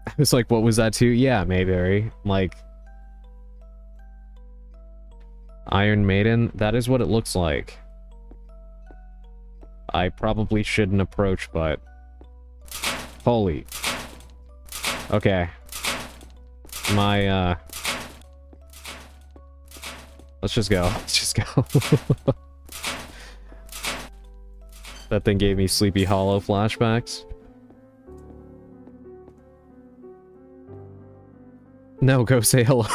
I was like, what was that too? Yeah, Mayberry. Like, Iron Maiden, that is what it looks like. I probably shouldn't approach, but... Holy. Okay. My, let's just go. Let's just go. That thing gave me Sleepy Hollow flashbacks. No, go say hello.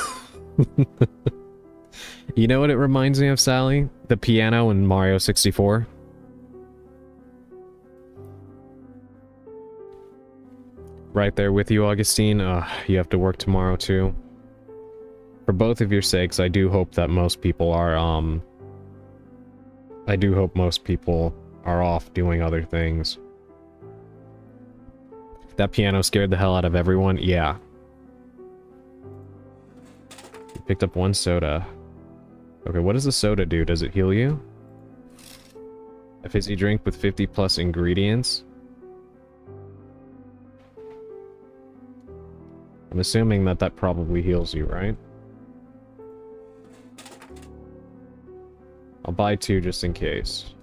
You know what it reminds me of, Sally? The piano in Mario 64. Right there with you, Augustine. You have to work tomorrow, too. For both of your sakes, I do hope that most people are, I do hope most people are off doing other things. That piano scared the hell out of everyone. Yeah. You picked up 1 soda. Okay, what does the soda do? Does it heal you? A fizzy drink with 50+ ingredients? I'm assuming that that probably heals you, right? I'll buy 2 just in case.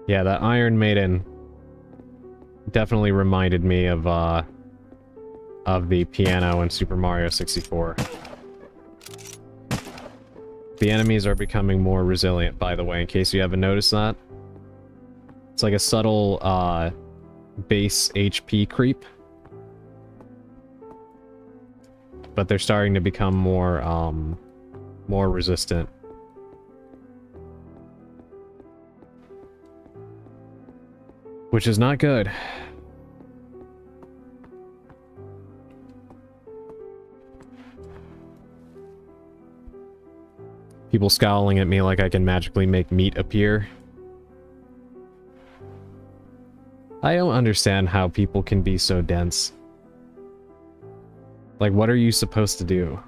Yeah, that Iron Maiden definitely reminded me of the piano in Super Mario 64. The enemies are becoming more resilient, by the way, in case you haven't noticed that. It's like a subtle, base HP creep. but they're starting to become more, more resistant. Which is not good. People scowling at me like I can magically make meat appear. I don't understand how people can be so dense. Like, what are you supposed to do?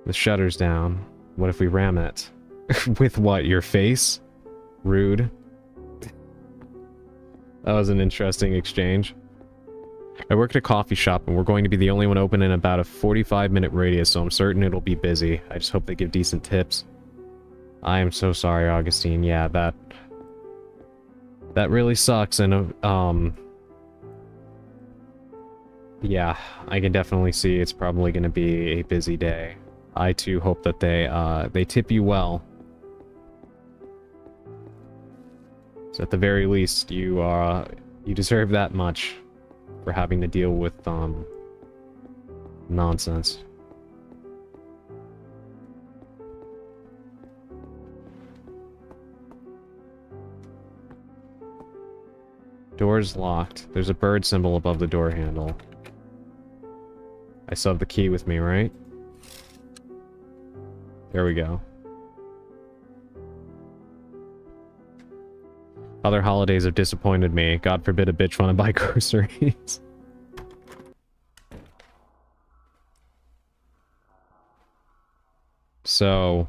The shutter's down. What if we ram it? With what? Your face? Rude. That was an interesting exchange. I work at a coffee shop and we're going to be the only one open in about a 45-minute radius, so I'm certain it'll be busy. I just hope they give decent tips. I am so sorry, Augustine. Yeah, that really sucks, and yeah, I can definitely see it's probably going to be a busy day. I too hope that they tip you well. So at the very least, you deserve that much for having to deal with nonsense. Door's locked. There's a bird symbol above the door handle. I still have the key with me, right? There we go. Other holidays have disappointed me. God forbid a bitch want to buy groceries. So...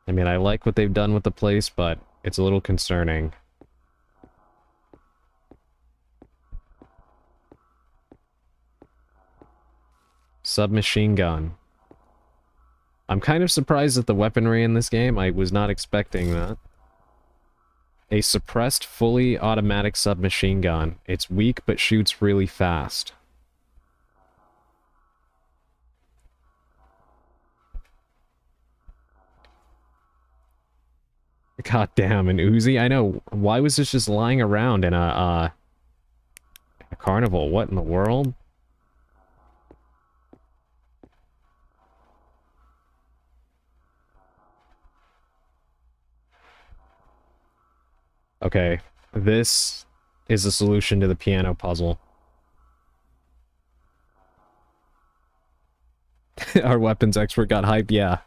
I mean, I like what they've done with the place, but it's a little concerning. Submachine gun. I'm kind of surprised at the weaponry in this game. I was not expecting that. A suppressed, fully automatic submachine gun. It's weak, but shoots really fast. God damn, an Uzi? I know. Why was this just lying around in a carnival? What in the world? Okay, this is a solution to the piano puzzle. Our weapons expert got hype, yeah.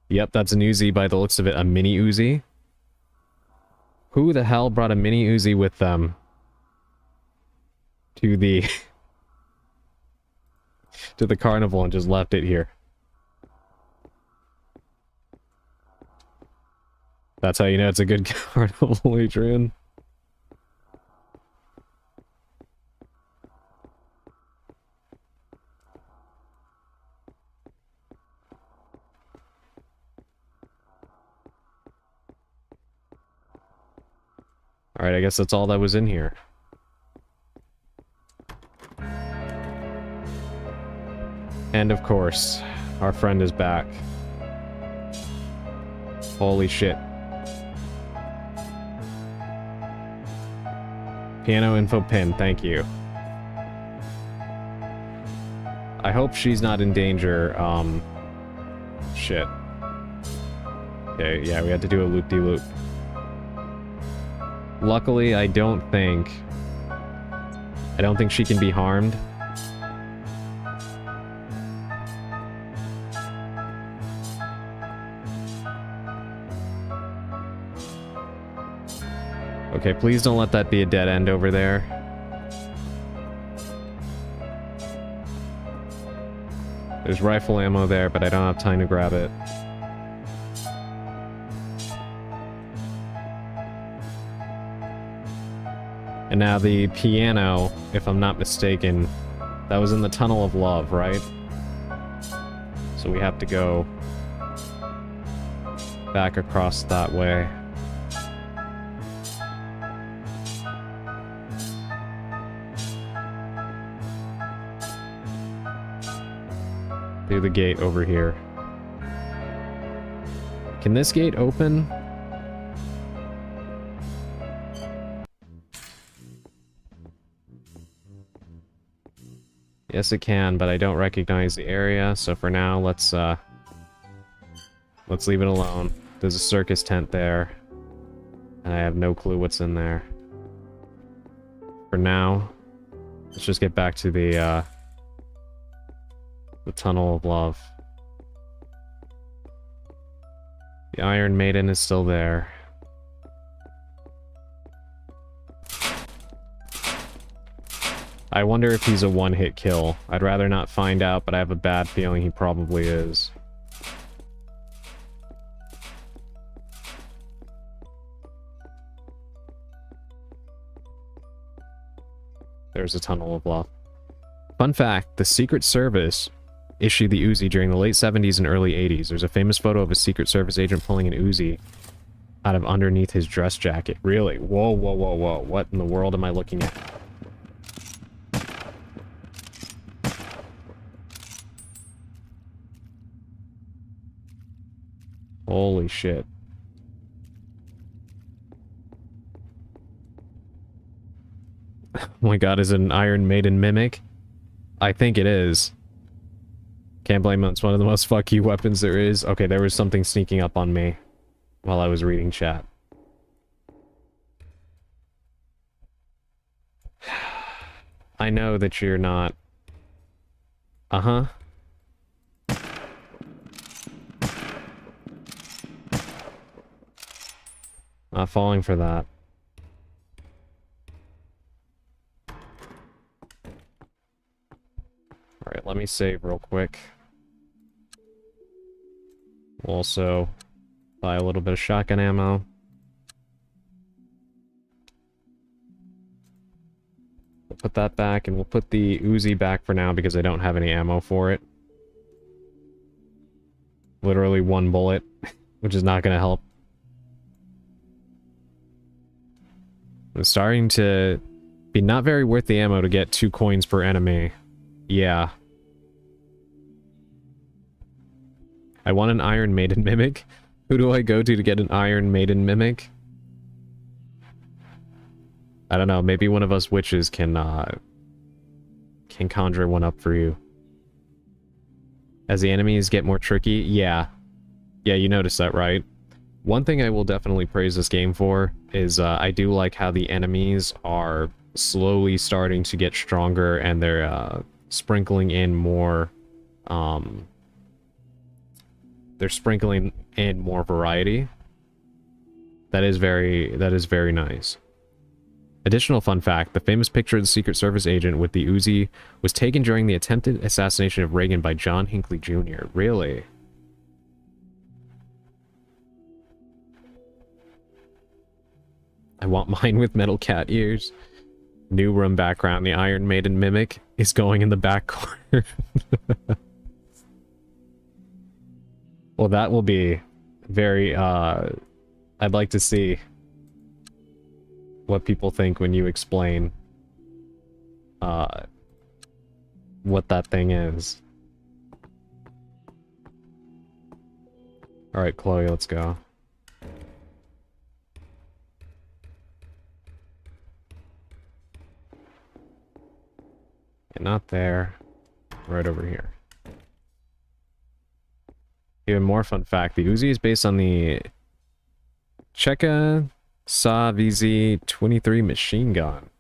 Yep, that's an Uzi by the looks of it. A mini Uzi? Who the hell brought a mini Uzi with them? To the... to the carnival and just left it here? That's how you know it's a good carnival, Adrian. Alright, I guess that's all that was in here. And of course, our friend is back. Holy shit. Piano info pin, thank you. I hope she's not in danger, shit. Okay, yeah, we had to do a loop-de-loop. Luckily, I don't think she can be harmed. Okay, please don't let that be a dead end over there. There's rifle ammo there, but I don't have time to grab it. And now the piano, if I'm not mistaken, that was in the Tunnel of Love, right? So we have to go back across that way. Through the gate over here. Can this gate open? Yes, it can, but I don't recognize the area, so for now, let's leave it alone. There's a circus tent there, and I have no clue what's in there. For now, let's just get back to the Tunnel of Love. The Iron Maiden is still there. I wonder if he's a one-hit kill. I'd rather not find out, but I have a bad feeling he probably is. There's a Tunnel of Love. Fun fact, the Secret Service issued the Uzi during the late 70s and early 80s. There's a famous photo of a Secret Service agent pulling an Uzi out of underneath his dress jacket. Really? Whoa, whoa, whoa, whoa. What in the world am I looking at? Holy shit. Oh my god, is it an Iron Maiden mimic? I think it is. Can't blame him, it's one of the most fuck you weapons there is. Okay, there was something sneaking up on me while I was reading chat. I know that you're not... Uh-huh. Not falling for that. Alright, let me save real quick. We'll also buy a little bit of shotgun ammo. We'll put that back, and we'll put the Uzi back for now because I don't have any ammo for it. Literally one bullet, which is not going to help. It's starting to be not very worth the ammo to get 2 coins per enemy. Yeah. I want an Iron Maiden mimic. Who do I go to get an Iron Maiden mimic? I don't know, maybe one of us witches can conjure one up for you. As the enemies get more tricky, yeah. Yeah, you noticed that, right? One thing I will definitely praise this game for is I do like how the enemies are slowly starting to get stronger and they're sprinkling in more they're sprinkling in more variety. That is very nice. Additional fun fact, the famous picture of the Secret Service agent with the Uzi was taken during the attempted assassination of Reagan by John Hinckley Jr. Really? I want mine with metal cat ears. New room background. The Iron Maiden mimic is going in the back corner. Well, that will be very, I'd like to see what people think when you explain, what that thing is. Alright, Chloe, let's go. Not there. Right over here. Even more fun fact, the Uzi is based on the Cheka Sa VZ-23 machine gun.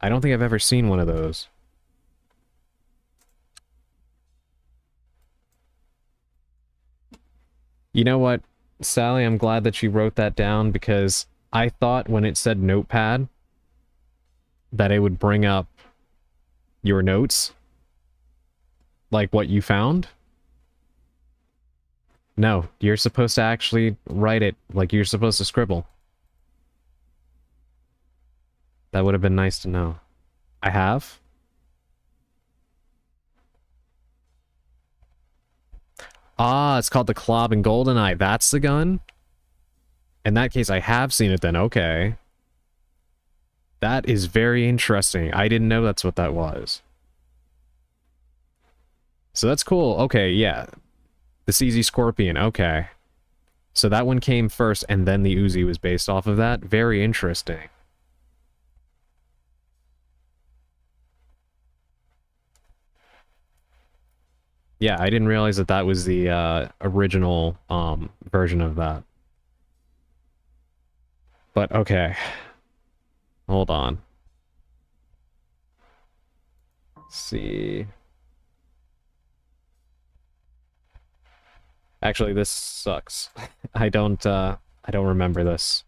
I don't think I've ever seen one of those. You know what, Sally, I'm glad that you wrote that down because I thought when it said notepad that it would bring up your notes, like what you found. No, you're supposed to actually write it, like you're supposed to scribble. That would have been nice to know. I have? Ah, it's called the Klob and Goldeneye. That's the gun? In that case, I have seen it then. Okay. That is very interesting. I didn't know that's what that was. So that's cool. Okay, yeah. The CZ Scorpion. Okay. So that one came first, and then the Uzi was based off of that. Very interesting. Yeah, I didn't realize that that was the original version of that. But okay. Hold on. Let's see. Actually, this sucks. I don't remember this.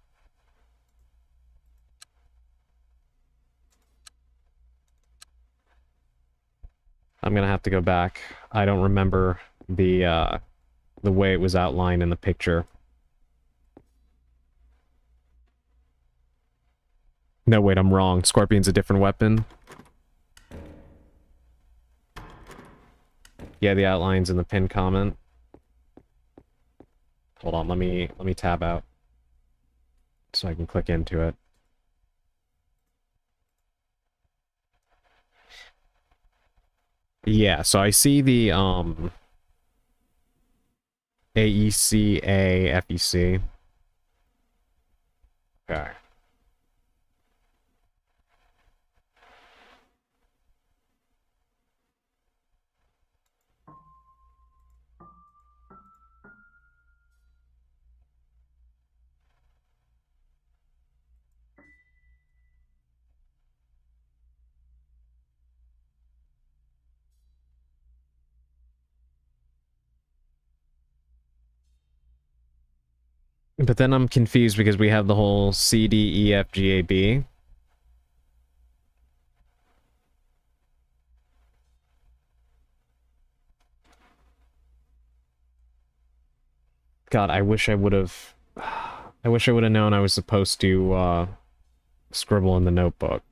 I'm gonna have to go back. I don't remember the way it was outlined in the picture. No, wait, I'm wrong. Scorpion's a different weapon. Yeah, the outline's in the pinned comment. Hold on, let me tab out so I can click into it. Yeah, so I see the AECA FEC. Okay. But then I'm confused because we have the whole C, D, E, F, G, A, B. God, I wish I would have... I wish I would have known I was supposed to, scribble in the notebook.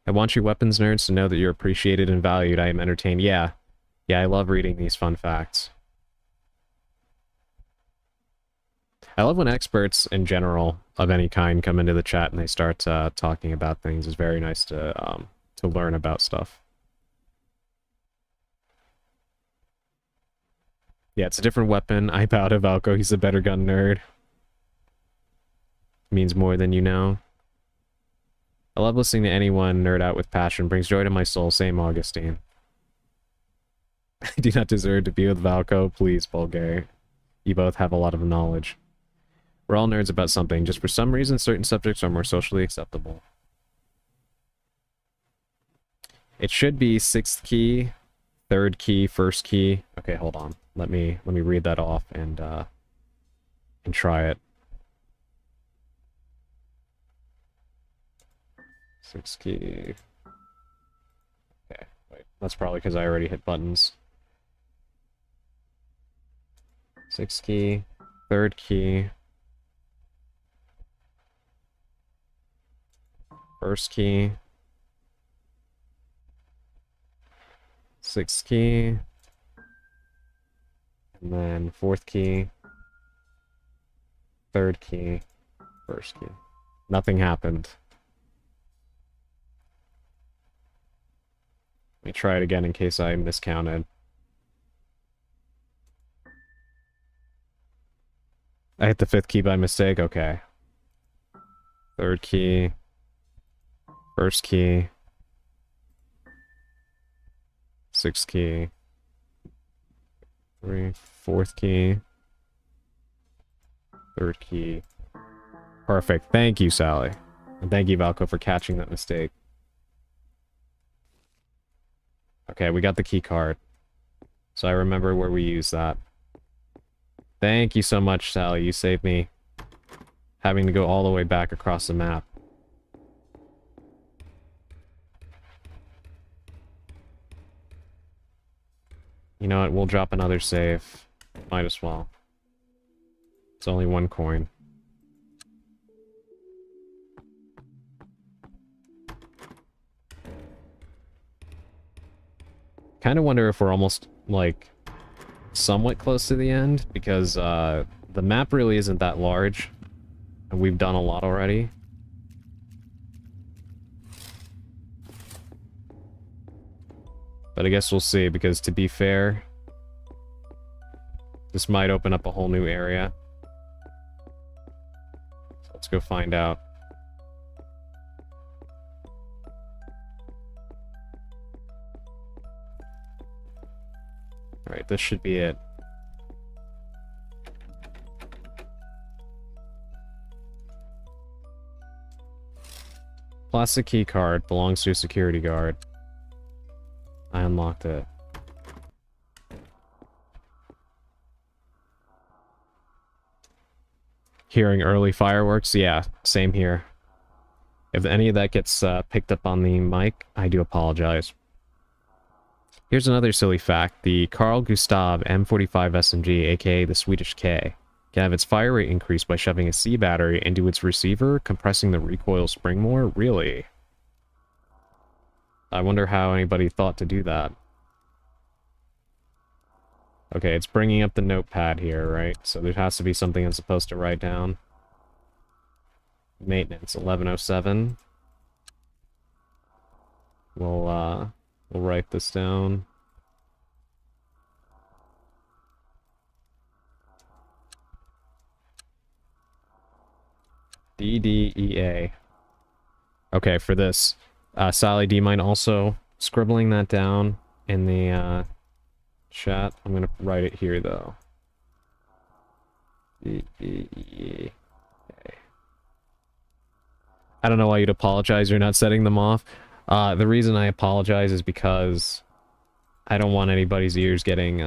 I want you weapons nerds to know that you're appreciated and valued. I am entertained. Yeah. Yeah, I love reading these fun facts. I love when experts in general of any kind come into the chat and they start talking about things. It's very nice to learn about stuff. Yeah, it's a different weapon. I bow to Valko. He's a better gun nerd. Means more than you know. I love listening to anyone nerd out with passion. Brings joy to my soul. Same Augustine. I do not deserve to be with Valko. Please, Bulgari. You both have a lot of knowledge. We're all nerds about something. Just for some reason, certain subjects are more socially acceptable. It should be 6th key, 3rd key, 1st key. Okay, hold on. Let me read that off and try it. 6th key. Okay, wait. That's probably because I already hit buttons. 6th key, 3rd key, 1st key, 6th key, and then 4th key, 3rd key, 1st key. Nothing happened. Let me try it again in case I miscounted. I hit the 5th key by mistake? Okay. 3rd key. 1st key. 6th key. 4th key. 3rd key. Perfect. Thank you, Sally. And thank you, Valko, for catching that mistake. Okay, we got the key card. So I remember where we used that. Thank you so much, Sally. You saved me having to go all the way back across the map. You know what? We'll drop another save. Might as well. It's only 1 coin. Kind of wonder if we're almost, like, somewhat close to the end, because the map really isn't that large, and we've done a lot already. But I guess we'll see, because to be fair, this might open up a whole new area. So let's go find out. Alright, this should be it. Plastic key card belongs to a security guard. I unlocked it. Hearing early fireworks? Yeah, same here. If any of that gets picked up on the mic, I do apologize. Here's another silly fact. The Carl Gustav M45 SMG, aka the Swedish K, can have its fire rate increased by shoving a C battery into its receiver, compressing the recoil spring more? Really? I wonder how anybody thought to do that. Okay, it's bringing up the notepad here, right? So there has to be something I'm supposed to write down. Maintenance, 1107. We'll write this down. DDEA. Okay, for this. Sally, do you mind also scribbling that down in the chat? I'm gonna write it here, though. DDEA. Okay. I don't know why you'd apologize. You're not setting them off. The reason I apologize is because I don't want anybody's ears getting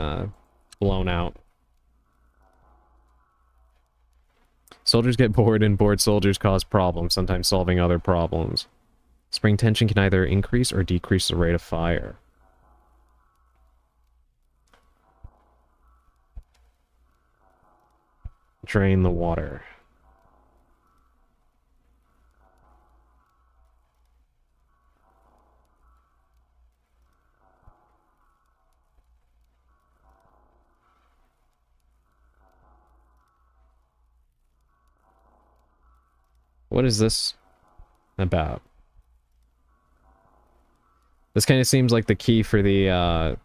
blown out. Soldiers get bored, and bored soldiers cause problems, sometimes solving other problems. Spring tension can either increase or decrease the rate of fire. Drain the water. What is this about? This kind of seems like the key for the,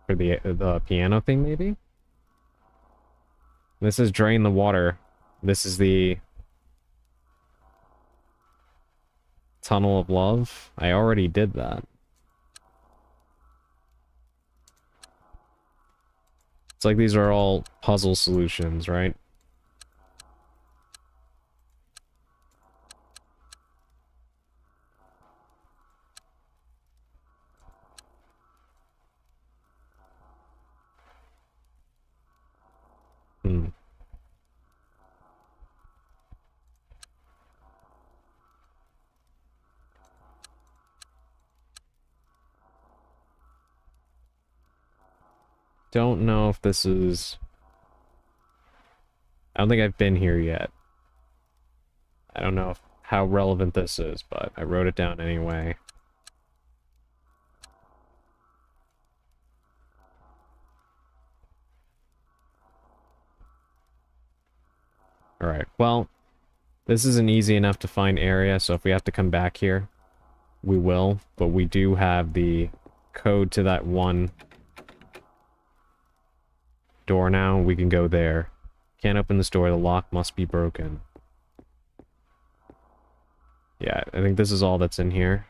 for the piano thing, maybe? This is drain the water. This is the tunnel of love. I already did that. It's like these are all puzzle solutions, right? Don't know if this is... I don't think I've been here yet. I don't know how relevant this is, but I wrote it down anyway. Alright, well, this is an easy enough to find area, so if we have to come back here, we will, but we do have the code to that one door now. We can go there. Can't open this door, the lock must be broken. Yeah, I think this is all that's in here.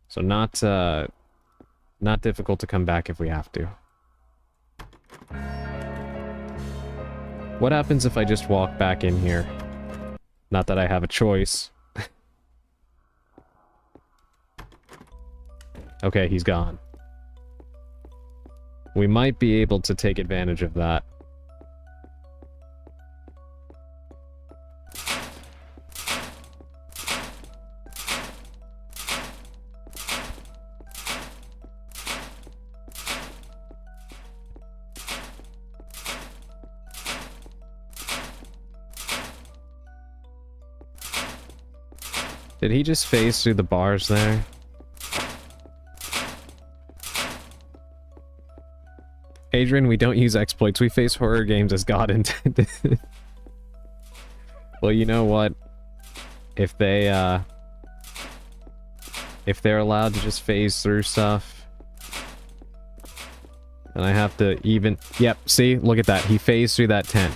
So not difficult to come back if we have to. What happens if I just walk back in here? Not that I have a choice. Okay, he's gone. We might be able to take advantage of that. Did he just phase through the bars there? Adrian, we don't use exploits. We face horror games as God intended. Well, you know what? If they're allowed to just phase through stuff, then I have to even... Yep, see? Look at that. He phased through that tent.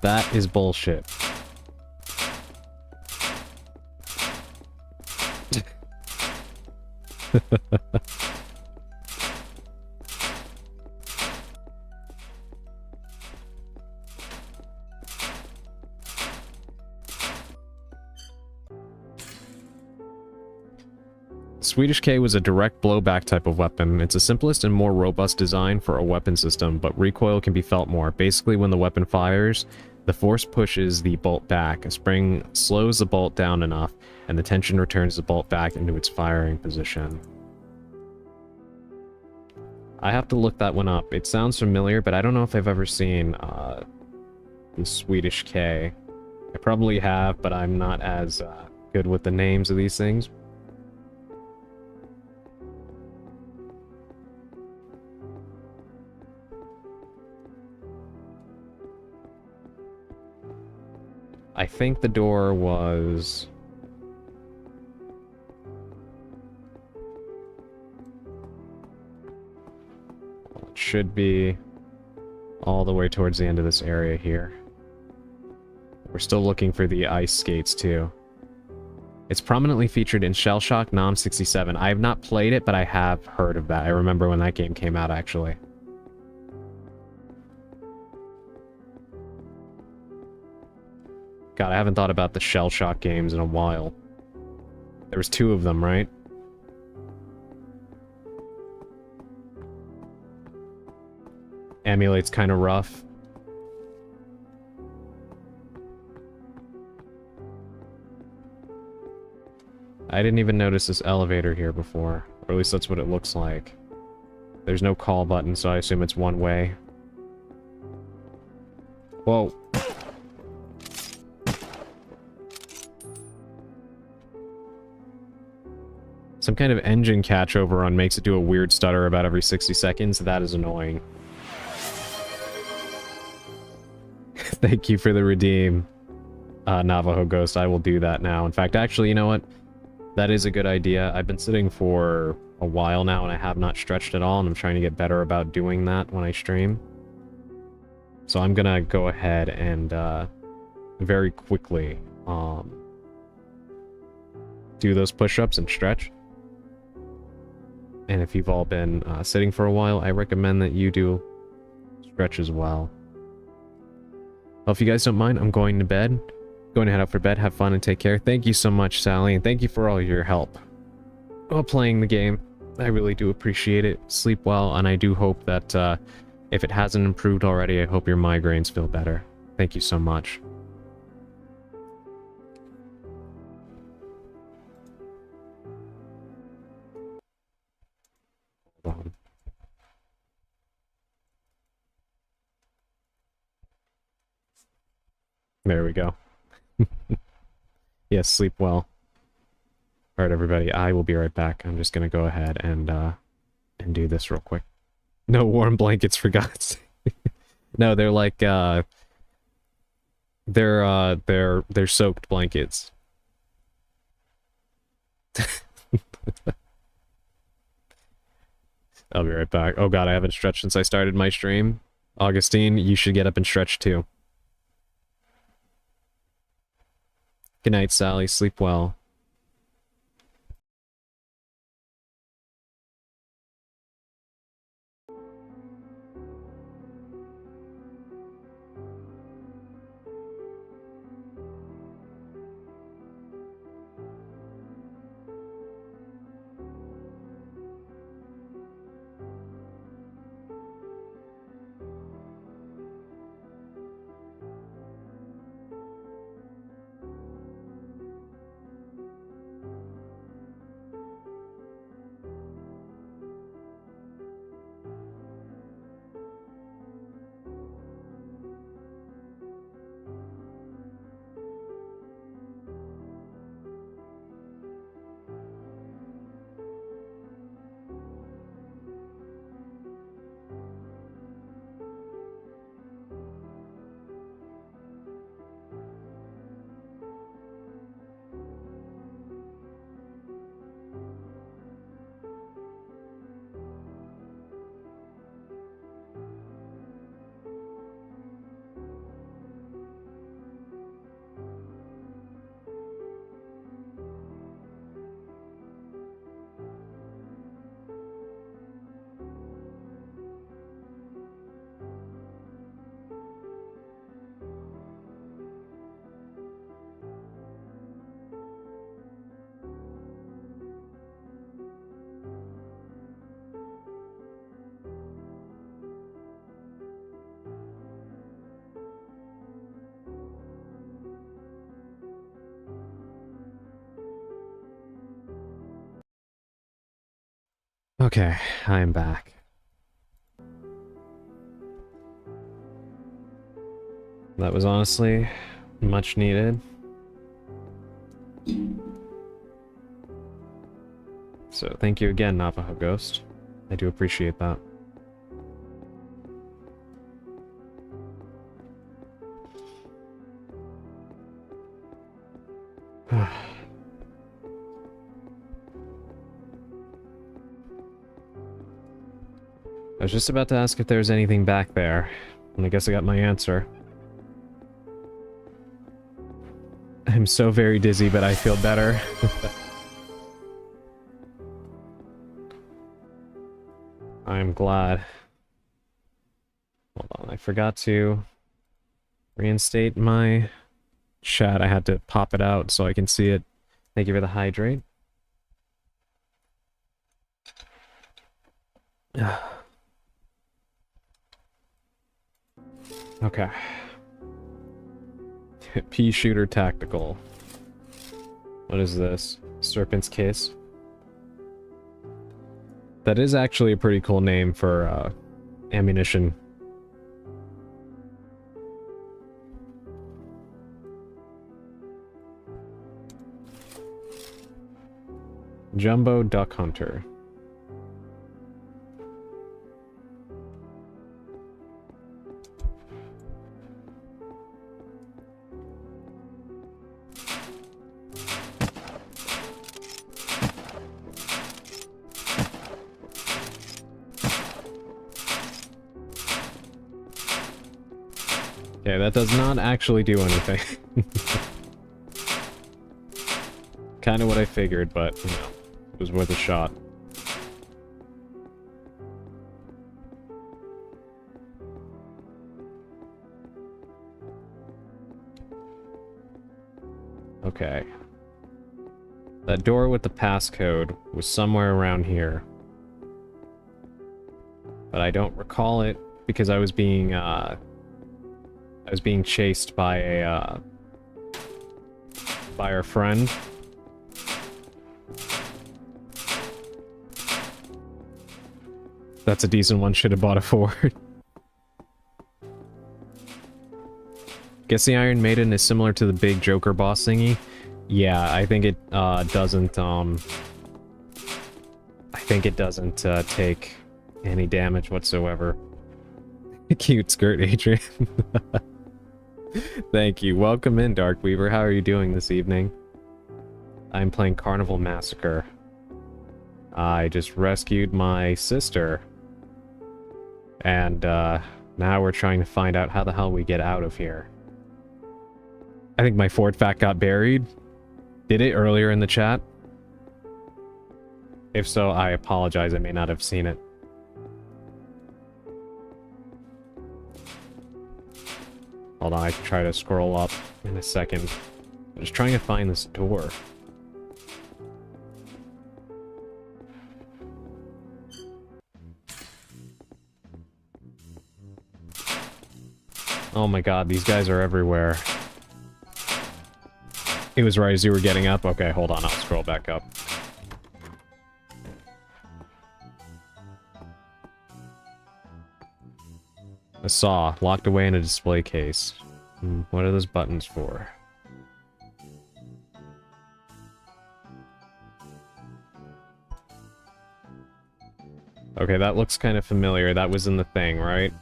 That is bullshit. Swedish K was a direct blowback type of weapon. It's the simplest and more robust design for a weapon system, but recoil can be felt more. Basically, when the weapon fires, the force pushes the bolt back. A spring slows the bolt down enough, and the tension returns the bolt back into its firing position. I have to look that one up. It sounds familiar, but I don't know if I've ever seen the Swedish K. I probably have, but I'm not as good with the names of these things. I think the door was... It should be all the way towards the end of this area here. We're still looking for the ice skates too. It's prominently featured in Shell Shock Nom 67. I have not played it, but I have heard of that. I remember when that game came out, actually. God, I haven't thought about the Shell Shock games in a while. There was 2 of them, right? Emulate's kind of rough. I didn't even notice this elevator here before. Or at least that's what it looks like. There's no call button, so I assume it's one way. Whoa. Some kind of engine catch overrun makes it do a weird stutter about every 60 seconds. That is annoying. Thank you for the redeem, Navajo Ghost. I will do that now. In fact, actually, you know what? That is a good idea. I've been sitting for a while now and I have not stretched at all, and I'm trying to get better about doing that when I stream. So I'm gonna go ahead and very quickly do those push-ups and stretch. And if you've all been sitting for a while, I recommend that you do stretch as well. Well, if you guys don't mind, I'm going to bed. Going to head out for bed. Have fun and take care. Thank you so much, Sally, and thank you for all your help while playing the game. I really do appreciate it. Sleep well, and I do hope that if it hasn't improved already, I hope your migraines feel better. Thank you so much. Hold on. There we go. Yes, sleep well. Alright, everybody, I will be right back. I'm just gonna go ahead and do this real quick. No warm blankets, for God's sake. No, they're like, they're soaked blankets. I'll be right back. Oh god, I haven't stretched since I started my stream. Augustine, you should get up and stretch too. Good night, Sally. Sleep well. Okay, I am back. That was honestly much needed. So thank you again, Navajo Ghost. I do appreciate that. I was just about to ask if there's anything back there, and I guess I got my answer. I'm so very dizzy, but I feel better. I'm glad. Hold on, I forgot to reinstate my chat. I had to pop it out so I can see it. Thank you for the hydrate. Okay. Pea shooter tactical. What is this? Serpent's Kiss. That is actually a pretty cool name for ammunition. Jumbo Duck Hunter. Okay, that does not actually do anything. Kind of what I figured, but, you know, it was worth a shot. Okay. That door with the passcode was somewhere around here. But I don't recall it because I was being chased by a, by our friend. That's a decent one, should have bought a Ford. Guess the Iron Maiden is similar to the big Joker boss thingy. Yeah, I think it doesn't, I think it doesn't take any damage whatsoever. Cute skirt, Adrian. Thank you. Welcome in, Darkweaver. How are you doing this evening? I'm playing Carnival Massacre. I just rescued my sister. And, now we're trying to find out how the hell we get out of here. I think my Ford fact got buried. Did it earlier in the chat? If so, I apologize. I may not have seen it. Hold on, I can try to scroll up in a second. I'm just trying to find this door. Oh my god, these guys are everywhere. It was right as you were getting up? Okay, hold on, I'll scroll back up. A saw, locked away in a display case. What are those buttons for? Okay, that looks kind of familiar. That was in the thing, right?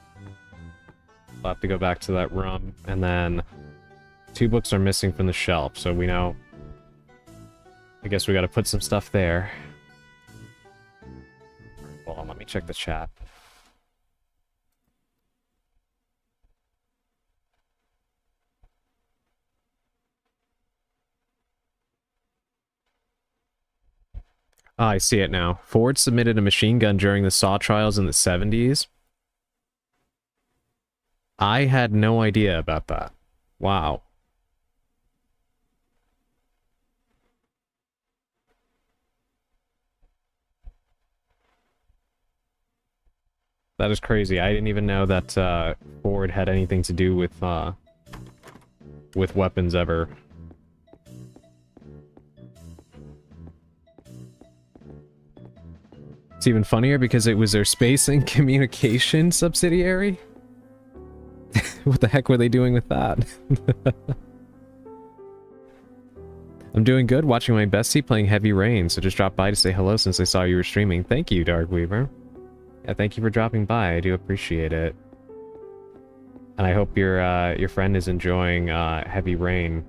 I'll have to go back to that room, and then 2 books are missing from the shelf, so we know. I guess we gotta put some stuff there. Hold on, let me check the chat. Ah, I see it now. Ford submitted a machine gun during the Saw trials in the 70s. I had no idea about that. Wow. That is crazy. I didn't even know that Ford had anything to do with weapons ever. It's even funnier because it was their space and communication subsidiary. What the heck were they doing with that? I'm doing good, watching my bestie playing Heavy Rain, so just dropped by to say hello since I saw you were streaming. Thank you, Darkweaver. Yeah, thank you for dropping by. I do appreciate it. And I hope your friend is enjoying Heavy Rain.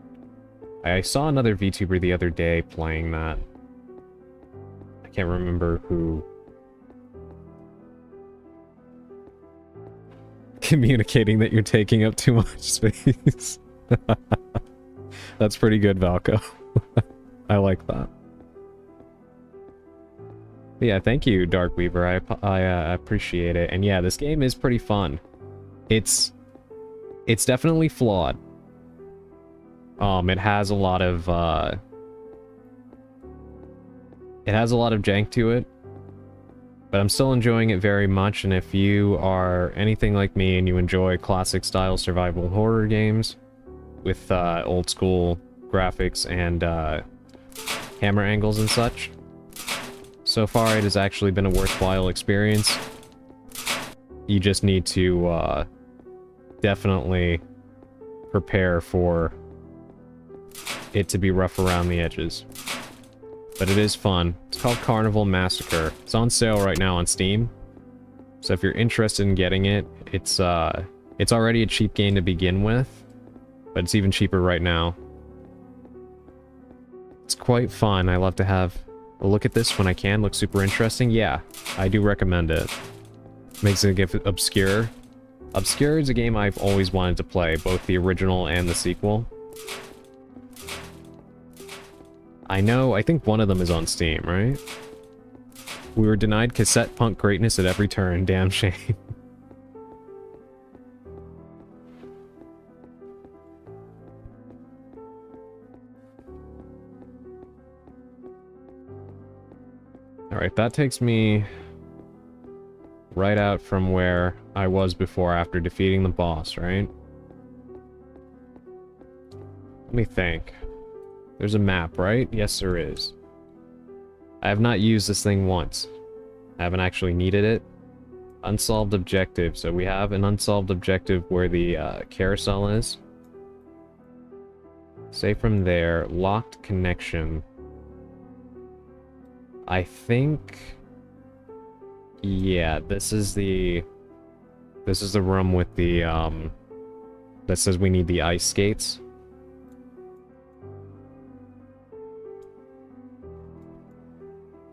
I saw another VTuber the other day playing that. I can't remember who. Communicating that you're taking up too much space. That's pretty good, Valko. I like that. But yeah, thank you, Darkweaver. I appreciate it. And yeah, this game is pretty fun. It's definitely flawed. It has a lot of jank to it. But I'm still enjoying it very much, and if you are anything like me and you enjoy classic style survival horror games with old school graphics and camera angles and such, so far it has actually been a worthwhile experience. You just need to definitely prepare for it to be rough around the edges. But it is fun. It's called Carnival Massacre. It's on sale right now on Steam. So if you're interested in getting it, it's already a cheap game to begin with, but it's even cheaper right now. It's quite fun. I love to have a look at this when I can. Looks super interesting. Yeah, I do recommend it. Makes it obscure. Obscure is a game I've always wanted to play, both the original and the sequel. I think one of them is on Steam, right? We were denied cassette punk greatness at every turn, damn shame. Alright, that takes me right out from where I was before after defeating the boss, right? Let me think. There's a map, right? Yes, there is. I have not used this thing once. I haven't actually needed it. Unsolved objective. So we have an unsolved objective where the carousel is. Say from there, locked connection. I think... yeah, this is the room with the, that says we need the ice skates.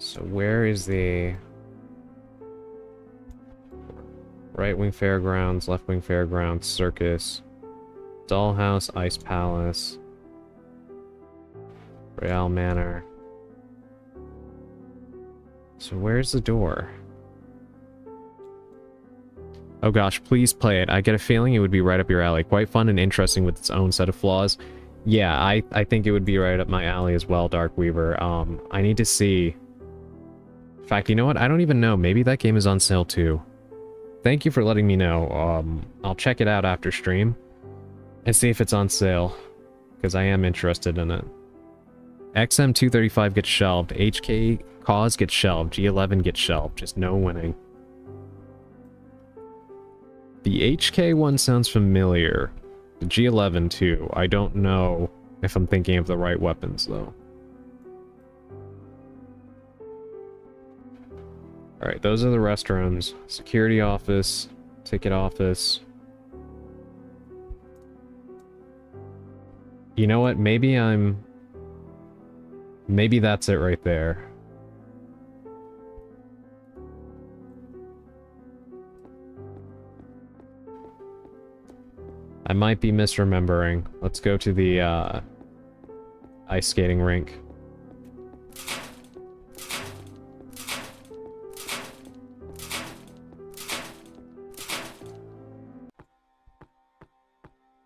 So where is the... right wing fairgrounds, left wing fairgrounds, circus, dollhouse, ice palace, Royale Manor. So where's the door? Oh gosh, please play it. I get a feeling it would be right up your alley. Quite fun and interesting with its own set of flaws. Yeah, I think it would be right up my alley as well, Darkweaver. I need to see... in fact, you know what? I don't even know. Maybe that game is on sale too. Thank you for letting me know. I'll check it out after stream and see if it's on sale, because I am interested in it. XM235 gets shelved. HK Cause gets shelved. G11 gets shelved. Just no winning. The HK one sounds familiar. The G11 too. I don't know if I'm thinking of the right weapons though. Alright, those are the restrooms. Security office, ticket office. You know what? Maybe that's it right there. I might be misremembering. Let's go to the ice skating rink.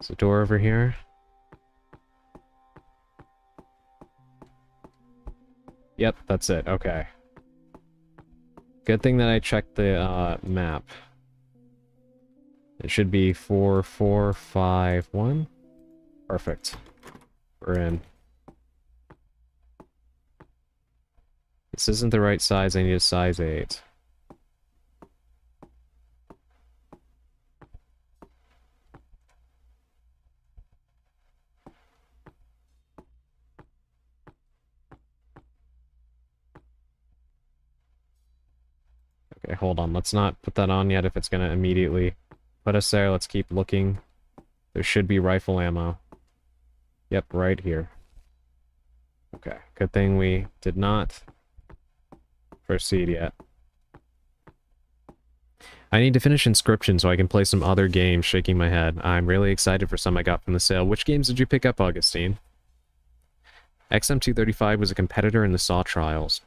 There's a door over here. Yep, that's it. Okay. Good thing that I checked the map. It should be 4451. Perfect. We're in. This isn't the right size, I need a size 8. Okay, hold on. Let's not put that on yet if it's gonna immediately put us there. Let's keep looking. There should be rifle ammo. Yep, right here. Okay, good thing we did not proceed yet. I need to finish Inscription so I can play some other games, shaking my head. I'm really excited for some I got from the sale. Which games did you pick up, Augustine? XM235 was a competitor in the SAW trials.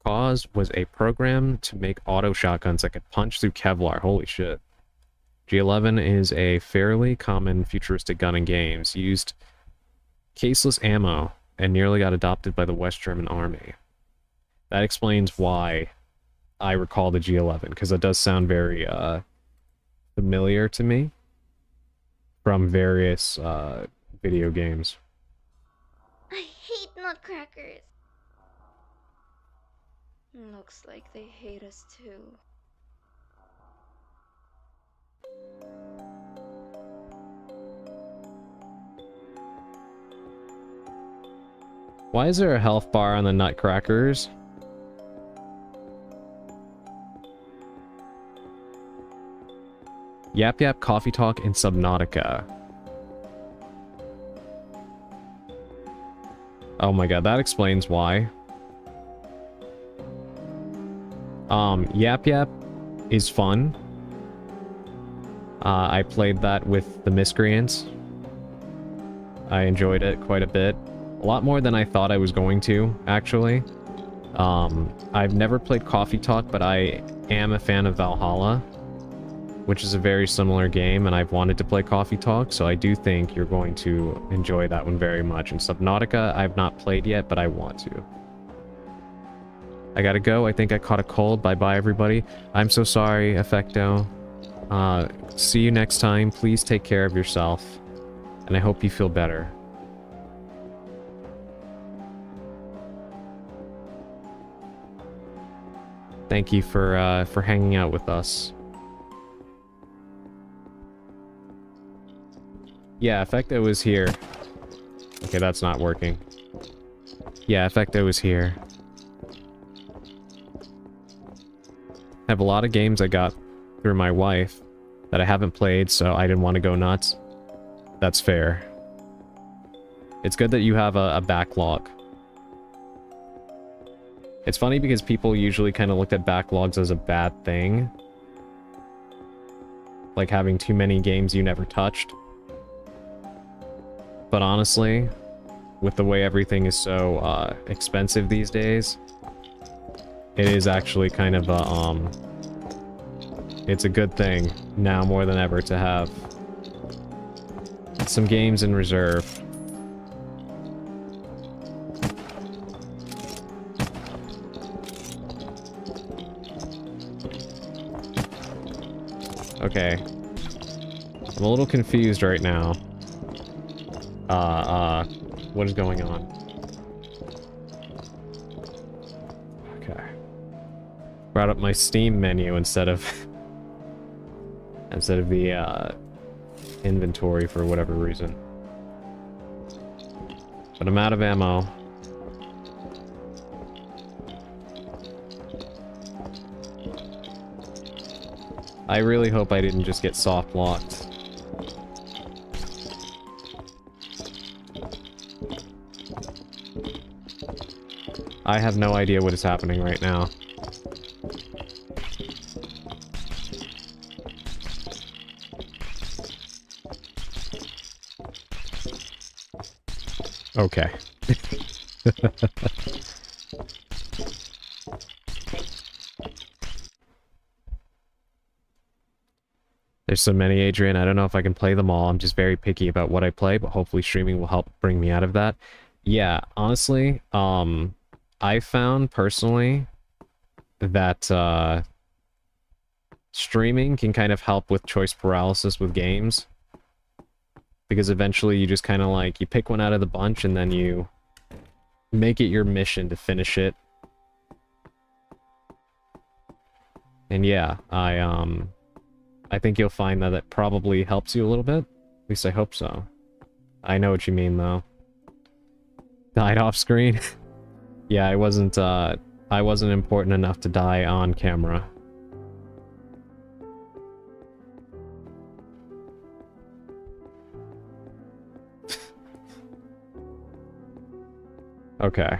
Cause was a program to make auto shotguns that could punch through Kevlar. Holy shit. G11 is a fairly common futuristic gun in games. Used caseless ammo and nearly got adopted by the West German army. That explains why I recall the G11, because it does sound very familiar to me from various video games. I hate nutcrackers. Looks like they hate us too. Why is there a health bar on the nutcrackers? Yap Yap, Coffee Talk, and Subnautica. Oh my god, that explains why. Yap Yap is fun. I played that with the Miscreants. I enjoyed it quite a bit. A lot more than I thought I was going to, actually. I've never played Coffee Talk, but I am a fan of Valhalla, which is a very similar game, and I've wanted to play Coffee Talk, so I do think you're going to enjoy that one very much. And Subnautica, I've not played yet, but I want to. I gotta go. I think I caught a cold. Bye-bye, everybody. I'm so sorry, Effecto. See you next time. Please take care of yourself, and I hope you feel better. Thank you for hanging out with us. Yeah, Effecto is here. Okay, that's not working. Yeah, Effecto is here. I have a lot of games I got through my wife that I haven't played, so I didn't want to go nuts. That's fair. It's good that you have a backlog. It's funny because people usually kind of looked at backlogs as a bad thing. Like having too many games you never touched. But honestly, with the way everything is so expensive these days, it is actually kind of a, it's a good thing now more than ever to have some games in reserve. Okay. I'm a little confused right now. What is going on? Okay. Brought up my Steam menu instead of the inventory for whatever reason. But I'm out of ammo. I really hope I didn't just get soft locked. I have no idea what is happening right now. Okay. There's so many, Adrian. I don't know if I can play them all. I'm just very picky about what I play, but hopefully streaming will help bring me out of that. Yeah, honestly, I found personally that streaming can kind of help with choice paralysis with games. Because eventually you just kind of like, you pick one out of the bunch and then you make it your mission to finish it And yeah, I think you'll find that it probably helps you a little bit. At least I hope so. I know what you mean, though. Died off screen? Yeah, I wasn't important enough to die on camera. Okay.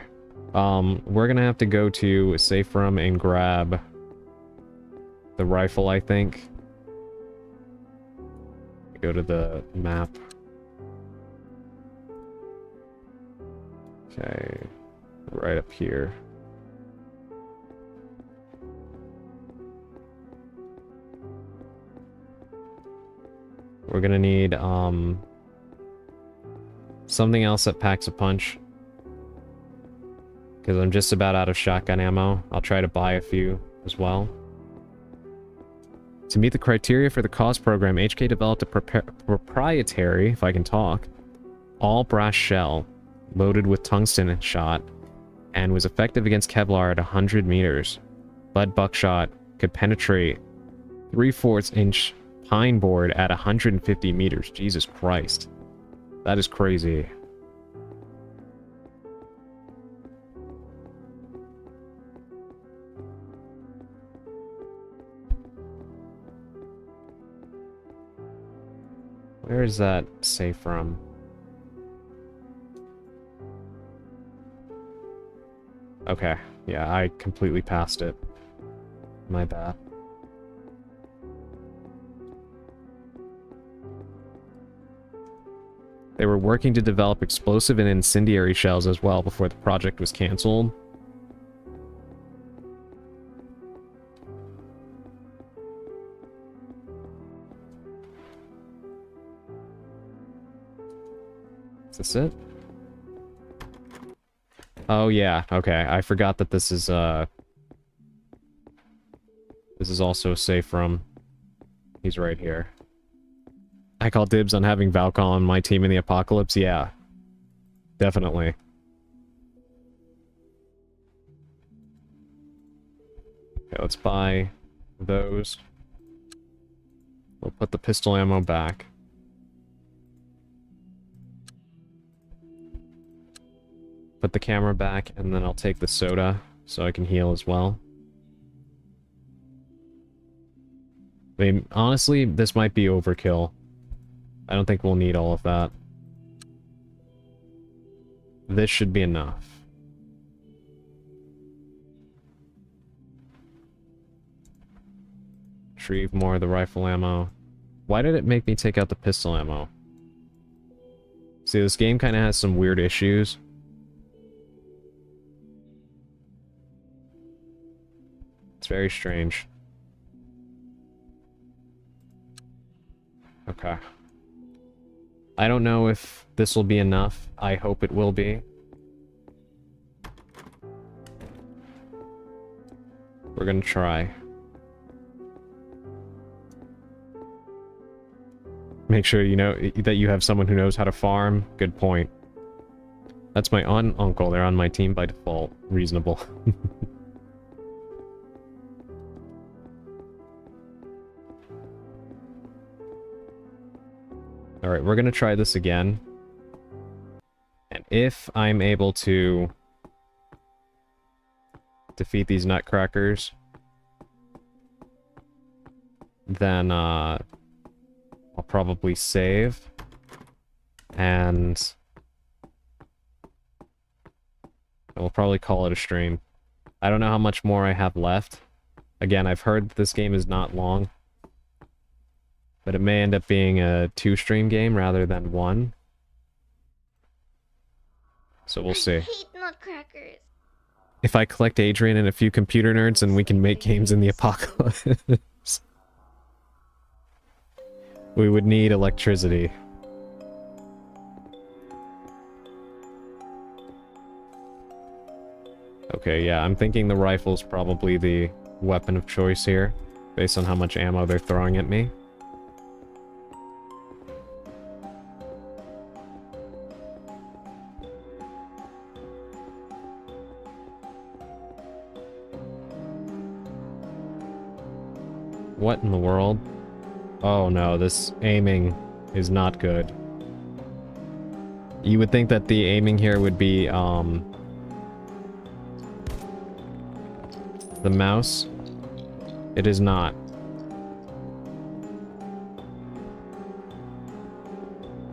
We're gonna have to go to a safe room and grab the rifle, I think. Go to the map. Okay. Right up here. We're gonna need, something else that packs a punch. Because I'm just about out of shotgun ammo. I'll try to buy a few as well. To meet the criteria for the CAUSE program, HK developed a proprietary, if I can talk, all-brass shell loaded with tungsten shot and was effective against Kevlar at 100 meters. Lead buckshot could penetrate 3/4 inch pine board at 150 meters. Jesus Christ. That is crazy. Where is that safe from? Okay, yeah, I completely passed it. My bad. They were working to develop explosive and incendiary shells as well before the project was cancelled. Is this it? Oh yeah, okay. I forgot that this is also a safe room. He's right here. I call dibs on having Valcon on my team in the apocalypse. Yeah. Definitely. Okay, let's buy those. We'll put the pistol ammo back. Put the camera back, and then I'll take the soda so I can heal as well. I mean, honestly, this might be overkill. I don't think we'll need all of that. This should be enough. Retrieve more of the rifle ammo. Why did it make me take out the pistol ammo? See, this game kind of has some weird issues. It's very strange. Okay. I don't know if this will be enough. I hope it will be. We're gonna try. Make sure you know that you have someone who knows how to farm. Good point. That's my aunt and uncle. They're on my team by default. Reasonable. Alright, we're gonna try this again. And if I'm able to defeat these nutcrackers, then I'll probably save. And we'll probably call it a stream. I don't know how much more I have left. Again, I've heard this game is not long. But it may end up being a 2-stream game rather than 1. So we'll see. I hate nutcrackers. If I collect Adrian and a few computer nerds, then we can make games in the apocalypse. We would need electricity. Okay, yeah, I'm thinking the rifle's probably the weapon of choice here, based on how much ammo they're throwing at me. What in the world? Oh no, this aiming is not good. You would think that the aiming here would be, the mouse. It is not.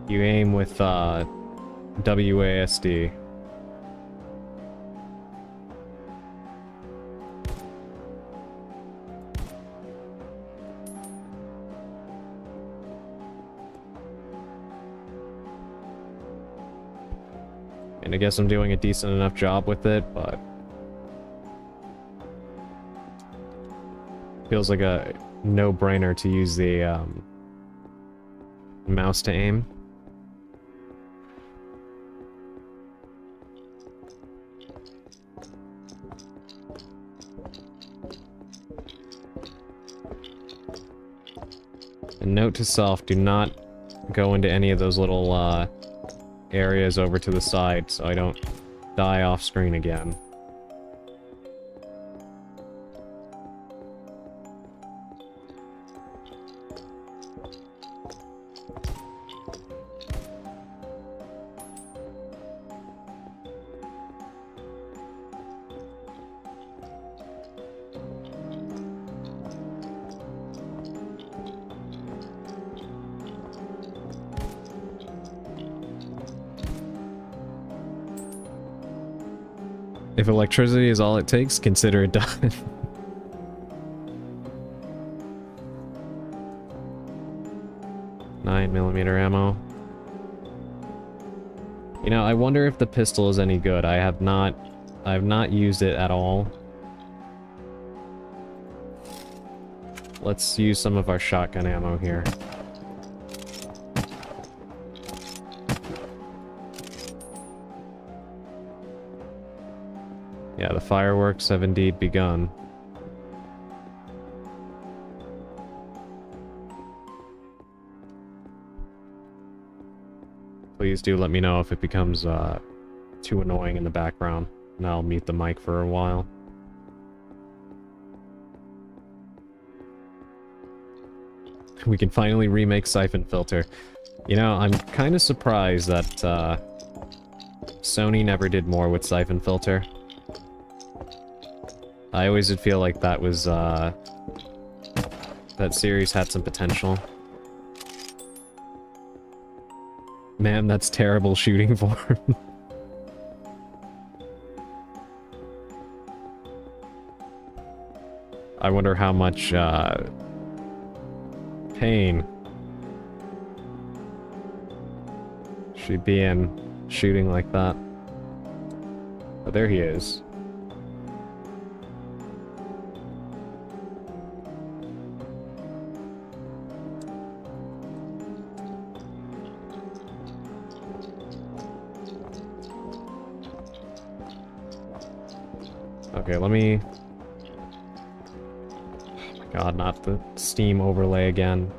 You aim with, WASD. And I guess I'm doing a decent enough job with it, but feels like a no-brainer to use the mouse to aim. And note to self, do not go into any of those little areas over to the side so I don't die off screen again. If electricity is all it takes, consider it done. .9mm ammo. You know, I wonder if the pistol is any good. I have not used it at all. Let's use some of our shotgun ammo here. Yeah, the fireworks have indeed begun. Please do let me know if it becomes too annoying in the background, and I'll mute the mic for a while. We can finally remake Siphon Filter. You know, I'm kind of surprised that Sony never did more with Siphon Filter. I always did feel like that was, that series had some potential. Man, that's terrible shooting form. I wonder how much, pain she'd be in shooting like that. Oh, there he is. Okay, let me... Oh my god, not the Steam overlay again.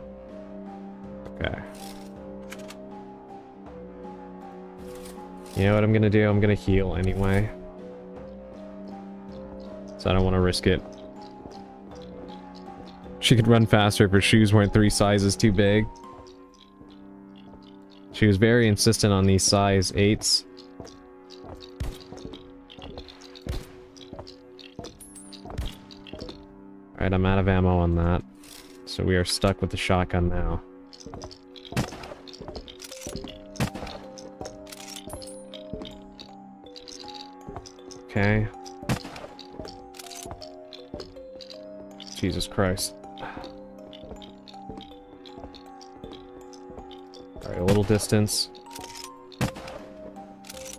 Okay. You know what I'm gonna do? I'm gonna heal anyway. So I don't want to risk it. She could run faster if her shoes weren't 3 sizes too big. She was very insistent on these size 8s. Alright, I'm out of ammo on that. So we are stuck with the shotgun now. Okay. Jesus Christ. Alright, a little distance.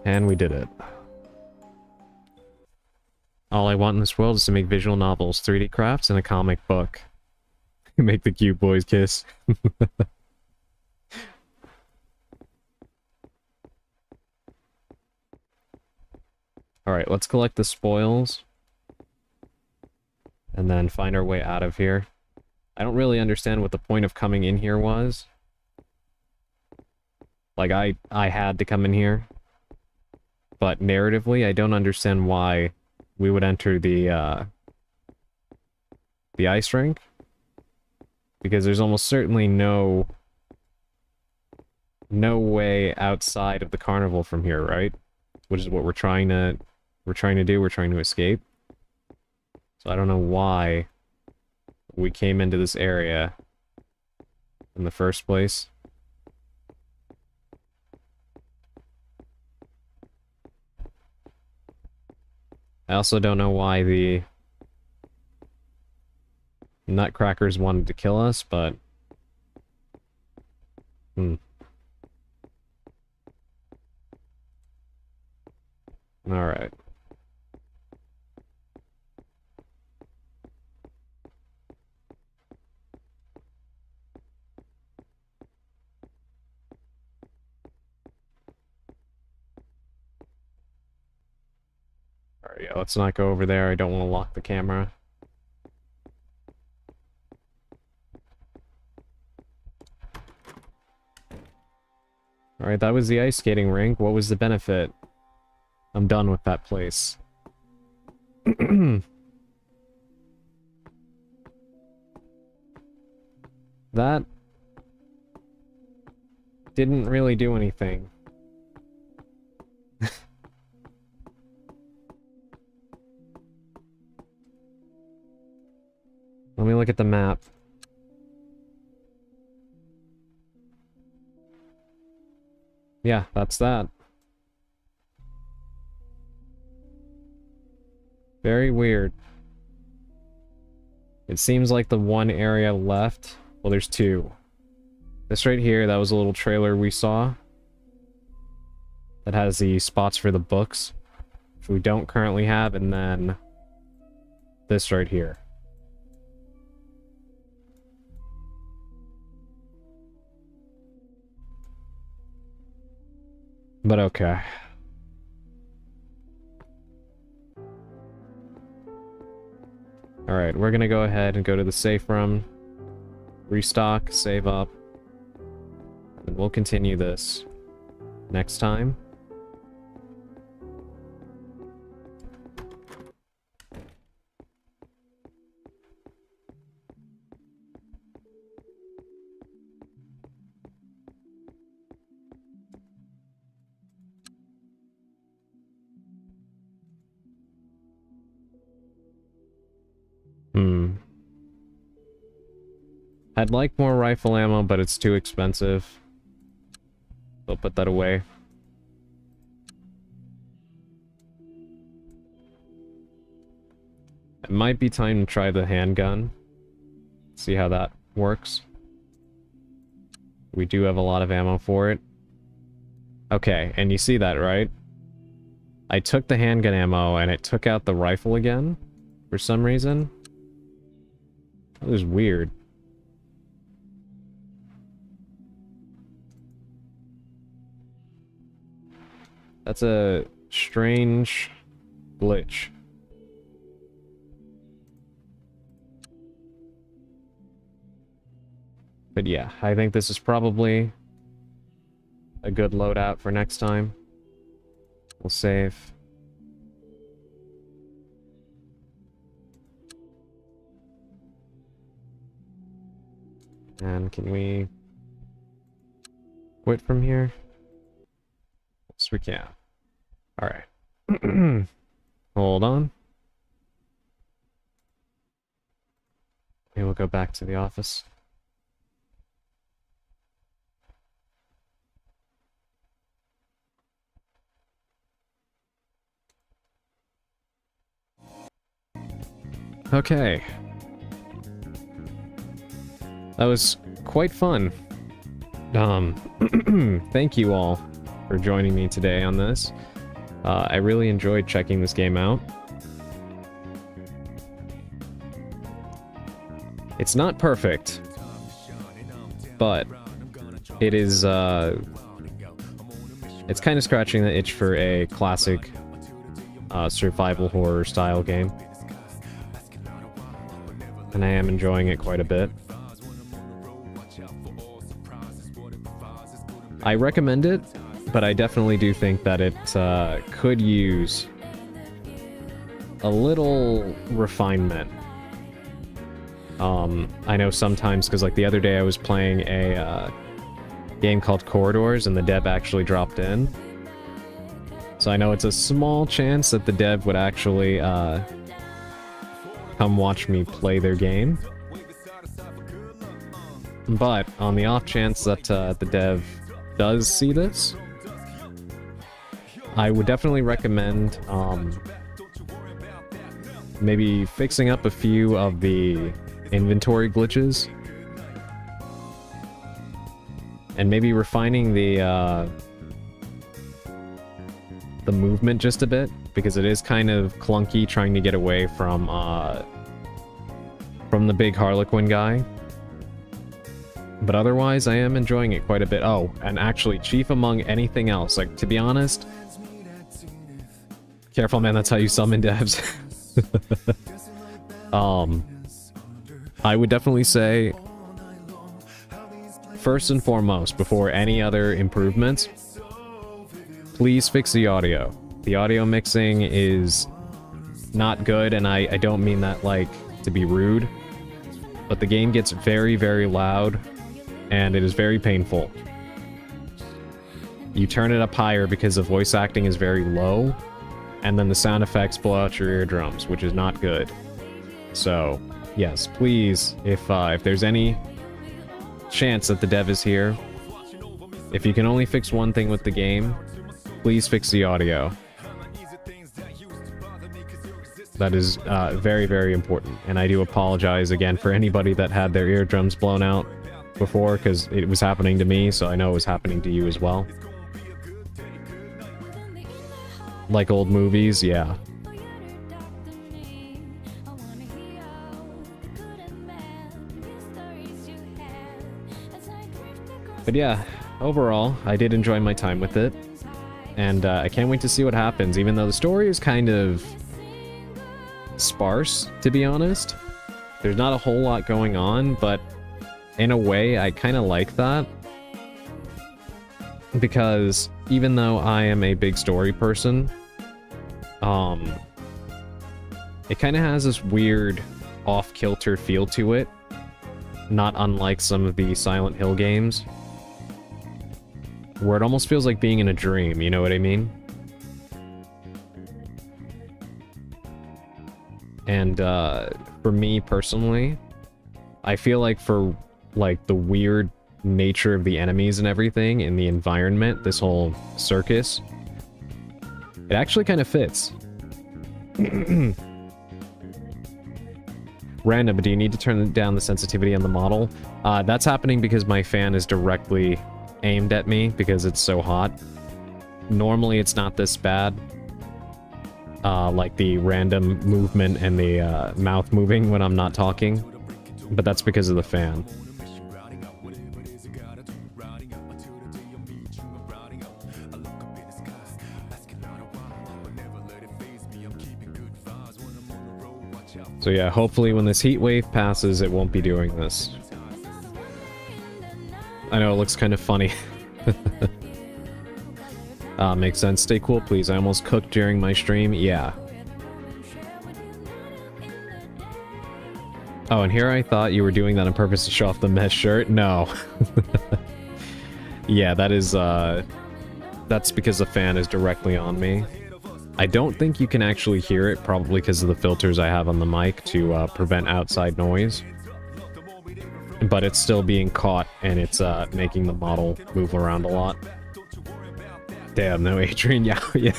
And we did it. All I want in this world is to make visual novels, 3D crafts, and a comic book. Make the cute boys kiss. Alright, let's collect the spoils. And then find our way out of here. I don't really understand what the point of coming in here was. Like, I had to come in here. But narratively, I don't understand why we would enter the ice rink. Because there's almost certainly no way outside of the carnival from here, right? Which is what we're trying to do. We're trying to escape. So I don't know why we came into this area in the first place. I also don't know why the Nutcrackers wanted to kill us, but... Alright. Alright, yeah, let's not go over there. I don't want to lock the camera. Alright, that was the ice skating rink. What was the benefit? I'm done with that place. That didn't really do anything. Let me look at the map. Yeah, that's that. Very weird. It seems like the one area left... Well, there's two. This right here, that was a little trailer we saw. That has the spots for the books, which we don't currently have, and then... this right here. But okay. Alright, we're gonna go ahead and go to the safe room. Restock, save up. And we'll continue this next time. I'd like more rifle ammo, but it's too expensive. I'll put that away. It might be time to try the handgun. See how that works. We do have a lot of ammo for it. Okay, and you see that, right? I took the handgun ammo and it took out the rifle again for some reason. That was weird. That's a strange glitch. But yeah, I think this is probably a good loadout for next time. We'll save. And can we quit from here? Yes, we can. Alright. Hold on. Maybe we'll go back to the office. Okay. That was quite fun. Thank you all for joining me today on this. I really enjoyed checking this game out. It's not perfect, but it is, it's kind of scratching the itch for a classic survival horror style game. And I am enjoying it quite a bit. I recommend it, but I definitely do think that it could use a little refinement. I know sometimes, because like the other day I was playing a game called Corridors, and the dev actually dropped in. So I know it's a small chance that the dev would actually come watch me play their game. But on the off chance that the dev does see this, I would definitely recommend maybe fixing up a few of the inventory glitches, and maybe refining the movement just a bit, because it is kind of clunky trying to get away from the big Harlequin guy. But otherwise, I am enjoying it quite a bit. Oh, and actually, chief among anything else, like, to be honest... Careful, man, that's how you summon devs. I would definitely say, first and foremost, before any other improvements, please fix the audio. The audio mixing is not good, and I don't mean that, like, to be rude, but the game gets very, very loud, and it is very painful. You turn it up higher because the voice acting is very low, and then the sound effects blow out your eardrums, which is not good. So, yes, please, if there's any chance that the dev is here, if you can only fix one thing with the game, please fix the audio. That is very, very important. And I do apologize again for anybody that had their eardrums blown out before, because it was happening to me, so I know it was happening to you as well. Like old movies, yeah. But yeah, overall, I did enjoy my time with it. And I can't wait to see what happens, even though the story is kind of sparse, to be honest. There's not a whole lot going on, but in a way, I kind of like that. Because even though I am a big story person, it kind of has this weird off-kilter feel to it, not unlike some of the Silent Hill games, where it almost feels like being in a dream, you know what I mean? And for me personally, I feel like for like the weird nature of the enemies and everything in the environment, this whole circus, it actually kind of fits. Random, but do you need to turn down the sensitivity on the model? That's happening because my fan is directly aimed at me because it's so hot. Normally it's not this bad. Like the random movement and the mouth moving when I'm not talking. But that's because of the fan. So yeah, hopefully when this heat wave passes, it won't be doing this. I know it looks kind of funny. Makes sense. Stay cool, please. I almost cooked during my stream. Yeah. Oh, and here I thought you were doing that on purpose to show off the mesh shirt. No. Yeah, that is, that's because the fan is directly on me. I don't think you can actually hear it, probably because of the filters I have on the mic to prevent outside noise. But it's still being caught, and it's making the model move around a lot. Damn, no Adrian, yeah, yeah.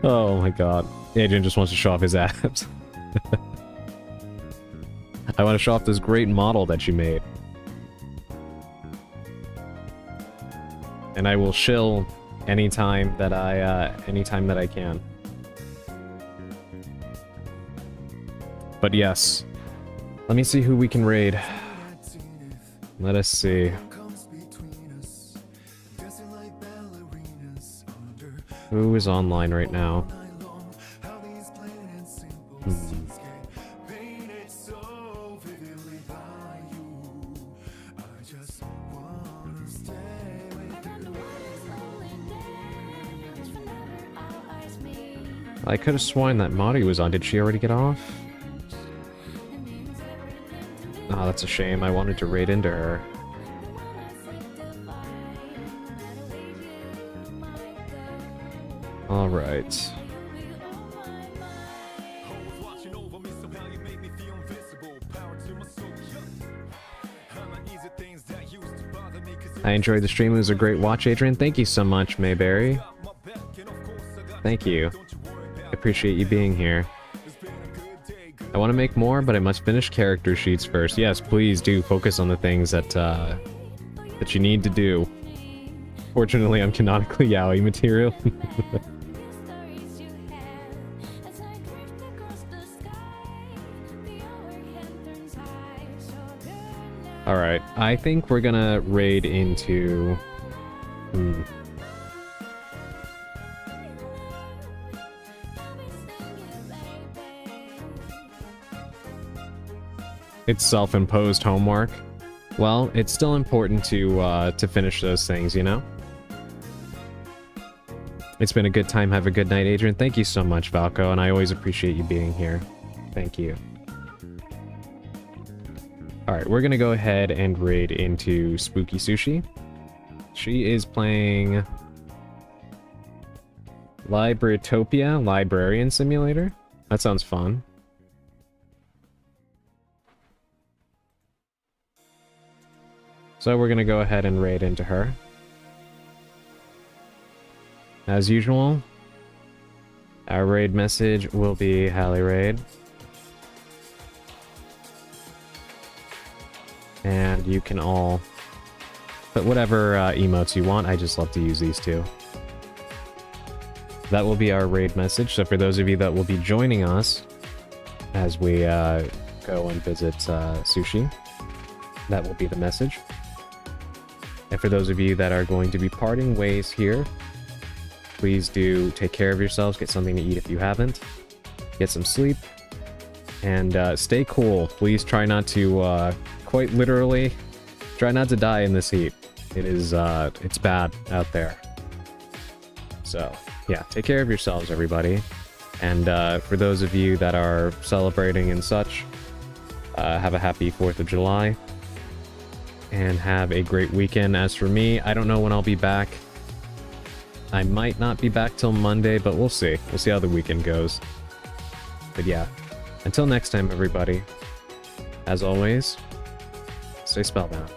Oh my god. Adrian just wants to show off his abs. I want to show off this great model that you made. And I will shill anytime that I can. But yes. Let me see who we can raid. Let us see. Who is online right now? I could have sworn that Mari was on. Did she already get off? that's a shame. I wanted to raid into her. Alright. I enjoyed the stream. It was a great watch, Adrian. Thank you so much, Mayberry. Thank you. I appreciate you being here. I want to make more, but I must finish character sheets first. Yes, please do focus on the things that that you need to do. Fortunately, I'm canonically yaoi material. Alright, I think we're gonna raid into... It's self-imposed homework. Well, it's still important to finish those things, you know? It's been a good time. Have a good night, Adrian. Thank you so much, Valko, and I always appreciate you being here. Thank you. Alright, we're gonna go ahead and raid into Spooky Sushi. She is playing... Libratopia, Librarian Simulator. That sounds fun. So we're gonna go ahead and raid into her. As usual, our raid message will be Hallie Raid. And you can all put whatever emotes you want. I just love to use these two. That will be our raid message. So for those of you that will be joining us as we go and visit Sushi, that will be the message. And for those of you that are going to be parting ways here, please do take care of yourselves, get something to eat if you haven't, get some sleep, and stay cool. Please try not to, quite literally, try not to die in this heat. It is, it's bad out there. So, yeah, take care of yourselves, everybody. And for those of you that are celebrating and such, have a happy 4th of July. And have a great weekend. As for me, I don't know when I'll be back. I might not be back till Monday, but we'll see. We'll see how the weekend goes. But yeah, until next time, everybody. As always, stay spellbound.